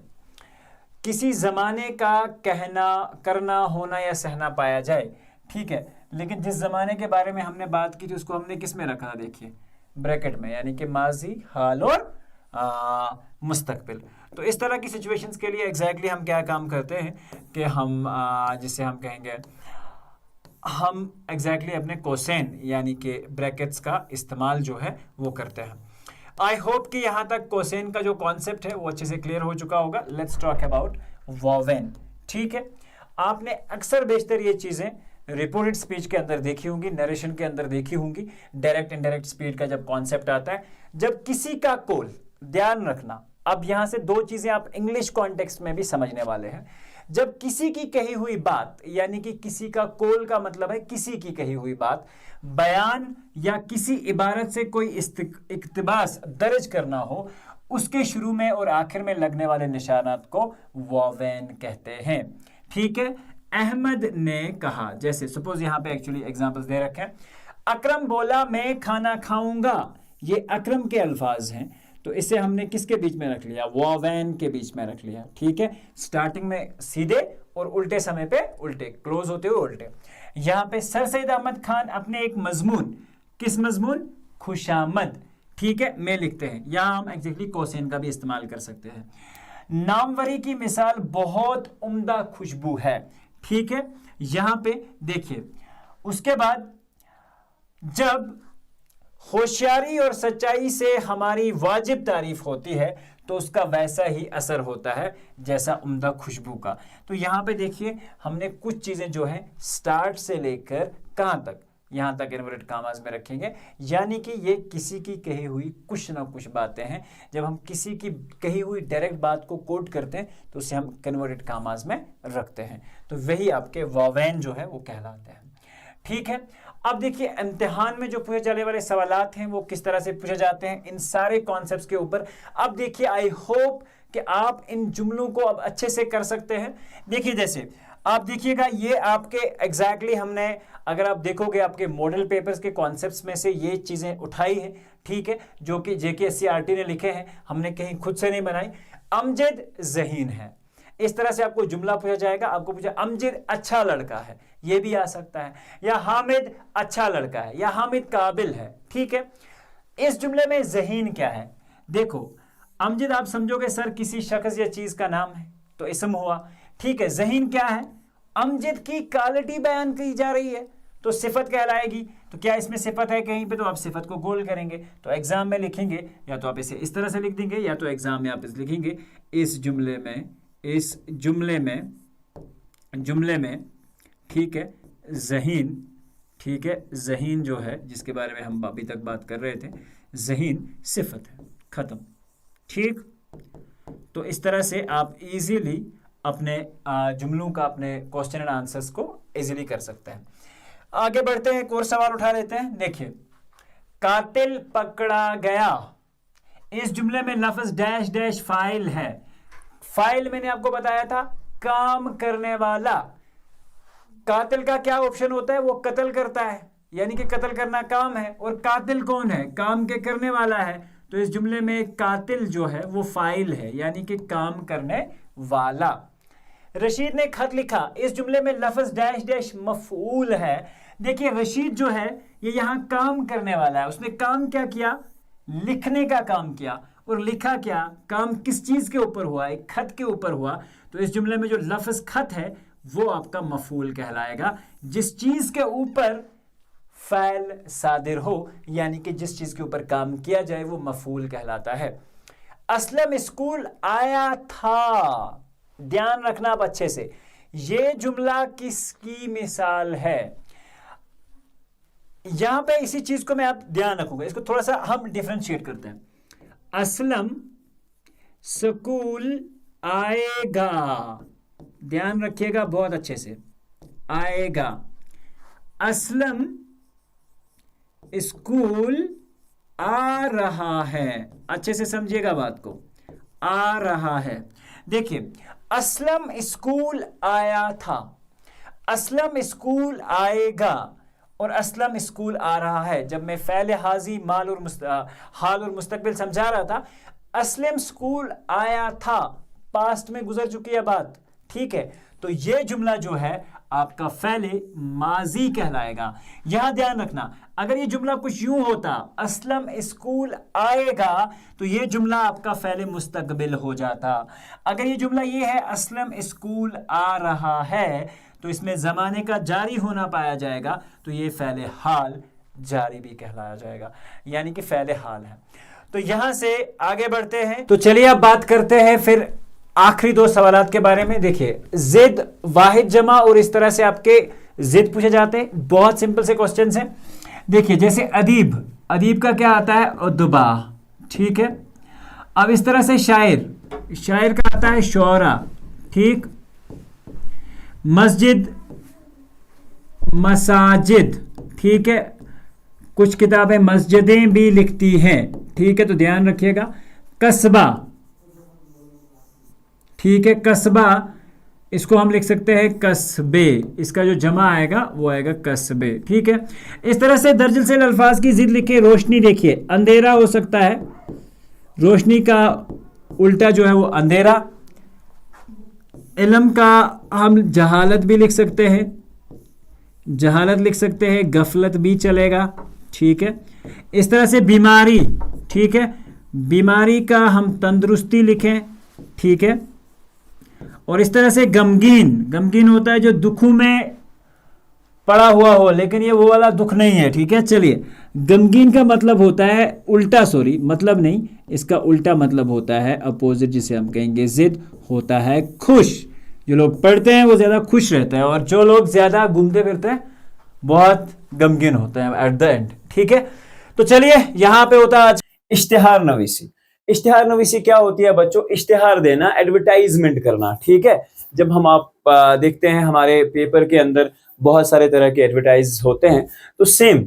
किसी ज़माने का कहना, करना, होना या सहना पाया जाए, ठीक है, लेकिन जिस ज़माने के बारे में हमने बात की थी उसको हमने किस में रखा, देखिए ब्रैकेट में, यानी कि माजी, हाल और मुस्तकबिल। तो इस तरह की सिचुएशंस के लिए एग्जैक्टली हम क्या काम करते हैं कि हम जिसे हम कहेंगे, हम एग्जैक्टली अपने कोसेन यानी कि ब्रैकेट्स का इस्तेमाल जो है वो करते हैं। आई होप कि यहाँ तक कोसेन का जो कॉन्सेप्ट है वो अच्छे से क्लियर हो चुका होगा। लेट्स टॉक अबाउट वोवेन, ठीक है। आपने अक्सर बेशतर ये चीज़ें रिपोर्टेड स्पीच के अंदर देखी होंगी, नरेशन के अंदर देखी होंगी। डायरेक्ट इनडायरेक्ट स्पीच का जब कॉन्सेप्ट आता है, जब किसी का कॉल, ध्यान रखना, अब यहां से दो चीजें आप इंग्लिश कॉन्टेक्स्ट में भी समझने वाले हैं। जब किसी की कही हुई बात, यानी कि किसी का कॉल का मतलब है किसी की कही हुई बात, बयान या किसी इबारत से कोई इक्तिबास दर्ज करना हो, उसके शुरू में और आखिर में लगने वाले निशानात को वोवेन कहते हैं, ठीक है। अहमद ने कहा, जैसे सपोज यहां पे एक्चुअली एग्जांपल्स दे रखे हैं। अकरम बोला मैं खाना खाऊंगा, ये अकरम के अल्फाज हैं। तो इसे हमने किसके बीच में रख लिया, वावेन के बीच में रख लिया। ठीक है, स्टार्टिंग में सीधे और उल्टे समय पे उल्टे, क्लोज होते हुए उल्टे। यहाँ पे सर सैयद अहमद खान अपने एक मजमून, किस मजमून, खुशामद, ठीक है, में लिखते हैं। यहाँ हम एग्जैक्टली कोसेन का भी इस्तेमाल कर सकते हैं। नामवरी की मिसाल बहुत उम्दा खुशबू है। ठीक है, यहाँ पे देखिए, उसके बाद जब होशियारी और सच्चाई से हमारी वाजिब तारीफ होती है तो उसका वैसा ही असर होता है जैसा उम्दा खुशबू का। तो यहाँ पे देखिए हमने कुछ चीजें जो है स्टार्ट से लेकर कहाँ तक, यहाँ तक इन्वर्टेड कामास में रखेंगे, यानी कि ये किसी की कही हुई कुछ ना कुछ बातें हैं। जब हम किसी की कही हुई डायरेक्ट बात को कोट करते हैं तो उसे हम कन्वर्टेड कामास में रखते हैं, तो वही आपके वावेन जो है वो कहलाते हैं। ठीक है, अब देखिए इम्तिहान में जो पूछे जाने वाले सवालात हैं वो किस तरह से पूछे जाते हैं इन सारे कॉन्सेप्ट्स के ऊपर। अब देखिए आई होप कि आप इन जुमलों को अब अच्छे से कर सकते हैं। देखिए जैसे आप देखिएगा ये आपके एग्जैक्टली हमने, अगर आप देखोगे आपके मॉडल पेपर्स के कॉन्सेप्ट्स में से ये चीजें उठाई है। ठीक है, जो कि JKSCRT ने लिखे हैं, हमने कहीं खुद से नहीं बनाई। अमजद ज़हीन है, इस तरह से आपको जुमला पूछा जाएगा। आपको पूछा अमजद अच्छा लड़का है, ये भी आ सकता है, या हामिद अच्छा लड़का है, या हामिद काबिल है। ठीक है, इस जुमले में ज़हीन क्या है, देखो अमजद आप समझोगे सर किसी शख्स या चीज का नाम है तो इसम हुआ। ठीक है, ज़हीन क्या है, अमजद की क्वालिटी बयान की जा रही है तो सिफत कहलाएगी। तो क्या इसमें सिफत है कहीं पे, तो आप सिफत को गोल करेंगे। तो एग्जाम में लिखेंगे या तो आप इसे इस तरह से लिख देंगे, या तो एग्जाम में आप इसे लिखेंगे इस जुमले में ठीक है ज़हीन, ठीक है ज़हीन जो है जिसके बारे में हम अभी तक बात कर रहे थे, ज़हीन सिफत है, खत्म। ठीक, तो इस तरह से आप इजीली अपने जुमलों का, अपने क्वेश्चन एंड आंसर्स को इजीली कर सकते हैं। आगे बढ़ते हैं, एक और सवाल उठा लेते हैं। देखिए, कातिल पकड़ा गया, इस जुमले में लफ्ज डैश डैश फाइल है। फाइल मैंने आपको बताया था काम करने वाला। कातिल का क्या ऑप्शन होता है, वो कत्ल करता है, यानी कि कत्ल करना काम है, और कातिल कौन है, काम के करने वाला है। तो इस जुमले में कातिल जो है वो फाइल है, यानी कि काम करने वाला। रशीद ने खत लिखा, इस जुमले में लफ्ज डैश डैश मफऊल है। देखिए रशीद जो है ये यहाँ काम करने वाला है, उसने काम क्या किया, लिखने का काम किया, और लिखा क्या, काम किस चीज के ऊपर हुआ, एक खत के ऊपर हुआ। तो इस जुमले में जो लफ्ज खत है वो आपका मफूल कहलाएगा, जिस चीज के ऊपर फ़ैल सादिर हो, यानी कि जिस चीज के ऊपर काम किया जाए वो मफूल कहलाता है। असलम स्कूल आया था, ध्यान रखना आप अच्छे से, ये जुमला किसकी मिसाल है। यहां पे इसी चीज को मैं आप ध्यान रखूंगा, इसको थोड़ा सा हम डिफरेंशिएट करते हैं। असलम स्कूल आएगा, ध्यान रखिएगा बहुत अच्छे से, आएगा। असलम स्कूल आ रहा है, अच्छे से समझिएगा बात को, आ रहा है। देखिए असलम स्कूल आया था, असलम स्कूल आएगा, और असलम स्कूल आ रहा है। जब मैं फ़ैल हाजी हाल और मुस्तकबिल समझा रहा था, असलम स्कूल आया था पास्ट में गुजर चुकी है बात। ठीक है, तो ये जुमला जो है आपका फ़ैल माजी कहलाएगा। यहां ध्यान रखना, अगर ये जुमला कुछ यूं होता, असलम स्कूल आएगा, तो ये जुमला आपका फ़ैल मुस्तकबिल हो जाता। अगर ये जुमला ये है असलम स्कूल आ रहा है, तो इसमें ज़माने का जारी होना पाया जाएगा, तो ये फ़ैल हाल जारी भी कहलाया जाएगा, यानी कि फ़ैल हाल है। तो यहां से आगे बढ़ते हैं, तो चलिए अब बात करते हैं फिर आखिरी दो सवालात के बारे में। देखिए जिद, वाहिद जमा, और इस तरह से आपके जिद पूछे जाते हैं। बहुत सिंपल से क्वेश्चन हैं। देखिए जैसे अदीब, अदीब का क्या आता है, उद्बा। ठीक है, अब इस तरह से शायर, शायर का आता है शौरा। ठीक, मस्जिद, मसाजिद। ठीक है, कुछ किताबें मस्जिदें भी लिखती हैं। ठीक है, तो ध्यान रखिएगा। कस्बा, ठीक है, कस्बा, इसको हम लिख सकते हैं कस्बे, इसका जो जमा आएगा वो आएगा कस्बे। ठीक है, इस तरह से दर्जन से अल्फाज की जिद लिखे। रोशनी देखिए, अंधेरा हो सकता है, रोशनी का उल्टा जो है वो अंधेरा। इल्म का हम जहालत भी लिख सकते हैं, जहालत लिख सकते हैं, गफलत भी चलेगा, ठीक है। इस तरह से बीमारी, ठीक है, बीमारी का हम तंदुरुस्ती लिखें, ठीक है। और इस तरह से गमगीन, गमगीन होता है जो दुखों में पड़ा हुआ हो, लेकिन ये वो वाला दुख नहीं है, ठीक है। चलिए, गमगीन का मतलब होता है उल्टा, सॉरी मतलब नहीं, इसका उल्टा मतलब होता है अपोजिट, जिसे हम कहेंगे जिद, होता है खुश। जो लोग पढ़ते हैं वो ज़्यादा खुश रहते हैं, और जो लोग ज़्यादा घूमते फिरते हैं बहुत गमगीन होते हैं एट द एंड, ठीक है। तो चलिए, यहाँ पे होता है आज इश्तिहार नवीसी। इश्तिहार नवीसी क्या होती है बच्चों? इश्तिहार देना, एडवर्टाइजमेंट करना, ठीक है। जब हम आप देखते हैं हमारे पेपर के अंदर बहुत सारे तरह के एडवर्टाइज होते हैं, तो सेम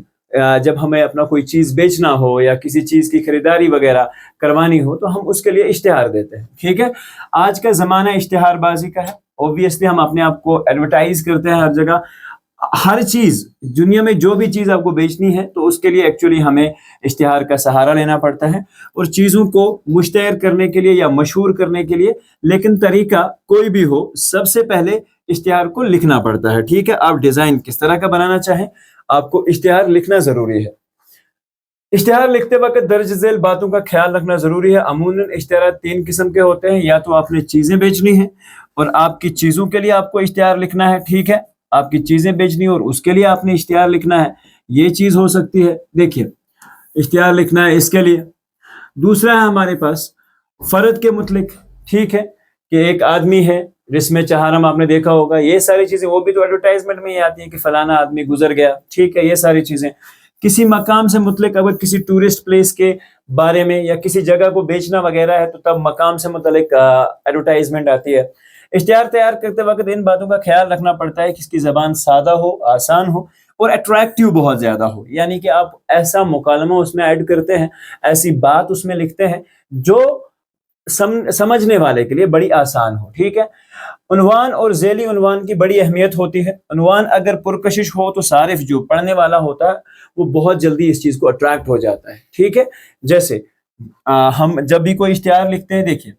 जब हमें अपना कोई चीज़ बेचना हो या किसी चीज़ की खरीदारी वगैरह करवानी हो, तो हम उसके लिए इश्तिहार देते हैं, ठीक है। आज का ज़माना इश्तिहारबाजी का है। ऑब्वियसली हम अपने आप को एडवर्टाइज करते हैं हर जगह, हर चीज़ दुनिया में जो भी चीज़ आपको बेचनी है, तो उसके लिए एक्चुअली हमें इश्तिहार का सहारा लेना पड़ता है, और चीज़ों को मुश्तहर करने के लिए या मशहूर करने के लिए। लेकिन तरीका कोई भी हो, सबसे पहले इश्तिहार को लिखना पड़ता है, ठीक है। आप डिज़ाइन किस तरह का बनाना चाहें, आपको इश्तिहार लिखना ज़रूरी है। इश्तिहार लिखते वक्त दर्ज झेल बातों का ख्याल रखना ज़रूरी है। अमूमन इश्तिहार 3 किस्म के होते हैं, या तो आपने चीज़ें बेचनी है और आपकी चीज़ों के लिए आपको इश्तिहार लिखना है, ठीक है। आपकी चीज़ें बेचनी और उसके लिए आपने इश्तिहार लिखना है, ये चीज़ हो सकती है। देखिए, इश्तिहार लिखना है इसके लिए। दूसरा है हमारे पास फ़र्द के मुतलिक, ठीक है, कि एक आदमी है जिसमें चहारम आपने देखा होगा, ये सारी चीज़ें वो भी तो एडवर्टाइजमेंट में ही आती है कि फलाना आदमी गुजर गया, ठीक है। ये सारी चीज़ें किसी मकाम से मुतलिक, अगर किसी टूरिस्ट प्लेस के बारे में या किसी जगह को बेचना वगैरह है, तो तब मकाम से मुतलिक एडवर्टाइजमेंट आती है। इश्तिहार तैयार करते वक्त इन बातों का ख्याल रखना पड़ता है कि इसकी ज़बान सादा हो, आसान हो और अट्रैक्टिव बहुत ज़्यादा हो। यानी कि आप ऐसा मुकालमा उसमें ऐड करते हैं, ऐसी बात उसमें लिखते हैं जो समझने वाले के लिए बड़ी आसान हो, ठीक है। उन्वान और ज़ेली उन्वान की बड़ी अहमियत होती है। उन्वान अगर पुरकशिश हो तो सारिफ जो पढ़ने वाला होता है वो बहुत जल्दी इस चीज़ को अट्रैक्ट हो जाता है, ठीक है। जैसे हम जब भी कोई इश्तिहार लिखते हैं, देखिए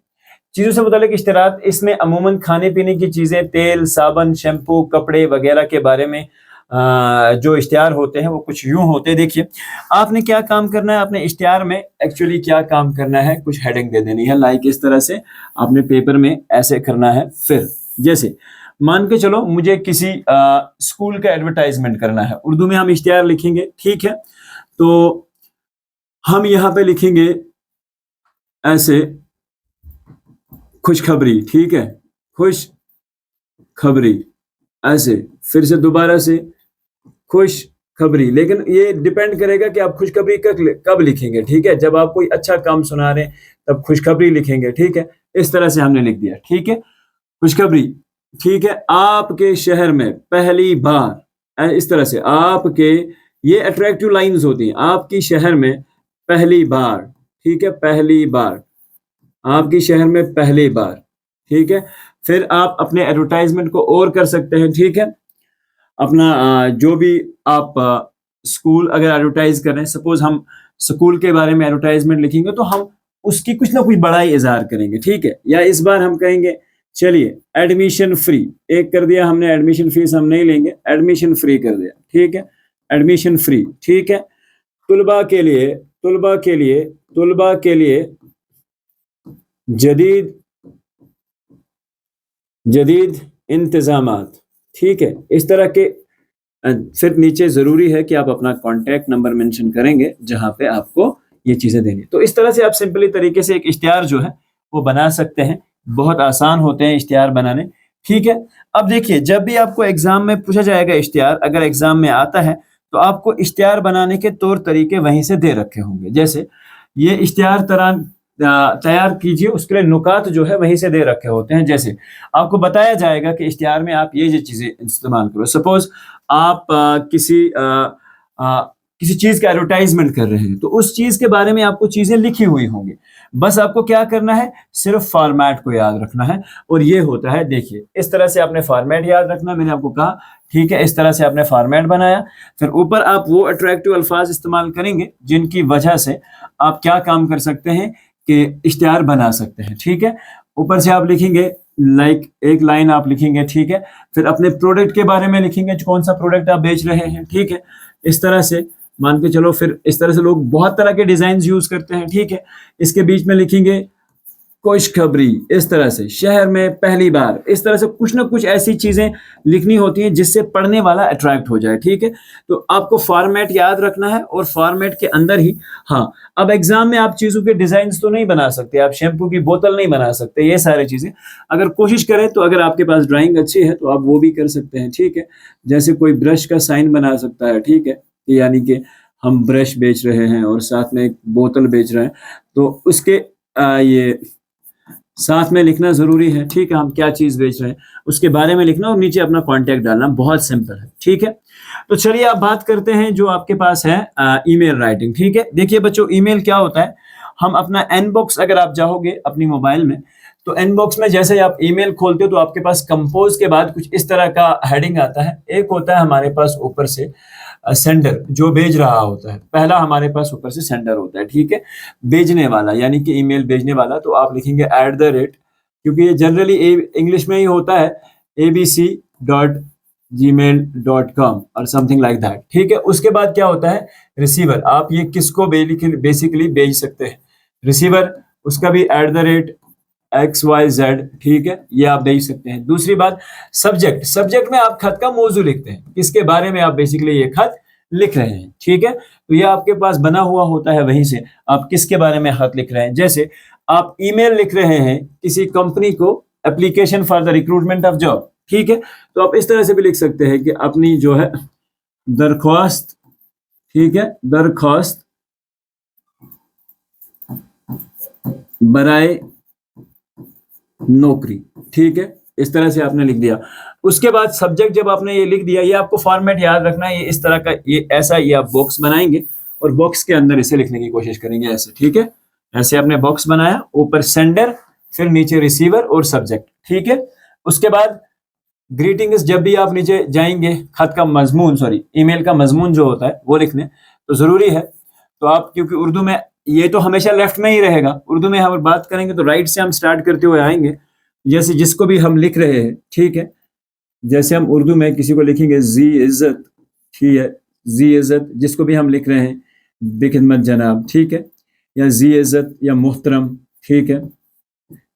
चीज़ों से मुतालिक इश्तिहार, इसमें अमूमन खाने पीने की चीज़ें, तेल, साबन, शैम्पू, कपड़े वगैरह के बारे में जो इश्तिहार होते हैं वो कुछ यूं होते हैं। देखिए, आपने क्या काम करना है, आपने इश्तिहार में एक्चुअली क्या काम करना है, कुछ हेडिंग दे देनी है, लाइक इस तरह से आपने पेपर में ऐसे करना है। फिर जैसे मान के चलो मुझे किसी स्कूल का एडवर्टाइजमेंट करना है, उर्दू में हम इश्तिहार लिखेंगे, ठीक है। तो हम यहाँ पे लिखेंगे ऐसे खुशखबरी, ठीक है, खुश खबरी, ऐसे फिर से दोबारा से खुश खबरी। लेकिन ये डिपेंड करेगा कि आप खुशखबरी कब लिखेंगे, ठीक है। जब आप कोई अच्छा काम सुना रहे हैं तब खुशखबरी लिखेंगे, ठीक है। इस तरह से हमने लिख दिया, ठीक है, खुशखबरी, ठीक है। आपके शहर में पहली बार, इस तरह से आपके, ये अट्रैक्टिव लाइंस होती हैं, आपकी शहर में पहली बार, ठीक है, पहली बार, आपकी शहर में पहली बार, ठीक है। फिर आप अपने एडवर्टाइजमेंट को और कर सकते हैं, ठीक है। अपना जो भी आप स्कूल अगर एडवर्टाइज कर रहे हैं, सपोज हम स्कूल के बारे में एडवर्टाइजमेंट लिखेंगे तो हम उसकी कुछ ना कुछ बड़ा ही इजहार करेंगे, ठीक है। या इस बार हम कहेंगे चलिए एडमिशन फ्री, एक कर दिया हमने, एडमिशन फीस हम नहीं लेंगे, एडमिशन फ्री कर दिया, ठीक है, एडमिशन फ्री, ठीक है। तुलबा के लिए, तुलबा के लिए, तुलबा के लिए जदीद जदीद इंतजामात, ठीक है। इस तरह के फिर नीचे ज़रूरी है कि आप अपना कॉन्टैक्ट नंबर मेंशन करेंगे जहां पे आपको ये चीज़ें देनी। तो इस तरह से आप सिंपली तरीके से एक इश्तिहार जो है वो बना सकते हैं, बहुत आसान होते हैं इश्तिहार बनाने, ठीक है। अब देखिए, जब भी आपको एग्जाम में पूछा जाएगा इश्तिहार, अगर एग्जाम में आता है तो आपको इश्तिहार बनाने के तौर तरीके वहीं से दे रखे होंगे। जैसे ये इश्तिहार तैयार कीजिए, उसके लिए नुकात जो है वहीं से दे रखे होते हैं। जैसे आपको बताया जाएगा कि इश्तिहार में आप ये चीज़ें इस्तेमाल करो। सपोज आप किसी चीज़ का एडवर्टाइजमेंट कर रहे हैं, तो उस चीज़ के बारे में आपको चीज़ें लिखी हुई होंगी, बस आपको क्या करना है, सिर्फ फॉर्मेट को याद रखना है। और ये होता है, देखिए इस तरह से आपने फॉर्मेट याद रखना, मैंने आपको कहा, ठीक है। इस तरह से आपने फॉर्मेट बनाया, फिर ऊपर आप वो अट्रैक्टिव अल्फाज इस्तेमाल करेंगे जिनकी वजह से आप क्या काम कर सकते हैं के इश्तिहार बना सकते हैं, ठीक है। ऊपर से आप लिखेंगे लाइक एक लाइन आप लिखेंगे, ठीक है। फिर अपने प्रोडक्ट के बारे में लिखेंगे, कौन सा प्रोडक्ट आप बेच रहे हैं, ठीक है। इस तरह से मान के चलो, फिर इस तरह से लोग बहुत तरह के डिजाइन यूज करते हैं, ठीक है। इसके बीच में लिखेंगे खुशखबरी, इस तरह से शहर में पहली बार, इस तरह से कुछ ना कुछ ऐसी चीजें लिखनी होती हैं जिससे पढ़ने वाला अट्रैक्ट हो जाए, ठीक है। तो आपको फॉर्मेट याद रखना है और फॉर्मेट के अंदर ही, हाँ, अब एग्जाम में आप चीजों के डिजाइन तो नहीं बना सकते, आप शैम्पू की बोतल नहीं बना सकते, ये सारी चीजें अगर कोशिश करें तो, अगर आपके पास ड्राइंग अच्छी है तो आप वो भी कर सकते हैं, ठीक है। जैसे कोई ब्रश का साइन बना सकता है, ठीक है, यानी कि हम ब्रश बेच रहे हैं और साथ में एक बोतल बेच रहे हैं, तो उसके ये साथ में लिखना जरूरी है, ठीक है। हम क्या चीज बेच रहे हैं उसके बारे में लिखना और नीचे अपना कांटेक्ट डालना, बहुत सिंपल है, ठीक है। तो चलिए आप बात करते हैं जो आपके पास है ईमेल राइटिंग, ठीक है। देखिए बच्चों, ईमेल क्या होता है, हम अपना इनबॉक्स, अगर आप जाओगे अपनी मोबाइल में तो इनबॉक्स में जैसे आप ईमेल खोलते हो तो आपके पास कंपोज के बाद कुछ इस तरह का हेडिंग आता है। एक होता है हमारे पास ऊपर से सेंडर, जो भेज रहा होता है, पहला हमारे पास ऊपर से सेंडर होता है, ठीक है। भेजने वाला यानी कि ईमेल भेजने वाला, तो आप लिखेंगे @, क्योंकि ये जनरली इंग्लिश में ही होता है, abc.gmail.com और समथिंग लाइक दैट, ठीक है। उसके बाद क्या होता है रिसीवर, आप ये किसको बेसिकली भेज सकते हैं, रिसीवर, उसका भी @XYZ, ठीक है, ये आप भेज सकते हैं। दूसरी बात सब्जेक्ट, सब्जेक्ट में आप खत का मौजू लिखते हैं, किसके बारे में आप बेसिकली ये खत लिख रहे हैं, ठीक है। तो ये आपके पास बना हुआ होता है, वहीं से आप किसके बारे में खत लिख रहे हैं। जैसे आप ईमेल लिख रहे हैं किसी कंपनी को, application for the recruitment of job, ठीक है, तो आप इस तरह से भी लिख सकते हैं कि अपनी जो है दरख्वास्त, ठीक है, दरख्वास्त बराए नौकरी, ठीक है, इस तरह से आपने लिख दिया। उसके बाद सब्जेक्ट जब आपने ये लिख दिया, ये आपको फॉर्मेट याद रखना है, ये इस तरह का, ये ऐसा, ये आप बॉक्स बनाएंगे और बॉक्स के अंदर इसे लिखने की कोशिश करेंगे, ऐसे, ठीक है। ऐसे आपने बॉक्स बनाया, ऊपर सेंडर, फिर नीचे रिसीवर और सब्जेक्ट, ठीक है। उसके बाद ग्रीटिंग्स, जब भी आप नीचे जाएंगे खत का मजमून, सॉरी ईमेल का मजमून जो होता है वो लिखने तो जरूरी है। तो आप, क्योंकि उर्दू में ये तो हमेशा लेफ्ट में ही रहेगा, उर्दू में हम बात करेंगे तो राइट से हम स्टार्ट करते हुए आएंगे, जैसे जिसको भी हम लिख रहे हैं, ठीक है। जैसे हम उर्दू में किसी को लिखेंगे जी इज्जत, ठीक है, जी इज्जत, जिसको भी हम लिख रहे हैं बेखिदमत जनाब, ठीक है, या जी इज्जत या मुहतरम, ठीक है,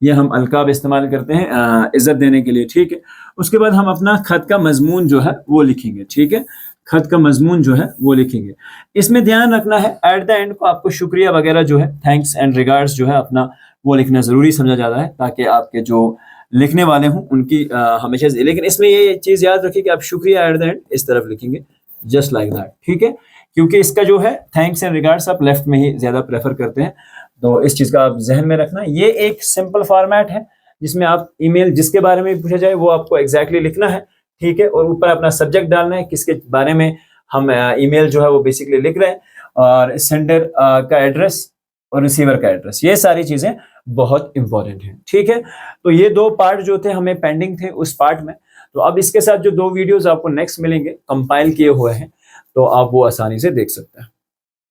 ये हम अलकाब इस्तेमाल करते हैं इज्जत देने के लिए, ठीक है। उसके बाद हम अपना खत का मजमून जो है वो लिखेंगे, ठीक है, खत का मजमून जो है वो लिखेंगे। इसमें ध्यान रखना है एट द एंड को आपको शुक्रिया वगैरह जो है, थैंक्स एंड रिगार्ड्स जो है अपना, वो लिखना जरूरी समझा जाता है, ताकि आपके जो लिखने वाले हों उनकी हमेशा, लेकिन इसमें ये चीज याद रखिए कि आप शुक्रिया एट द एंड इस तरफ लिखेंगे, जस्ट लाइक दैट, ठीक है, क्योंकि इसका जो है थैंक्स एंड रिगार्ड्स आप लेफ्ट में ही ज्यादा प्रेफर करते हैं, तो इस चीज का आप जहन में रखना। ये एक सिंपल फॉर्मेट है जिसमें आप ईमेल जिसके बारे में पूछा जाए वो आपको एग्जैक्टली लिखना है, ठीक है, और ऊपर अपना सब्जेक्ट डालना है, किसके बारे में हम ईमेल जो है वो बेसिकली लिख रहे हैं, और सेंडर का एड्रेस और रिसीवर का एड्रेस, ये सारी चीजें बहुत इंपॉर्टेंट हैं, ठीक है। तो ये दो पार्ट जो थे हमें पेंडिंग थे उस पार्ट में, तो अब इसके साथ जो 2 वीडियोस आपको नेक्स्ट मिलेंगे कंपाइल किए हुए हैं, तो आप वो आसानी से देख सकते हैं।